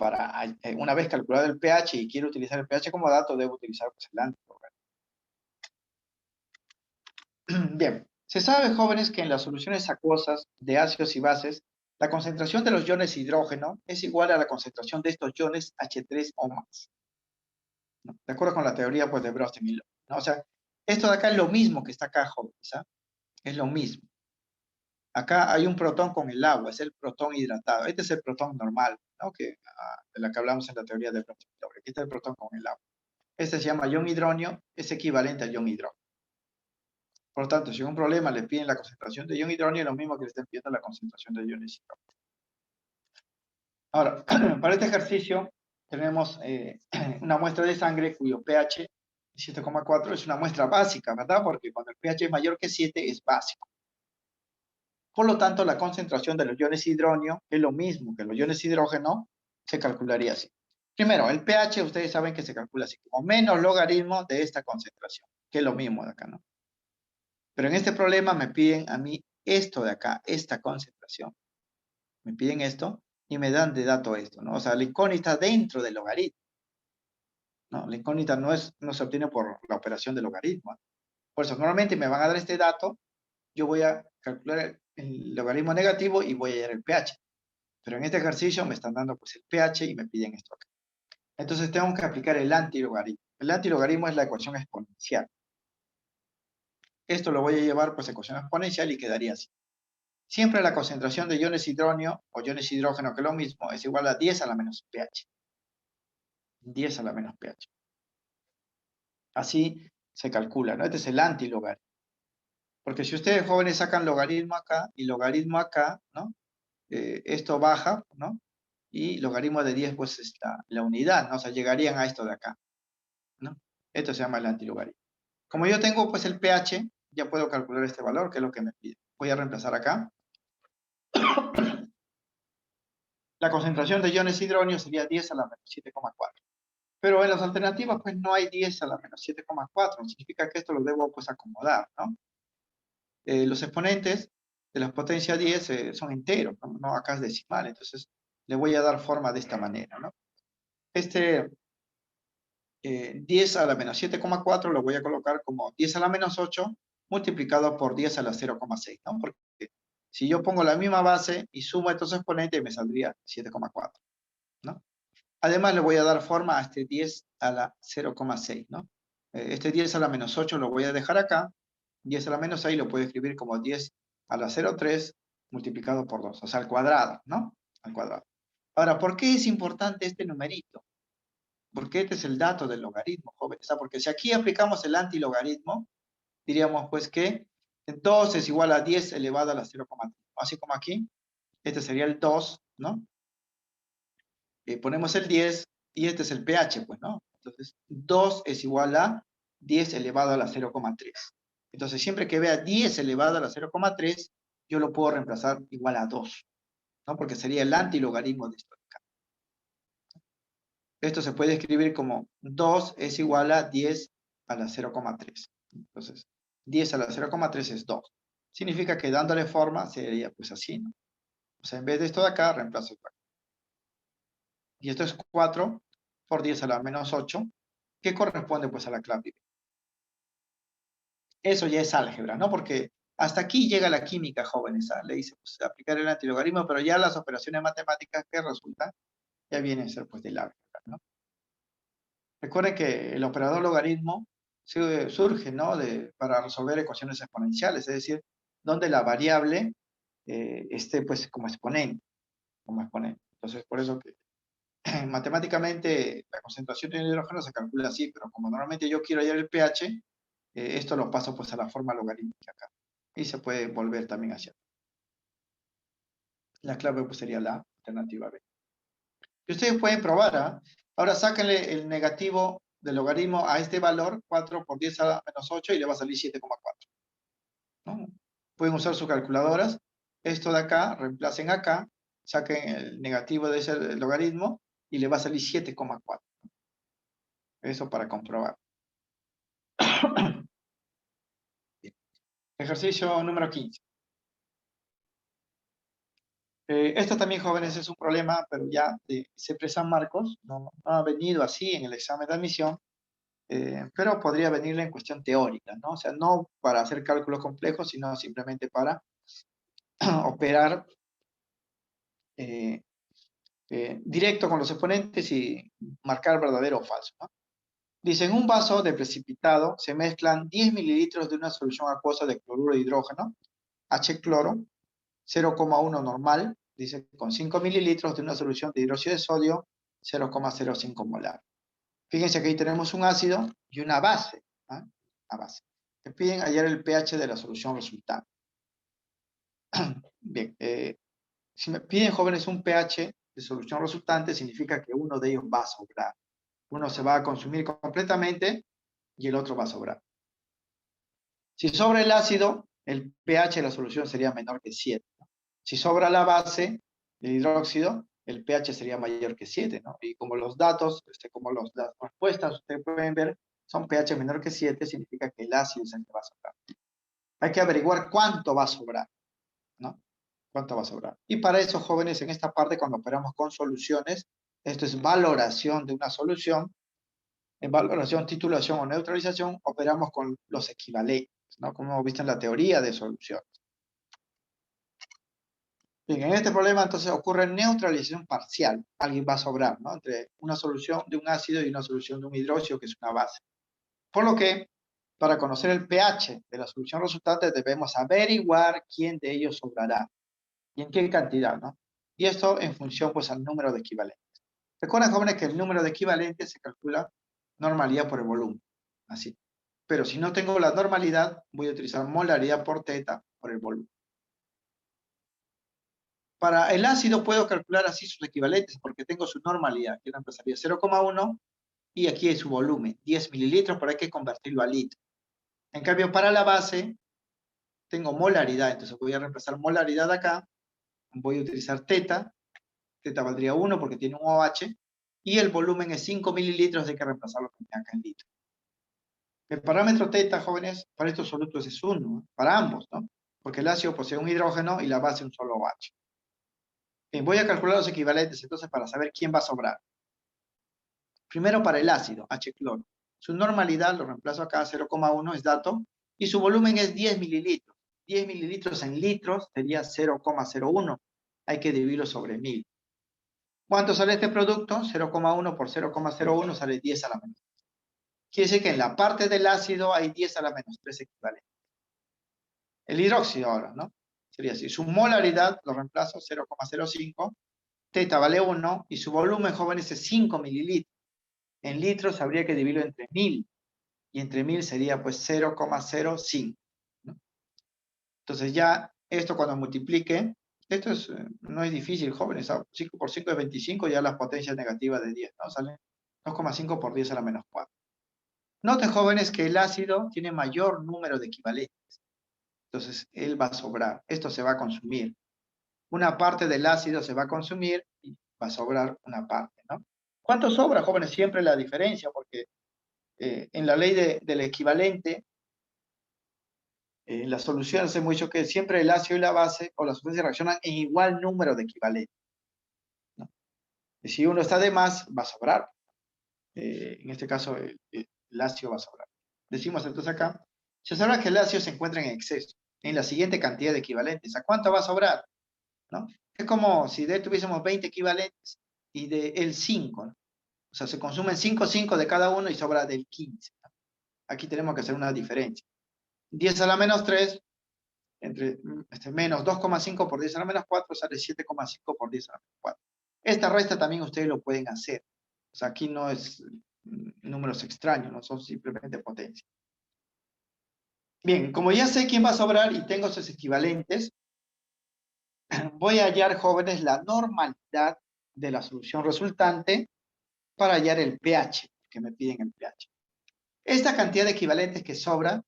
una vez calculado el pH y quiero utilizar el pH como dato, debo utilizar pues, el antilogaritmo. Bien, se sabe, jóvenes, que en las soluciones acuosas de ácidos y bases, la concentración de los iones hidrógeno es igual a la concentración de estos iones H3 o más, ¿no? De acuerdo con la teoría pues, de Bronsted y Lowry, ¿no? O sea, esto de acá es lo mismo que está acá, jóvenes, ¿ah? Es lo mismo. Acá hay un protón con el agua, es el protón hidratado. Este es el protón normal, ¿no? De la que hablamos en la teoría de Bronsted y Lowry. Aquí está el protón con el agua. Este se llama ion hidronio, es equivalente al ion hidrógeno. Por lo tanto, si hay un problema, le piden la concentración de ion hidrógeno, es lo mismo que le estén pidiendo la concentración de iones hidrógeno. Ahora, para este ejercicio tenemos una muestra de sangre cuyo pH es 7,4, es una muestra básica, ¿verdad? Porque cuando el pH es mayor que 7 es básico. Por lo tanto, la concentración de los iones hidrógeno es lo mismo que los iones hidrógeno, se calcularía así. Primero, el pH ustedes saben que se calcula así, como menos logaritmo de esta concentración, que es lo mismo de acá, ¿no? Pero en este problema me piden a mí esto de acá, esta concentración. Me piden esto y me dan de dato esto, ¿no? O sea, la incógnita dentro del logaritmo, ¿no? La incógnita no se obtiene por la operación del logaritmo. Por eso, normalmente me van a dar este dato, yo voy a calcular el logaritmo negativo y voy a hallar el pH. Pero en este ejercicio me están dando pues el pH y me piden esto acá. Entonces tengo que aplicar el antilogaritmo. El antilogaritmo es la ecuación exponencial. Esto lo voy a llevar pues a ecuación exponencial y quedaría así. Siempre la concentración de iones hidróneo o iones hidrógeno, que es lo mismo, es igual a 10 a la menos pH. 10 a la menos pH. Así se calcula, ¿no? Este es el antilogaritmo. Porque si ustedes jóvenes sacan logaritmo acá y logaritmo acá, ¿no? Esto baja, ¿no? Y logaritmo de 10 pues está la unidad, ¿no? O sea, llegarían a esto de acá, ¿no? Esto se llama el antilogaritmo. Como yo tengo pues el pH, ya puedo calcular este valor, que es lo que me pide. Voy a reemplazar acá. La concentración de iones hidróneos sería 10 a la menos 7,4. Pero en las alternativas pues no hay 10 a la menos 7,4. Significa que esto lo debo pues acomodar, ¿no? Los exponentes de la potencia 10 son enteros, ¿no? No, acá es decimal. Entonces le voy a dar forma de esta manera, ¿no? Este 10 a la menos 7,4 lo voy a colocar como 10 a la menos 8 multiplicado por 10 a la 0,6, ¿no? Porque si yo pongo la misma base y sumo estos exponentes me saldría 7,4, ¿no? Además le voy a dar forma a este 10 a la 0,6, ¿no? Este 10 a la menos 8 lo voy a dejar acá. 10 a la menos 6 lo puedo escribir como 10 a la 0,3 multiplicado por 2, o sea, al cuadrado, ¿no? Al cuadrado. Ahora, ¿por qué es importante este numerito? Porque este es el dato del logaritmo, jóvenes. Porque si aquí aplicamos el antilogaritmo, diríamos pues que 2 es igual a 10 elevado a la 0,3. Así como aquí, este sería el 2, ¿no? Ponemos el 10 y este es el pH, pues, ¿no? Entonces, 2 es igual a 10 elevado a la 0,3. Entonces, siempre que vea 10 elevado a la 0,3, yo lo puedo reemplazar igual a 2, ¿no? Porque sería el antilogaritmo de esto de acá. Esto se puede escribir como 2 es igual a 10 a la 0,3. Entonces, 10 a la 0,3 es 2. Significa que dándole forma sería pues así, ¿no? O sea, en vez de esto de acá, reemplazo esto acá. Y esto es 4 por 10 a la menos 8, que corresponde pues a la clave. Eso ya es álgebra, ¿no? Porque hasta aquí llega la química, jóvenes. ¿Ah? Le dice pues aplicar el antilogaritmo, pero ya las operaciones matemáticas que resultan ya vienen a ser pues del álgebra, ¿no? Recuerden que el operador logaritmo surge, ¿no? Para resolver ecuaciones exponenciales, es decir, donde la variable esté pues como exponente, Entonces, por eso que matemáticamente la concentración de hidrógeno se calcula así, pero como normalmente yo quiero hallar el pH, esto lo paso pues a la forma logarítmica acá. Y se puede volver también hacia. La clave pues sería la alternativa B. Y ustedes pueden probar, ¿ah? Ahora sáquenle el negativo del logaritmo a este valor, 4 por 10 a la menos 8, y le va a salir 7,4. ¿No? Pueden usar sus calculadoras. Esto de acá, reemplacen acá, saquen el negativo de ese logaritmo, y le va a salir 7,4. Eso para comprobar. Bien. Ejercicio número 15. Esto también, jóvenes, es un problema, pero ya de CEPRES San Marcos, no ha venido así en el examen de admisión, pero podría venirle en cuestión teórica, ¿no? O sea, no para hacer cálculos complejos, sino simplemente para operar directo con los exponentes y marcar verdadero o falso, ¿no? Dice, en un vaso de precipitado se mezclan 10 mililitros de una solución acuosa de cloruro de hidrógeno, H-cloro, 0,1 normal, dice, con 5 mililitros de una solución de hidróxido de sodio, 0,05 molar. Fíjense que ahí tenemos un ácido y una base. ¿Ah? Una base. Te piden hallar el pH de la solución resultante. Bien, si me piden, jóvenes, un pH de solución resultante, significa que uno de ellos va a sobrar. Uno se va a consumir completamente y el otro va a sobrar. Si sobra el ácido, el pH de la solución sería menor que 7. ¿No? Si sobra la base, el hidróxido, el pH sería mayor que 7. ¿No? Y como los datos, como las respuestas, ustedes pueden ver, son pH menor que 7, significa que el ácido es el que va a sobrar. Hay que averiguar cuánto va a sobrar, ¿no? Cuánto va a sobrar. Y para eso, jóvenes, en esta parte, cuando operamos con soluciones, esto es valoración de una solución. En valoración, titulación o neutralización, operamos con los equivalentes, ¿no? Como hemos visto en la teoría de soluciones. Bien, en este problema entonces ocurre neutralización parcial. Alguien va a sobrar, ¿no? Entre una solución de un ácido y una solución de un hidróxido, que es una base. Por lo que, para conocer el pH de la solución resultante, debemos averiguar quién de ellos sobrará y en qué cantidad, ¿no? Y esto en función, pues, al número de equivalentes. Recuerden, jóvenes, que el número de equivalentes se calcula normalidad por el volumen, así. Pero si no tengo la normalidad, voy a utilizar molaridad por teta por el volumen. Para el ácido puedo calcular así sus equivalentes porque tengo su normalidad, que reemplazaría 0,1 y aquí es su volumen, 10 mililitros, pero hay que convertirlo a litro. En cambio, para la base tengo molaridad, entonces voy a reemplazar molaridad acá, voy a utilizar teta, teta valdría 1 porque tiene un OH, y el volumen es 5 mililitros, hay que reemplazarlo acá en litro. El parámetro teta, jóvenes, para estos solutos es 1, para ambos, ¿no? Porque el ácido posee un hidrógeno y la base un solo OH. Bien, voy a calcular los equivalentes entonces para saber quién va a sobrar. Primero para el ácido, H-cloro. Su normalidad, lo reemplazo acá, 0,1 es dato, y su volumen es 10 mililitros. 10 mililitros en litros sería 0,01. Hay que dividirlo sobre 1000. ¿Cuánto sale este producto? 0,1 por 0,01 sale 10 a la menos. Quiere decir que en la parte del ácido hay 10 a la menos 3 equivalentes. El hidróxido ahora, ¿no? Sería así. Su molaridad, lo reemplazo, 0,05. Teta vale 1 y su volumen, jóvenes, es 5 mililitros. En litros habría que dividirlo entre 1000. Y entre 1000 sería pues 0,05. ¿no? Entonces ya esto cuando multiplique, esto es, no es difícil, jóvenes, 5 por 5 es 25, ya las potencias negativas de 10, ¿no? Salen 2,5 por 10 a la menos 4. Noten, jóvenes, que el ácido tiene mayor número de equivalentes. Entonces él va a sobrar, esto se va a consumir. Una parte del ácido se va a consumir y va a sobrar una parte, ¿no? ¿Cuánto sobra, jóvenes? Siempre la diferencia, porque en la ley del equivalente, la solución hace mucho que siempre el ácido y la base o la sustancia reaccionan en igual número de equivalentes, ¿no? Y si uno está de más, va a sobrar. En este caso, el ácido va a sobrar. Decimos entonces acá, se sabrá que el ácido se encuentra en exceso, en la siguiente cantidad de equivalentes. ¿A cuánto va a sobrar? ¿No? Es como si de él tuviésemos 20 equivalentes y de él 5, ¿no? O sea, se consumen 5 de cada uno y sobra del 15, ¿no? Aquí tenemos que hacer una diferencia. 10 a la menos 3, entre menos 2,5 por 10 a la menos 4, sale 7,5 por 10 a la menos 4. Esta resta también ustedes lo pueden hacer. O sea, aquí no es números extraños, no son simplemente potencias. Bien, como ya sé quién va a sobrar y tengo sus equivalentes, voy a hallar, jóvenes, la normalidad de la solución resultante para hallar el pH, que me piden el pH. Esta cantidad de equivalentes que sobra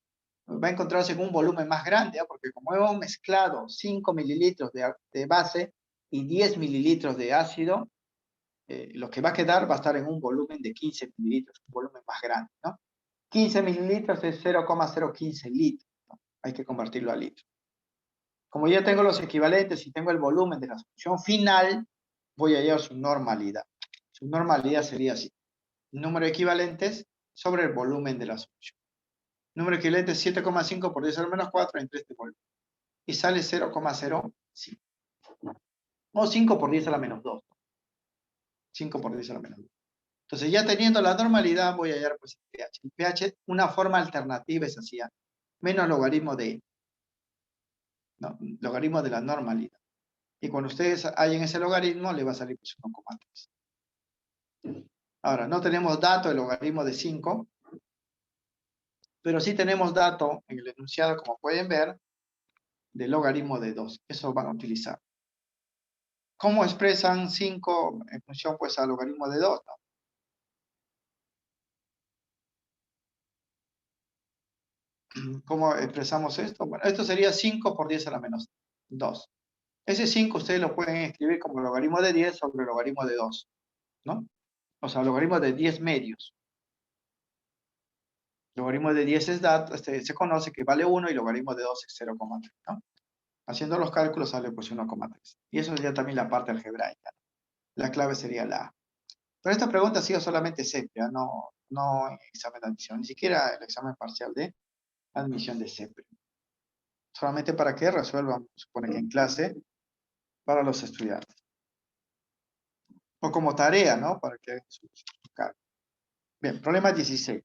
va a encontrarse en un volumen más grande, ¿eh? Porque como hemos mezclado 5 mililitros de base y 10 mililitros de ácido, lo que va a quedar va a estar en un volumen de 15 mililitros, un volumen más grande, ¿no? 15 mililitros es 0,015 litros, ¿no? Hay que convertirlo a litros. Como ya tengo los equivalentes y tengo el volumen de la solución final, voy a hallar su normalidad. Su normalidad sería así: número de equivalentes sobre el volumen de la solución. Número de equivalentes 7,5 por 10 a la menos 4 entre este volumen. Y sale 0,05. O 5 por 10 a la menos 2. 5 por 10 a la menos 2. Entonces, ya teniendo la normalidad, voy a hallar pues el pH. El pH, una forma alternativa es así, menos logaritmo de, ¿no? Logaritmo de la normalidad. Y cuando ustedes hallen ese logaritmo, le va a salir pues 1,3. Ahora, no tenemos dato del logaritmo de 5, pero sí tenemos dato en el enunciado, como pueden ver, del logaritmo de 2. Eso van a utilizar. ¿Cómo expresan 5 en función pues al logaritmo de 2? ¿No? ¿Cómo expresamos esto? Bueno, esto sería 5 por 10 a la menos 2. Ese 5 ustedes lo pueden escribir como logaritmo de 10 sobre el logaritmo de 2, ¿no? O sea, logaritmo de 10 medios. Logaritmo de 10 es se conoce que vale 1 y logaritmo de 2 es 0,3, ¿no? Haciendo los cálculos sale pues 1,3. Y eso sería también la parte algebraica. La clave sería la A. Pero esta pregunta ha sido solamente CEP, no en examen de admisión, ni siquiera el examen parcial de admisión de CEP. Solamente para que resuelvan, supone que en clase, para los estudiantes. O como tarea, ¿no? Para que hagan su cargo. Bien, problema 16.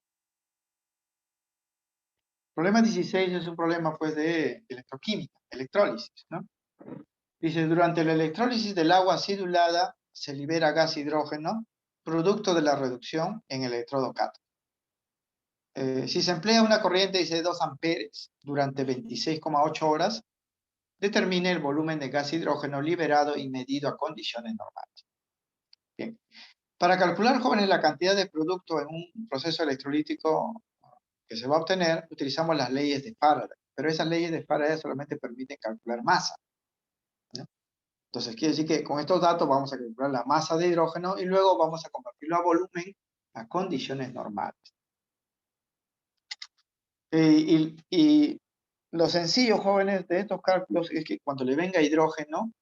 Problema 16 es un problema, pues, de electroquímica, electrólisis, ¿no? Dice, durante la electrólisis del agua acidulada se libera gas hidrógeno, producto de la reducción en el electrodo cátodo. Si se emplea una corriente, dice, de 2 amperes durante 26,8 horas, determine el volumen de gas hidrógeno liberado y medido a condiciones normales. Bien. Para calcular, jóvenes, la cantidad de producto en un proceso electrolítico que se va a obtener, utilizamos las leyes de Faraday. Pero esas leyes de Faraday solamente permiten calcular masa, ¿no? Entonces, quiere decir que con estos datos vamos a calcular la masa de hidrógeno y luego vamos a convertirlo a volumen a condiciones normales. Y lo sencillo, jóvenes, de estos cálculos es que cuando le venga hidrógeno,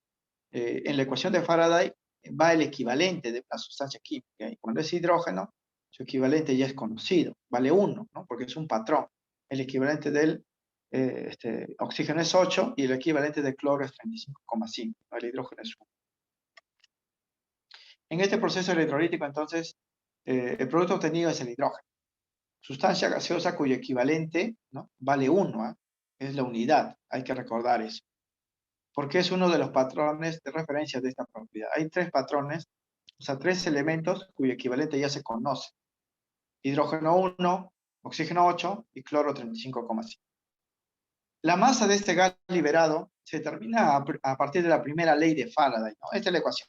en la ecuación de Faraday va el equivalente de una sustancia química. Y cuando es hidrógeno, su equivalente ya es conocido, vale 1, ¿no? Porque es un patrón. El equivalente del oxígeno es 8 y el equivalente de cloro es 35,5. ¿No? El hidrógeno es 1. En este proceso electrolítico, entonces, el producto obtenido es el hidrógeno. Sustancia gaseosa cuyo equivalente, ¿no? Vale 1, ¿eh? Es la unidad, hay que recordar eso. Porque es uno de los patrones de referencia de esta propiedad. Hay 3 patrones, o sea, 3 elementos cuyo equivalente ya se conoce. Hidrógeno 1, oxígeno 8 y cloro 35,5. La masa de este gas liberado se determina a partir de la primera ley de Faraday, ¿no? Esta es la ecuación.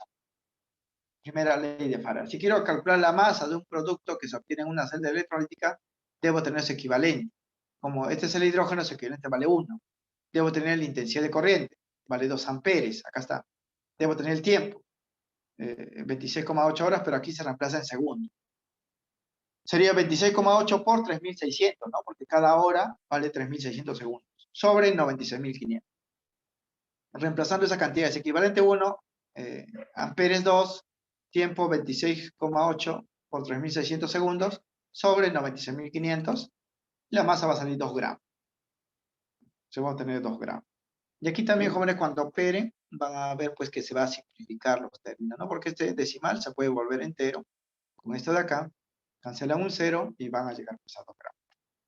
Primera ley de Faraday. Si quiero calcular la masa de un producto que se obtiene en una celda electrolítica, debo tener su equivalente. Como este es el hidrógeno, su equivalente vale 1. Debo tener la intensidad de corriente, vale 2 amperes, acá está. Debo tener el tiempo, 26,8 horas, pero aquí se reemplaza en segundos. Sería 26,8 por 3.600, ¿no? Porque cada hora vale 3.600 segundos, sobre 96.500. Reemplazando esa cantidad es equivalente 1, amperes 2, tiempo 26,8 por 3.600 segundos, sobre 96.500, la masa va a salir 2 gramos. Se va a obtener 2 gramos. Y aquí también, jóvenes, cuando operen, van a ver pues que se va a simplificar los términos, ¿no? Porque este decimal se puede volver entero, con esto de acá, cancelan un 0 y van a llegar pues, a 2 gramos.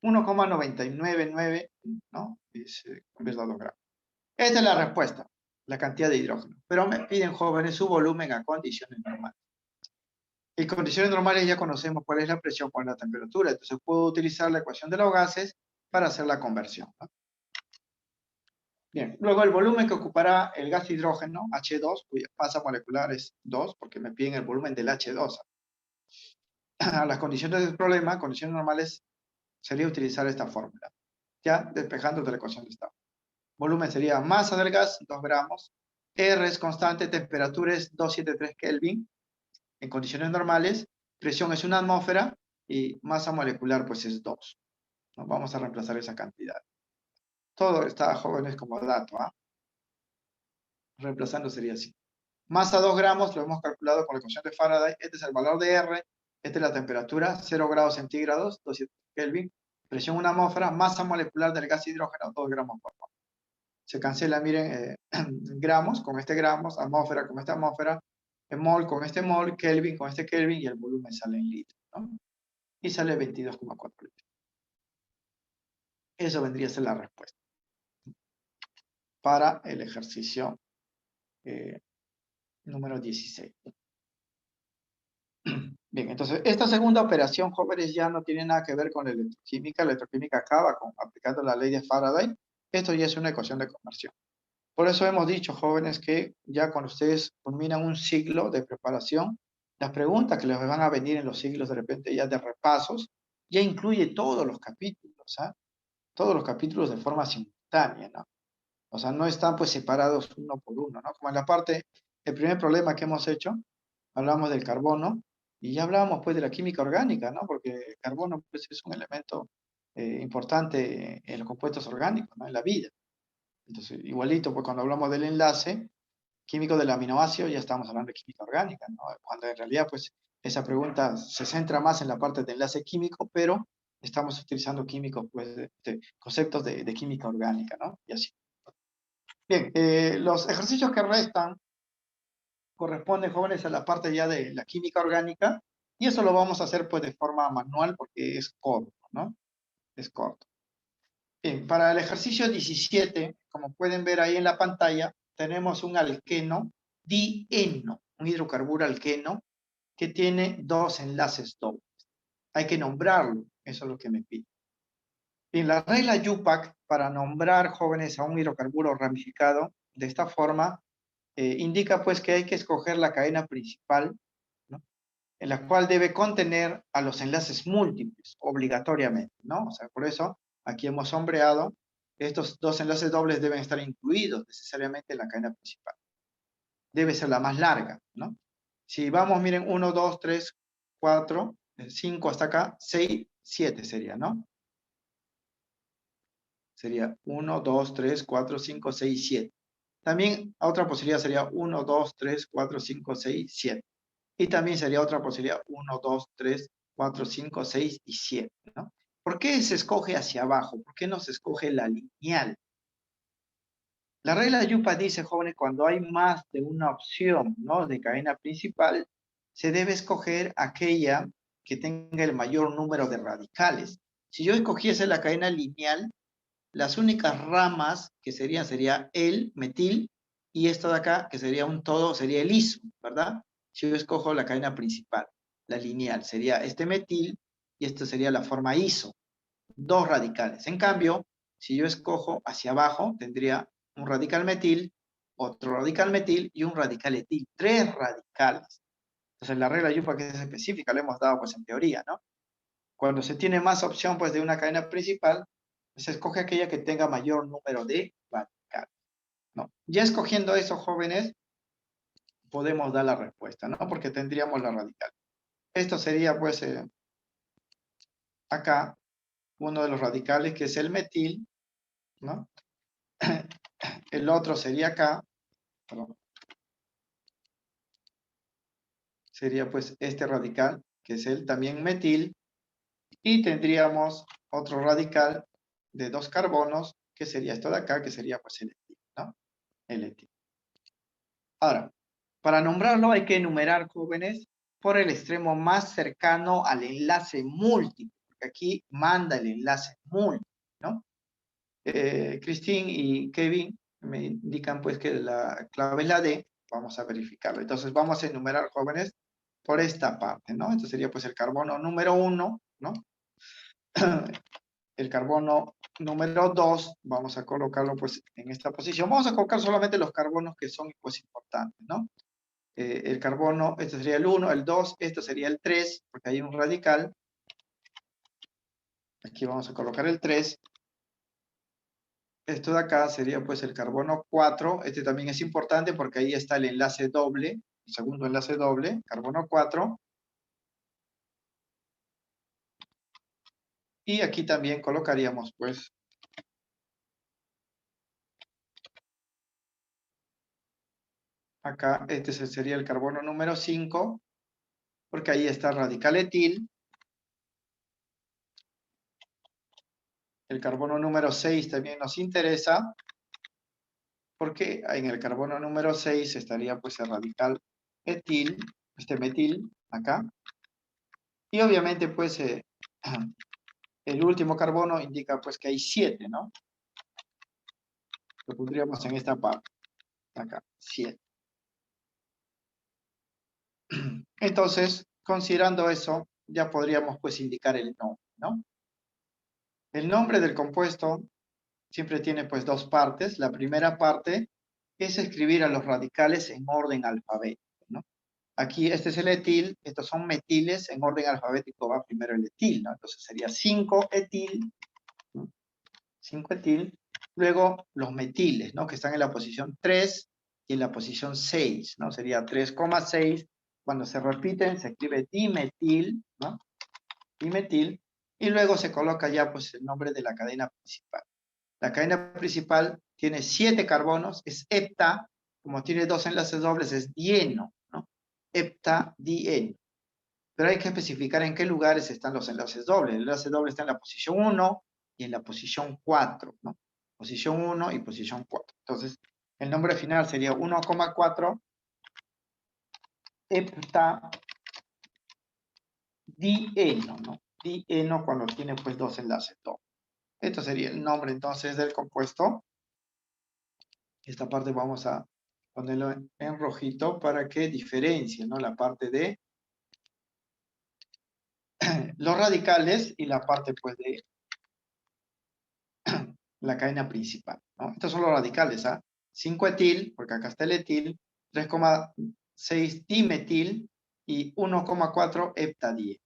1,999, ¿no? En vez de 2 gramos. Esta es la respuesta, la cantidad de hidrógeno. Pero me piden, jóvenes, su volumen a condiciones normales. En condiciones normales ya conocemos cuál es la presión, cuál es la temperatura. Entonces puedo utilizar la ecuación de los gases para hacer la conversión, ¿no? Bien, luego el volumen que ocupará el gas hidrógeno, H2, cuya masa molecular es 2, porque me piden el volumen del H2. A las condiciones del problema, condiciones normales, sería utilizar esta fórmula, ya despejando de la ecuación de estado. Volumen sería masa del gas, 2 gramos, R es constante, temperatura es 273 Kelvin, en condiciones normales, presión es 1 atmósfera, y masa molecular pues es 2. ¿No? Vamos a reemplazar esa cantidad. Todo está, jóvenes, como dato, ¿ah? Reemplazando sería así. Masa 2 gramos, lo hemos calculado con la ecuación de Faraday. Este es el valor de R, esta es la temperatura, 0 grados centígrados, 200 Kelvin. Presión 1 atmósfera, masa molecular del gas hidrógeno, 2 gramos por mol. Se cancela, miren, gramos con este gramos, atmósfera con esta atmósfera, mol con este mol, Kelvin con este Kelvin, y el volumen sale en litros, ¿no? Y sale 22,4 litros. Eso vendría a ser la respuesta para el ejercicio número 16. Bien, entonces esta segunda operación, jóvenes, ya no tiene nada que ver con la electroquímica. La electroquímica acaba aplicando la ley de Faraday. Esto ya es una ecuación de conversión. Por eso hemos dicho, jóvenes, que ya cuando ustedes culminan un ciclo de preparación, las preguntas que les van a venir en los ciclos de repente ya de repasos, ya incluye todos los capítulos, ¿ah? Todos los capítulos de forma simultánea, ¿no? O sea, no están pues separados uno por uno, ¿no? Como en la parte, el primer problema que hemos hecho, hablamos del carbono, y ya hablábamos pues de la química orgánica, ¿no? Porque el carbono pues es un elemento importante en los compuestos orgánicos, ¿no? En la vida. Entonces, igualito, pues cuando hablamos del enlace químico del aminoácido, ya estamos hablando de química orgánica, ¿no? Cuando en realidad, pues, esa pregunta se centra más en la parte de enlace químico, pero estamos utilizando químicos, pues, conceptos de química orgánica, ¿no? Y así. Bien, los ejercicios que restan, corresponde, jóvenes, a la parte ya de la química orgánica, y eso lo vamos a hacer pues de forma manual porque es corto, ¿no? Es corto. Bien, para el ejercicio 17, como pueden ver ahí en la pantalla, tenemos un alqueno dieno, un hidrocarburo alqueno que tiene dos enlaces dobles. Hay que nombrarlo, eso es lo que me pide. Bien, la regla YUPAC para nombrar, jóvenes, a un hidrocarburo ramificado de esta forma indica pues que hay que escoger la cadena principal, ¿no? En la cual debe contener a los enlaces múltiples, obligatoriamente, ¿no? O sea, por eso aquí hemos sombreado, estos dos enlaces dobles deben estar incluidos necesariamente en la cadena principal. Debe ser la más larga, ¿no? Si vamos, miren, 1, 2, 3, 4, 5 hasta acá, 6, 7 sería, ¿no? Sería 1, 2, 3, 4, 5, 6, 7. También otra posibilidad sería 1, 2, 3, 4, 5, 6, 7. Y también sería otra posibilidad 1, 2, 3, 4, 5, 6 y 7, ¿no? ¿Por qué se escoge hacia abajo? ¿Por qué no se escoge la lineal? La regla de Yupa dice, jóvenes, cuando hay más de una opción, ¿no?, de cadena principal, se debe escoger aquella que tenga el mayor número de radicales. Si yo escogiese la cadena lineal, las únicas ramas que sería el metil, y esto de acá, que sería un todo, sería el iso, ¿verdad? Si yo escojo la cadena principal, la lineal, sería este metil, y esto sería la forma iso, dos radicales. En cambio, si yo escojo hacia abajo, tendría un radical metil, otro radical metil y un radical etil, tres radicales. Entonces la regla Yupa, que es específica, la hemos dado pues en teoría, ¿no? Cuando se tiene más opción pues de una cadena principal, se escoge aquella que tenga mayor número de radicales, ¿no? Ya escogiendo eso, jóvenes, podemos dar la respuesta, ¿no? Porque tendríamos la radical. Esto sería pues acá uno de los radicales, que es el metil, ¿no? El otro sería acá, perdón, sería pues este radical, que es el también metil, y tendríamos otro radical de dos carbonos, que sería esto de acá, que sería pues el etil, ¿no? El etil. Ahora, para nombrarlo hay que enumerar, jóvenes, por el extremo más cercano al enlace múltiple, porque aquí manda el enlace múltiple, ¿no? Christine y Kevin me indican pues que la clave es la D, vamos a verificarlo. Entonces vamos a enumerar, jóvenes, por esta parte, ¿no? Esto sería pues el carbono número 1, ¿no? El carbono número 2, vamos a colocarlo pues en esta posición. Vamos a colocar solamente los carbonos que son pues importantes, ¿no? El carbono, este sería el 1, el 2, esto sería el 3, porque hay un radical. Aquí vamos a colocar el 3. Esto de acá sería pues el carbono 4. Este también es importante porque ahí está el enlace doble, el segundo enlace doble, carbono 4. Y aquí también colocaríamos pues acá, este sería el carbono número 5, porque ahí está el radical etil. El carbono número 6 también nos interesa, porque en el carbono número 6 estaría pues el radical etil, este metil, acá. Y obviamente pues el último carbono indica pues que hay 7, ¿no? Lo pondríamos en esta parte, acá, 7. Entonces, considerando eso, ya podríamos pues indicar el nombre, ¿no? El nombre del compuesto siempre tiene pues dos partes. La primera parte es escribir a los radicales en orden alfabético, ¿no? Aquí este es el etil, estos son metiles, en orden alfabético va primero el etil, ¿no? Entonces sería 5 etil, ¿no? 5 etil, luego los metiles, ¿no? Que están en la posición 3 y en la posición 6, ¿no? Sería 3,6. Cuando se repiten se escribe dimetil, ¿no? Dimetil, y luego se coloca ya pues el nombre de la cadena principal. La cadena principal tiene 7 carbonos, es hepta, como tiene dos enlaces dobles es dieno, ¿no? Heptadieno. Pero hay que especificar en qué lugares están los enlaces dobles. El enlace doble está en la posición 1 y en la posición 4, ¿no? Posición 1 y posición 4. Entonces, el nombre final sería 1,4 heptadieno, ¿no? Dieno cuando tiene pues dos enlaces dobles. Esto sería el nombre entonces del compuesto. Esta parte vamos a ponerlo en rojito para que diferencie, ¿no? La parte de los radicales y la parte pues de la cadena principal, ¿no? Estos son los radicales, ¿ah? 5-etil, porque acá está el etil, 3,6 dimetil y 1,4 heptadieno.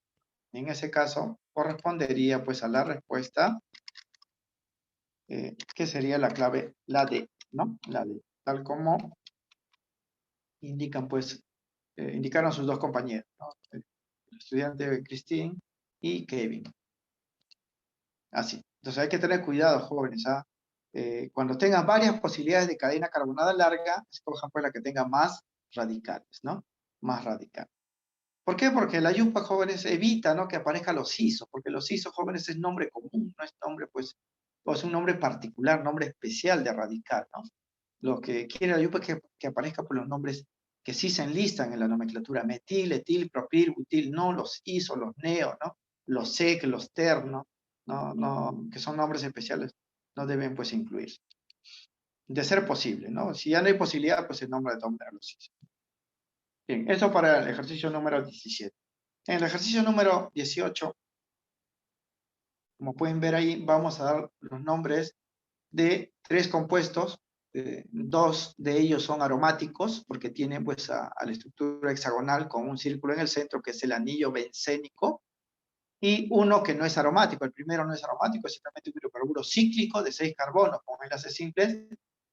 En ese caso correspondería pues a la respuesta que sería la clave, la D, ¿no? La D, tal como indican pues, indicaron sus dos compañeros, ¿no? El estudiante Christine y Kevin. Así. Entonces hay que tener cuidado, jóvenes, ¿ah? Cuando tengan varias posibilidades de cadena carbonada larga, escojan pues la que tenga más radicales, ¿no? Más radicales. ¿Por qué? Porque la yupa, jóvenes, evita, ¿no?, que aparezcan los isos, porque los isos, jóvenes, es nombre común, no es nombre, pues, o es un nombre particular, nombre especial de radical, ¿no? Lo que quiere la yupa es que aparezca por los nombres que sí se enlistan en la nomenclatura: metil, etil, propil, butil, no los isos, los neo, ¿no? Los sec, los ter, ¿no? No, que son nombres especiales, no deben, pues, incluirse. De ser posible, ¿no? Si ya no hay posibilidad, pues el nombre de tomar los isos. Bien, eso para el ejercicio número 17. En el ejercicio número 18, como pueden ver ahí, vamos a dar los nombres de 3 compuestos. 2 de ellos son aromáticos, porque tienen pues a la estructura hexagonal con un círculo en el centro, que es el anillo bencénico, y uno que no es aromático. El primero no es aromático, es simplemente un hidrocarburo cíclico de 6 carbonos con enlaces simples,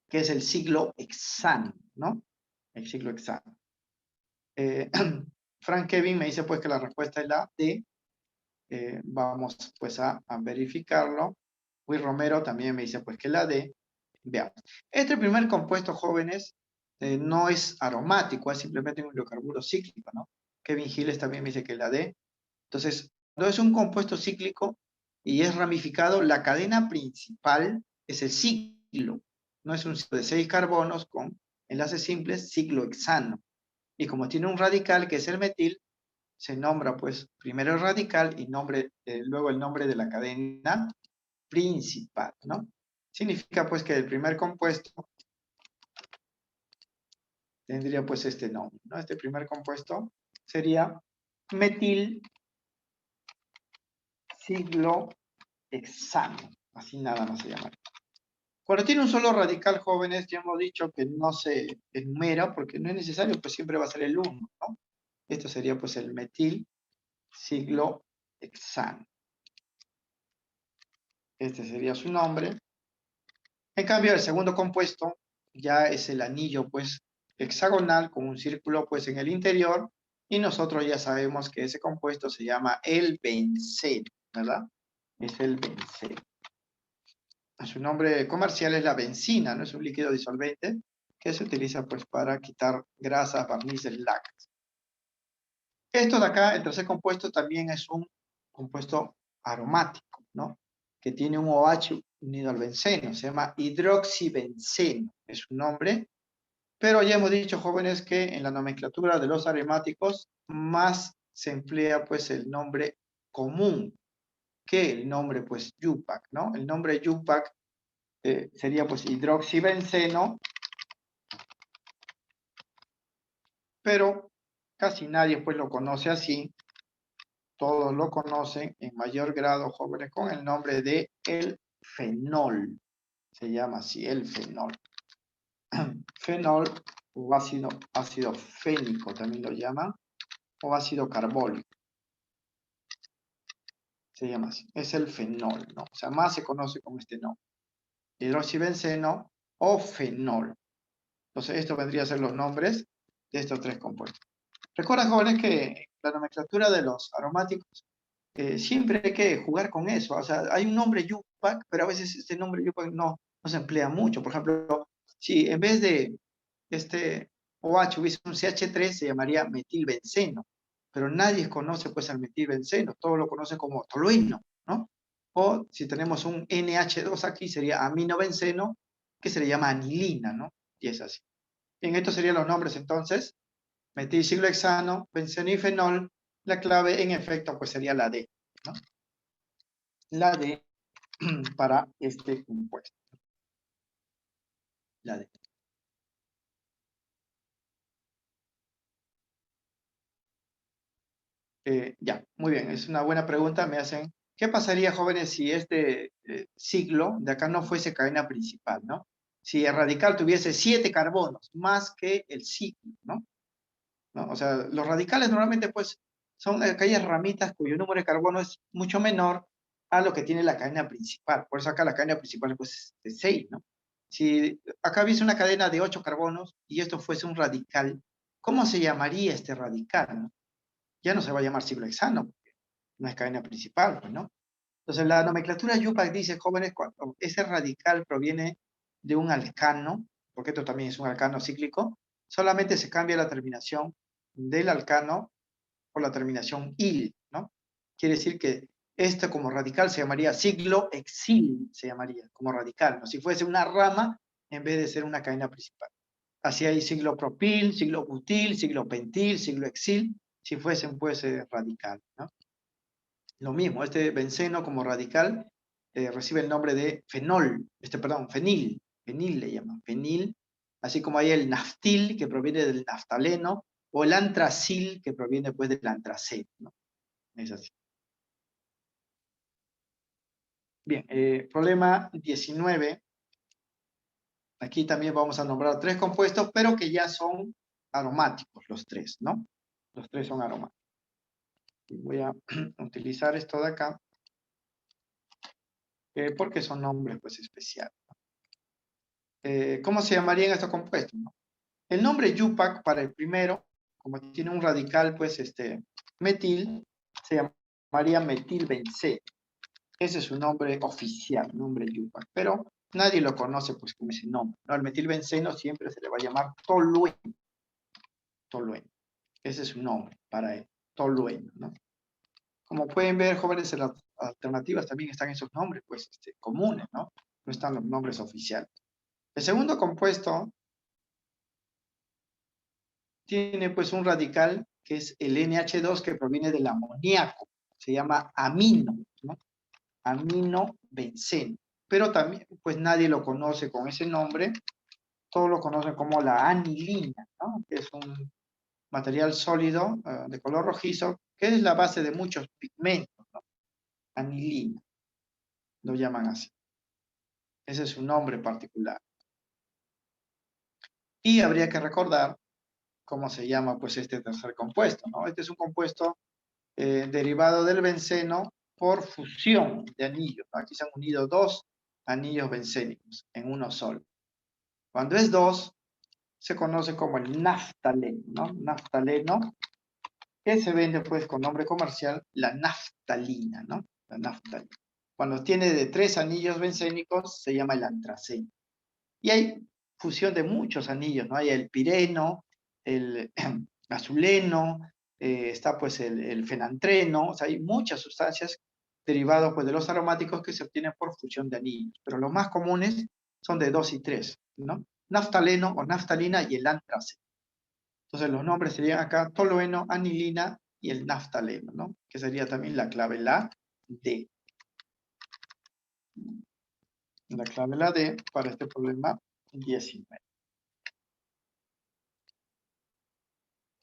que es el ciclohexano, ¿no? El ciclohexano. Frank Kevin me dice pues que la respuesta es la D. Vamos pues a verificarlo. Will Romero también me dice pues que la D. Veamos. Este primer compuesto, jóvenes, no es aromático, es simplemente un hidrocarburo cíclico, ¿no? Kevin Giles también me dice que la D. Entonces, cuando es un compuesto cíclico y es ramificado, la cadena principal es el ciclo. No es un ciclo de 6 carbonos con enlaces simples, ciclohexano. Y como tiene un radical que es el metil, se nombra pues primero el radical y luego el nombre de la cadena principal, ¿no? Significa pues que el primer compuesto tendría pues este nombre, ¿no? Este primer compuesto sería metil ciclohexano, así nada más se llama. Cuando tiene un solo radical, jóvenes, ya hemos dicho que no se enumera porque no es necesario, pues siempre va a ser el 1, ¿no? Esto sería pues el metil ciclohexano. Este sería su nombre. En cambio, el segundo compuesto ya es el anillo, pues, hexagonal con un círculo, pues, en el interior, y nosotros ya sabemos que ese compuesto se llama el benceno, ¿verdad? Es el benceno. Su nombre comercial es la bencina, ¿no? Es un líquido disolvente que se utiliza, pues, para quitar grasas, barnices, lacas. Esto de acá, el tercer compuesto, también es un compuesto aromático, ¿no? Que tiene un OH unido al benceno, se llama hidroxibenceno, es su nombre, pero ya hemos dicho, jóvenes, que en la nomenclatura de los aromáticos más se emplea pues el nombre común que el nombre pues Yupac, ¿no? El nombre Yupac sería pues hidroxibenceno, pero casi nadie pues lo conoce así. Todos lo conocen en mayor grado, jóvenes, con el nombre de el fenol. Se llama así, el fenol. Fenol o ácido fénico también lo llaman, o ácido carbólico. Se llama así, es el fenol, ¿no? O sea, más se conoce como este nombre. Hidroxibenceno o fenol. Entonces, esto vendría a ser los nombres de estos 3 compuestos. Recuerden, jóvenes, que la nomenclatura de los aromáticos siempre hay que jugar con eso. O sea, hay un nombre Yupac, pero a veces este nombre Yupac no se emplea mucho. Por ejemplo, si en vez de este OH hubiese un CH3, se llamaría metilbenceno. Pero nadie conoce pues al metilbenceno, todos lo conocen como tolueno, ¿no? O si tenemos un NH2 aquí, sería aminobenceno, que se le llama anilina, ¿no? Y es así. Bien, estos serían los nombres entonces metilciclohexano, benceno y fenol, la clave en efecto pues sería la D, ¿no? La D para este compuesto. La D. Ya, muy bien, es una buena pregunta. Me hacen, ¿qué pasaría, jóvenes, si este ciclo de acá no fuese cadena principal, ¿no? Si el radical tuviese 7 carbonos, más que el ciclo, ¿no? ¿No? O sea, los radicales normalmente, pues, son aquellas ramitas cuyo número de carbono es mucho menor a lo que tiene la cadena principal. Por eso acá la cadena principal, pues, es de 6, ¿no? Si acá hubiese una cadena de 8 carbonos y esto fuese un radical, ¿cómo se llamaría este radical, no? Ya no se va a llamar ciclohexano, porque no es cadena principal, pues, ¿no? Entonces, la nomenclatura Yupac dice, jóvenes, cuando ese radical proviene de un alcano, porque esto también es un alcano cíclico, solamente se cambia la terminación del alcano por la terminación il, ¿no? Quiere decir que esto como radical se llamaría ciclohexil, se llamaría como radical, ¿no? Si fuese una rama en vez de ser una cadena principal. Así hay ciclopropil, ciclobutil, ciclopentil, ciclohexil, si fuesen pues radical, ¿no? Lo mismo, este benceno como radical recibe el nombre de fenol, perdón, fenil, fenil le llaman, fenil, así como hay el naftil que proviene del naftaleno, o el antracil que proviene pues del antraceno, ¿no? Es así. Bien, problema 19. Aquí también vamos a nombrar 3 compuestos, pero que ya son aromáticos los 3, ¿no? Los 3 son aromáticos. Y voy a utilizar esto de acá, porque son nombres pues especiales. ¿Cómo se llamarían estos compuestos, no? El nombre Yupac para el primero, como tiene un radical, pues, metil, se llamaría metilbenceno. Ese es su nombre oficial, nombre Yupac. Pero nadie lo conoce, pues, con ese nombre, ¿no? Al metilbenceno siempre se le va a llamar tolueno. Tolueno. Ese es su nombre para él, tolueno, ¿no? Como pueden ver, jóvenes, en las alternativas también están esos nombres, pues, comunes, ¿no? No están los nombres oficiales. El segundo compuesto tiene pues un radical que es el NH2 que proviene del amoníaco, se llama amino, ¿no? Aminobenceno. Pero también pues nadie lo conoce con ese nombre, todos lo conocen como la anilina, ¿no? Que es un material sólido de color rojizo, que es la base de muchos pigmentos, ¿no? Anilina, lo llaman así. Ese es su nombre particular. Y habría que recordar cómo se llama pues este tercer compuesto, ¿no? Este es un compuesto derivado del benceno por fusión de anillos, ¿no? Aquí se han unido 2 anillos bencénicos en uno solo. Cuando es 2, se conoce como el naftaleno, ¿no? Naftaleno, que se vende pues con nombre comercial la naftalina, ¿no? La naftalina. Cuando tiene de 3 anillos bencénicos, se llama el antraceno. Y hay fusión de muchos anillos, ¿no? Hay el pireno, el azuleno, está pues el fenantreno, o sea, hay muchas sustancias derivadas pues de los aromáticos que se obtienen por fusión de anillos, pero los más comunes son de 2 y 3, ¿no? Naftaleno o naftalina y el antraceno. Entonces los nombres serían acá tolueno, anilina y el naftaleno, ¿no? Que sería también la clave, la D. La clave, la D, para este problema 19.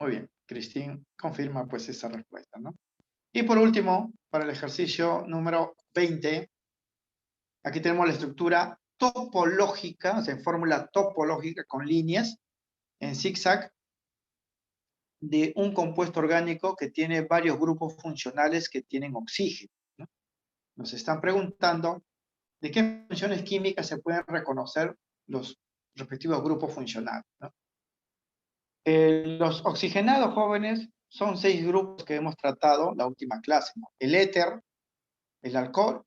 Muy bien, Cristín confirma pues esa respuesta, ¿no? Y por último, para el ejercicio número 20, aquí tenemos la estructura topológica, o sea, en fórmula topológica con líneas en zigzag de un compuesto orgánico que tiene varios grupos funcionales que tienen oxígeno, ¿no? Nos están preguntando de qué funciones químicas se pueden reconocer los respectivos grupos funcionales, ¿no? Los oxigenados jóvenes son 6 grupos que hemos tratado la última clase, ¿no? El éter, el alcohol,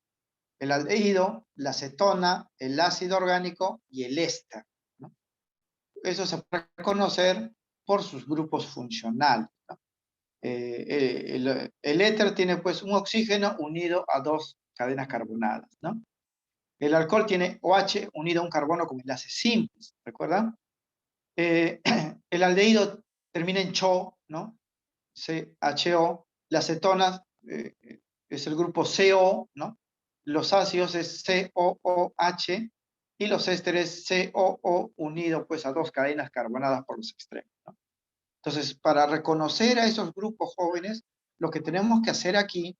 el aldehído, la acetona, el ácido orgánico y el éster, ¿no? Eso se puede reconocer por sus grupos funcionales, ¿no? El éter tiene pues un oxígeno unido a 2 cadenas carbonadas, ¿no? El alcohol tiene OH unido a un carbono con enlaces simples, ¿recuerdan? El aldehído termina en CHO, ¿no? CHO. Las cetonas es el grupo CO, ¿no? Los ácidos es COOH y los ésteres COO unido pues a dos cadenas carbonadas por los extremos, ¿no? Entonces, para reconocer a esos grupos jóvenes, lo que tenemos que hacer aquí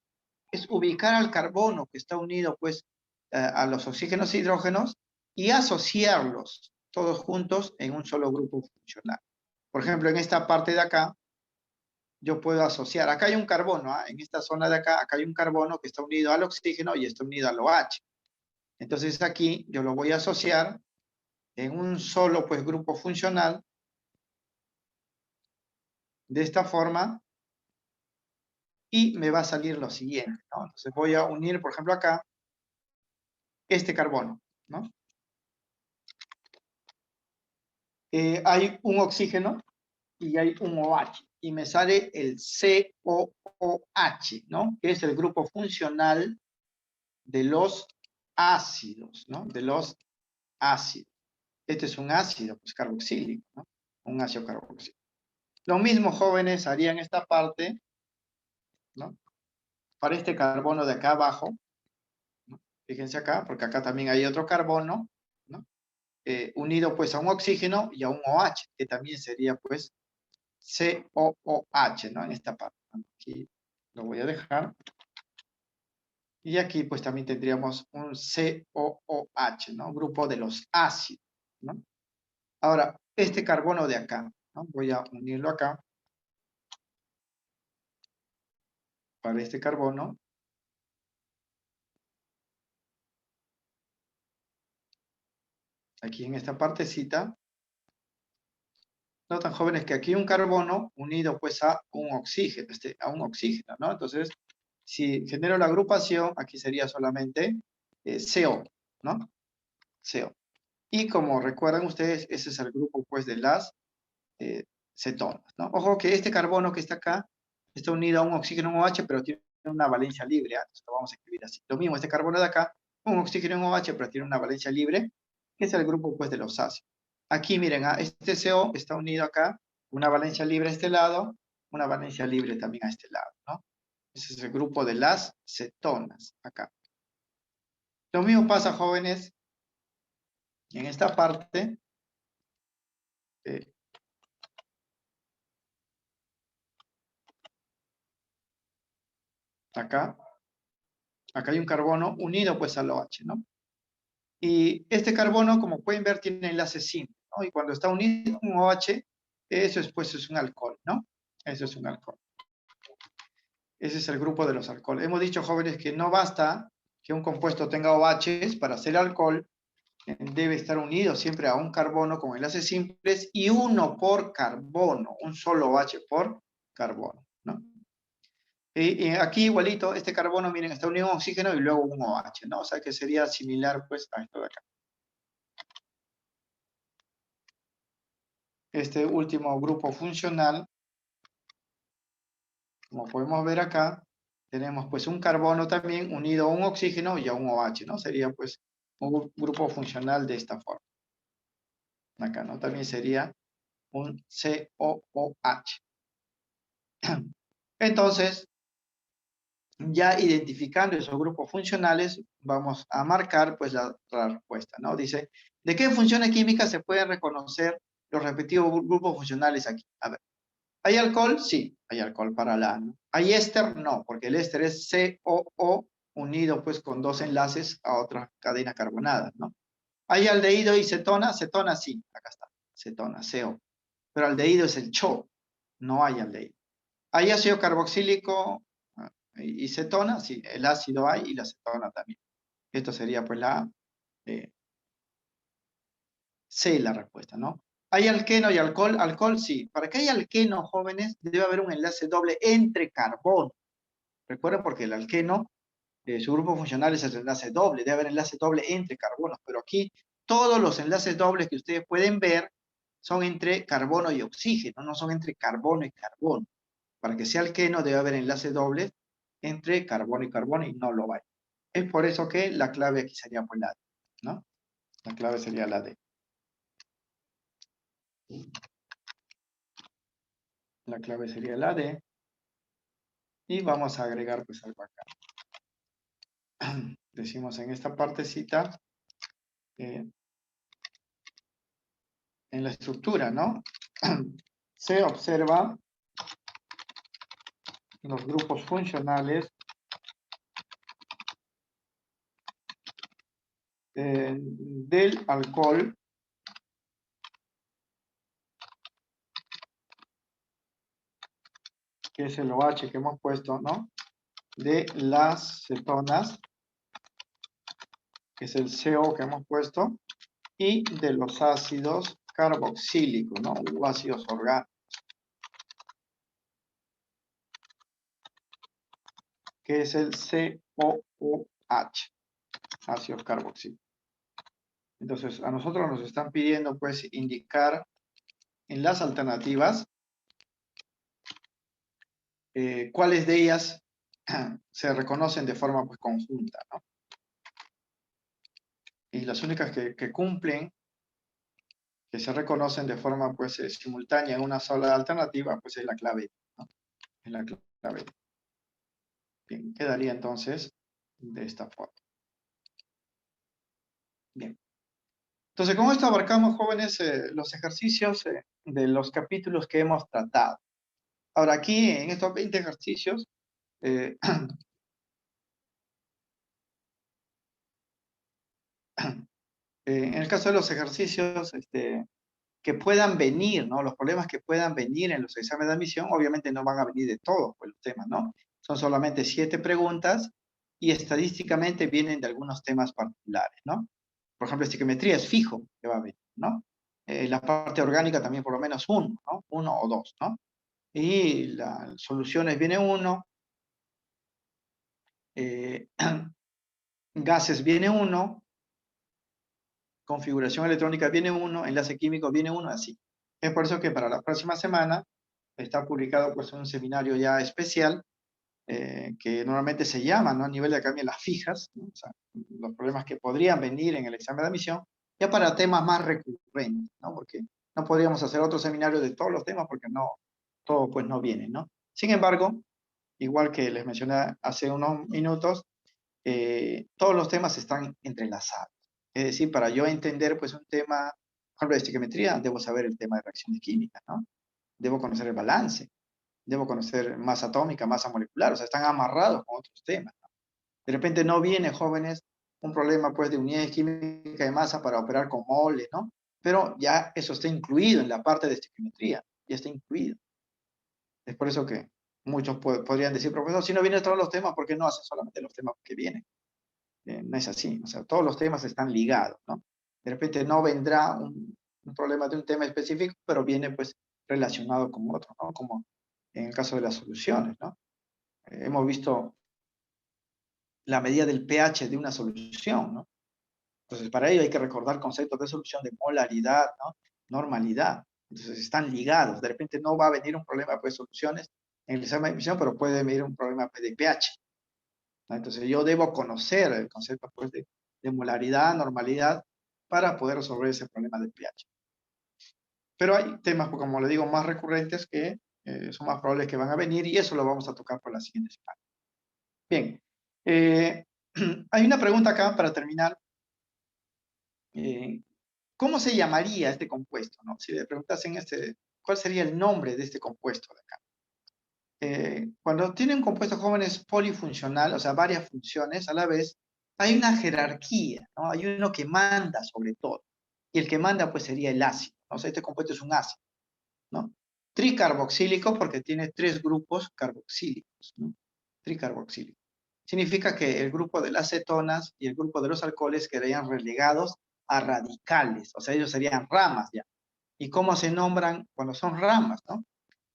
es ubicar al carbono que está unido pues a los oxígenos e hidrógenos y asociarlos todos juntos en un solo grupo funcional. Por ejemplo, en esta parte de acá, yo puedo asociar, acá hay un carbono, ¿ah? En esta zona de acá, acá hay un carbono que está unido al oxígeno y está unido al OH. Entonces aquí yo lo voy a asociar en un solo pues grupo funcional de esta forma y me va a salir lo siguiente, ¿no? Entonces voy a unir, por ejemplo, acá este carbono, ¿no? Hay un oxígeno y hay un OH y me sale el COOH, ¿no? Que es el grupo funcional de los ácidos, ¿no? De los ácidos. Este es un ácido pues, carboxílico, ¿no? Un ácido carboxílico. Lo mismo, jóvenes, harían esta parte, ¿no? Para este carbono de acá abajo, ¿no? Fíjense acá, porque acá también hay otro carbono, ¿no? Unido pues a un oxígeno y a un OH, que también sería pues COOH, ¿no? En esta parte. Aquí lo voy a dejar. Y aquí pues también tendríamos un COOH, ¿no? Grupo de los ácidos, ¿no? Ahora, este carbono de acá, ¿no? Voy a unirlo acá. Para este carbono. Aquí en esta partecita. Notan, jóvenes, que aquí un carbono unido pues a un oxígeno, ¿no? Entonces, si genero la agrupación, aquí sería solamente CO, ¿no? CO. Y como recuerdan ustedes, ese es el grupo pues de las cetonas, ¿no? Ojo que este carbono que está acá está unido a un oxígeno, un OH, pero tiene una valencia libre. Entonces lo vamos a escribir así. Lo mismo este carbono de acá, un oxígeno, un OH, pero tiene una valencia libre, que es el grupo pues de los ácidos. Aquí miren, este CO está unido acá, una valencia libre a este lado, una valencia libre también a este lado, ¿no? Ese es el grupo de las cetonas, acá. Lo mismo pasa, jóvenes, en esta parte. Acá hay un carbono unido pues al OH, ¿no? Y este carbono, como pueden ver, tiene enlace simple, ¿no? Y cuando está unido a un OH, eso es, pues, es un alcohol, ¿no? Eso es un alcohol. Ese es el grupo de los alcoholes. Hemos dicho, jóvenes, que no basta que un compuesto tenga OHs para ser alcohol, debe estar unido siempre a un carbono con enlaces simples y uno por carbono, un solo OH por carbono, ¿no? Y aquí igualito, este carbono, miren, está unido a un oxígeno y luego un OH, ¿no? O sea que sería similar, pues, a esto de acá. Este último grupo funcional, como podemos ver acá, tenemos pues un carbono también unido a un oxígeno y a un OH, ¿no? Sería pues un grupo funcional de esta forma. Acá, ¿no? También sería un COOH. Entonces, ya identificando esos grupos funcionales, vamos a marcar pues la respuesta, ¿no? Dice, ¿de qué funciones químicas se pueden reconocer los respectivos grupos funcionales aquí? A ver, ¿hay alcohol? Sí, hay alcohol para la, ¿no? ¿Hay éster? No, porque el éster es COO unido pues con dos enlaces a otra cadena carbonada, ¿no? ¿Hay aldehído y cetona? Cetona sí, acá está, cetona, CO. Pero aldehído es el CHO, no hay aldehído. ¿Hay ácido carboxílico y cetona? Sí, el ácido hay y la cetona también. Esto sería pues la C, la respuesta, ¿no? ¿Hay alqueno y alcohol? Alcohol, sí. Para que haya alqueno, jóvenes, debe haber un enlace doble entre carbono. Recuerden, porque el alqueno, su grupo funcional es el enlace doble, debe haber enlace doble entre carbonos, pero aquí todos los enlaces dobles que ustedes pueden ver son entre carbono y oxígeno, no son entre carbono y carbono. Para que sea alqueno debe haber enlaces dobles entre carbono y no lo hay. Es por eso que la clave aquí sería pues la D, ¿no? La clave sería la D. La clave sería la D. Y vamos a agregar pues algo acá. Decimos en esta partecita, en la estructura, ¿no? Se observa los grupos funcionales del alcohol que es el OH que hemos puesto, ¿no? De las cetonas, que es el CO que hemos puesto, y de los ácidos carboxílicos, ¿no? O ácidos orgánicos, que es el COOH, ácidos carboxílicos. Entonces, a nosotros nos están pidiendo, pues, indicar en las alternativas cuáles de ellas se reconocen de forma, pues, conjunta, ¿no? Y las únicas que cumplen, que se reconocen de forma, pues, simultánea en una sola alternativa, pues, es la clave, ¿no? Es la clave. Bien, quedaría entonces de esta forma. Bien. Entonces, con esto abarcamos, jóvenes, los ejercicios de los capítulos que hemos tratado. Ahora, aquí, en estos 20 ejercicios, eh, en el caso de los ejercicios que puedan venir, ¿no? Los problemas que puedan venir en los exámenes de admisión, obviamente no van a venir de todos pues, los temas, ¿no? Son solamente 7 preguntas y estadísticamente vienen de algunos temas particulares, ¿no? Por ejemplo, estiquiometría es fijo que va a venir, ¿no? La parte orgánica también por lo menos uno, ¿no? Uno o dos, ¿no? Y las soluciones viene uno, gases viene uno, configuración electrónica viene uno, enlace químico viene uno, así. Es por eso que para la próxima semana está publicado pues un seminario ya especial que normalmente se llama, ¿no? A nivel de academia las fijas, ¿no? O sea, los problemas que podrían venir en el examen de admisión, ya para temas más recurrentes, ¿no? Porque no podríamos hacer otro seminario de todos los temas porque no, todo pues no viene, ¿no? Sin embargo, igual que les mencioné hace unos minutos, todos los temas están entrelazados. Es decir, para yo entender pues un tema, por ejemplo, de estiquiometría, debo saber el tema de reacciones químicas, ¿no? Debo conocer el balance, debo conocer masa atómica, masa molecular, o sea, están amarrados con otros temas, ¿no? De repente no viene, jóvenes, un problema pues de unidades químicas de masa para operar con moles, ¿no? Pero ya eso está incluido en la parte de estiquiometría, ya está incluido. Es por eso que muchos podrían decir, profesor, si no vienen todos los temas, ¿por qué no hace solamente los temas que vienen? No es así, o sea, todos los temas están ligados, ¿no? De repente no vendrá un problema de un tema específico, pero viene pues relacionado con otro, ¿no? Como en el caso de las soluciones, ¿no? Hemos visto la medida del pH de una solución, ¿no? Entonces, para ello hay que recordar conceptos de solución de molaridad, ¿no? Normalidad. Entonces, están ligados. De repente no va a venir un problema pues, de soluciones en el examen de admisión, pero puede venir un problema pues, de pH, ¿no? Entonces, yo debo conocer el concepto pues, de molaridad, normalidad, para poder resolver ese problema de pH. Pero hay temas, pues, como le digo, más recurrentes que son más probables que van a venir y eso lo vamos a tocar por la siguiente semana. Bien, hay una pregunta acá para terminar. ¿Cómo se llamaría este compuesto? ¿No? Si le preguntasen ¿cuál sería el nombre de este compuesto de acá? Cuando tienen un compuesto jóvenes polifuncional, o sea, varias funciones a la vez, hay una jerarquía, ¿no? Hay uno que manda sobre todo. Y el que manda, pues, sería el ácido, ¿no? O sea, este compuesto es un ácido, ¿no? Tricarboxílico porque tiene 3 grupos carboxílicos, ¿no? Tricarboxílico. Significa que el grupo de las cetonas y el grupo de los alcoholes quedarían relegados a radicales, o sea, ellos serían ramas ya. ¿Y cómo se nombran cuando son ramas, no?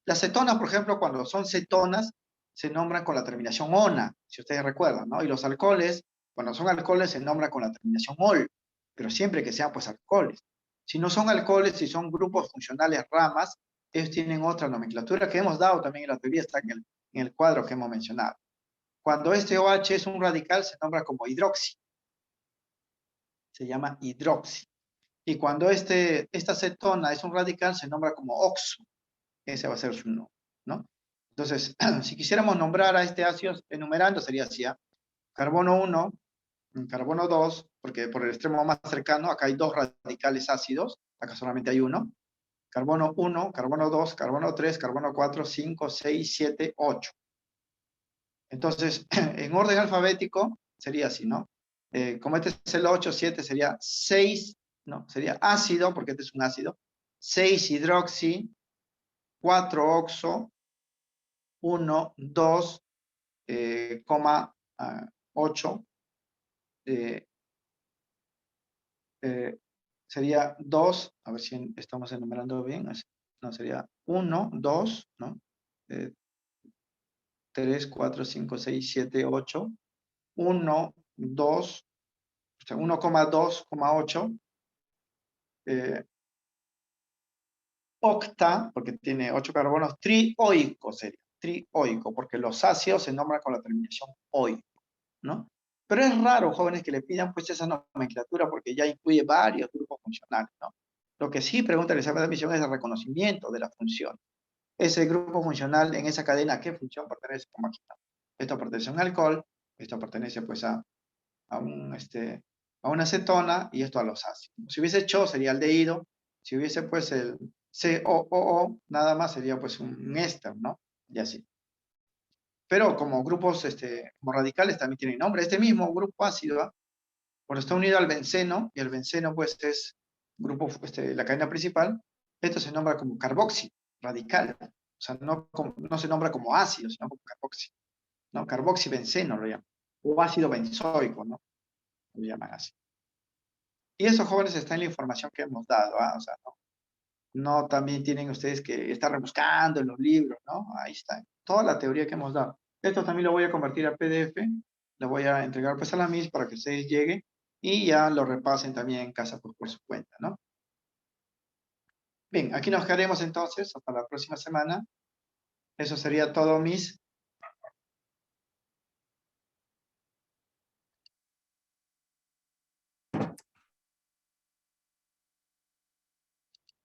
Las cetonas, por ejemplo, cuando son cetonas, se nombran con la terminación ona, si ustedes recuerdan, ¿no? Y los alcoholes, cuando son alcoholes, se nombran con la terminación ol, pero siempre que sean, pues, alcoholes. Si no son alcoholes, si son grupos funcionales ramas, ellos tienen otra nomenclatura que hemos dado también en la teoría, está en el cuadro que hemos mencionado. Cuando este OH es un radical, se nombra como hidroxi. Se llama hidroxi. Y cuando esta cetona es un radical, se nombra como oxo. Ese va a ser su nombre. ¿no? Entonces, si quisiéramos nombrar a este ácido enumerando, sería así, ¿ah? Carbono 1, carbono 2, porque por el extremo más cercano, acá hay 2 radicales ácidos, acá solamente hay uno. Carbono 1, carbono 2, carbono 3, carbono 4, 5, 6, 7, 8. Entonces, en orden alfabético, sería así, ¿no? Como este es el 8, 7 sería 6, ¿no? Sería ácido, porque este es un ácido. 6 hidroxi, 4 oxo, 1, 2, 8, eh, eh, sería 2, a ver si estamos enumerando bien, no, sería 1, 2, ¿no? 3, 4, 5, 6, 7, 8, 1, 2, o sea, 1,2,8, octa, porque tiene 8 carbonos, trioico sería, trioico, porque los ácidos se nombran con la terminación oico, ¿no? Pero es raro, jóvenes, que le pidan pues esa nomenclatura porque ya incluye varios grupos funcionales, ¿no? Lo que sí pregunta el examen de admisión es el reconocimiento de la función. Ese grupo funcional en esa cadena, ¿a qué función pertenece? Como aquí está. Esto pertenece a un alcohol, esto pertenece pues a una acetona y esto a los ácidos. Si hubiese hecho sería aldehído, si hubiese pues el COOO, nada más sería pues un éster, ¿no? Y así. Pero como grupos, como radicales también tienen nombre. Este mismo grupo ácido, ¿ah? Cuando está unido al benceno, y el benceno pues es grupo, la cadena principal, esto se nombra como carboxi radical. O sea, no se nombra como ácido, sino como carboxi, ¿no? Carboxibenceno lo llaman. O ácido benzoico, ¿no? Lo llaman así. Y eso, jóvenes, está en la información que hemos dado, ¿ah? O sea, no también tienen ustedes que estar rebuscando en los libros, ¿no? Ahí está, toda la teoría que hemos dado. Esto también lo voy a convertir a PDF, lo voy a entregar pues a la MIS para que ustedes lleguen y ya lo repasen también en casa pues, por su cuenta, ¿no? Bien, aquí nos quedaremos entonces hasta la próxima semana. Eso sería todo, MIS.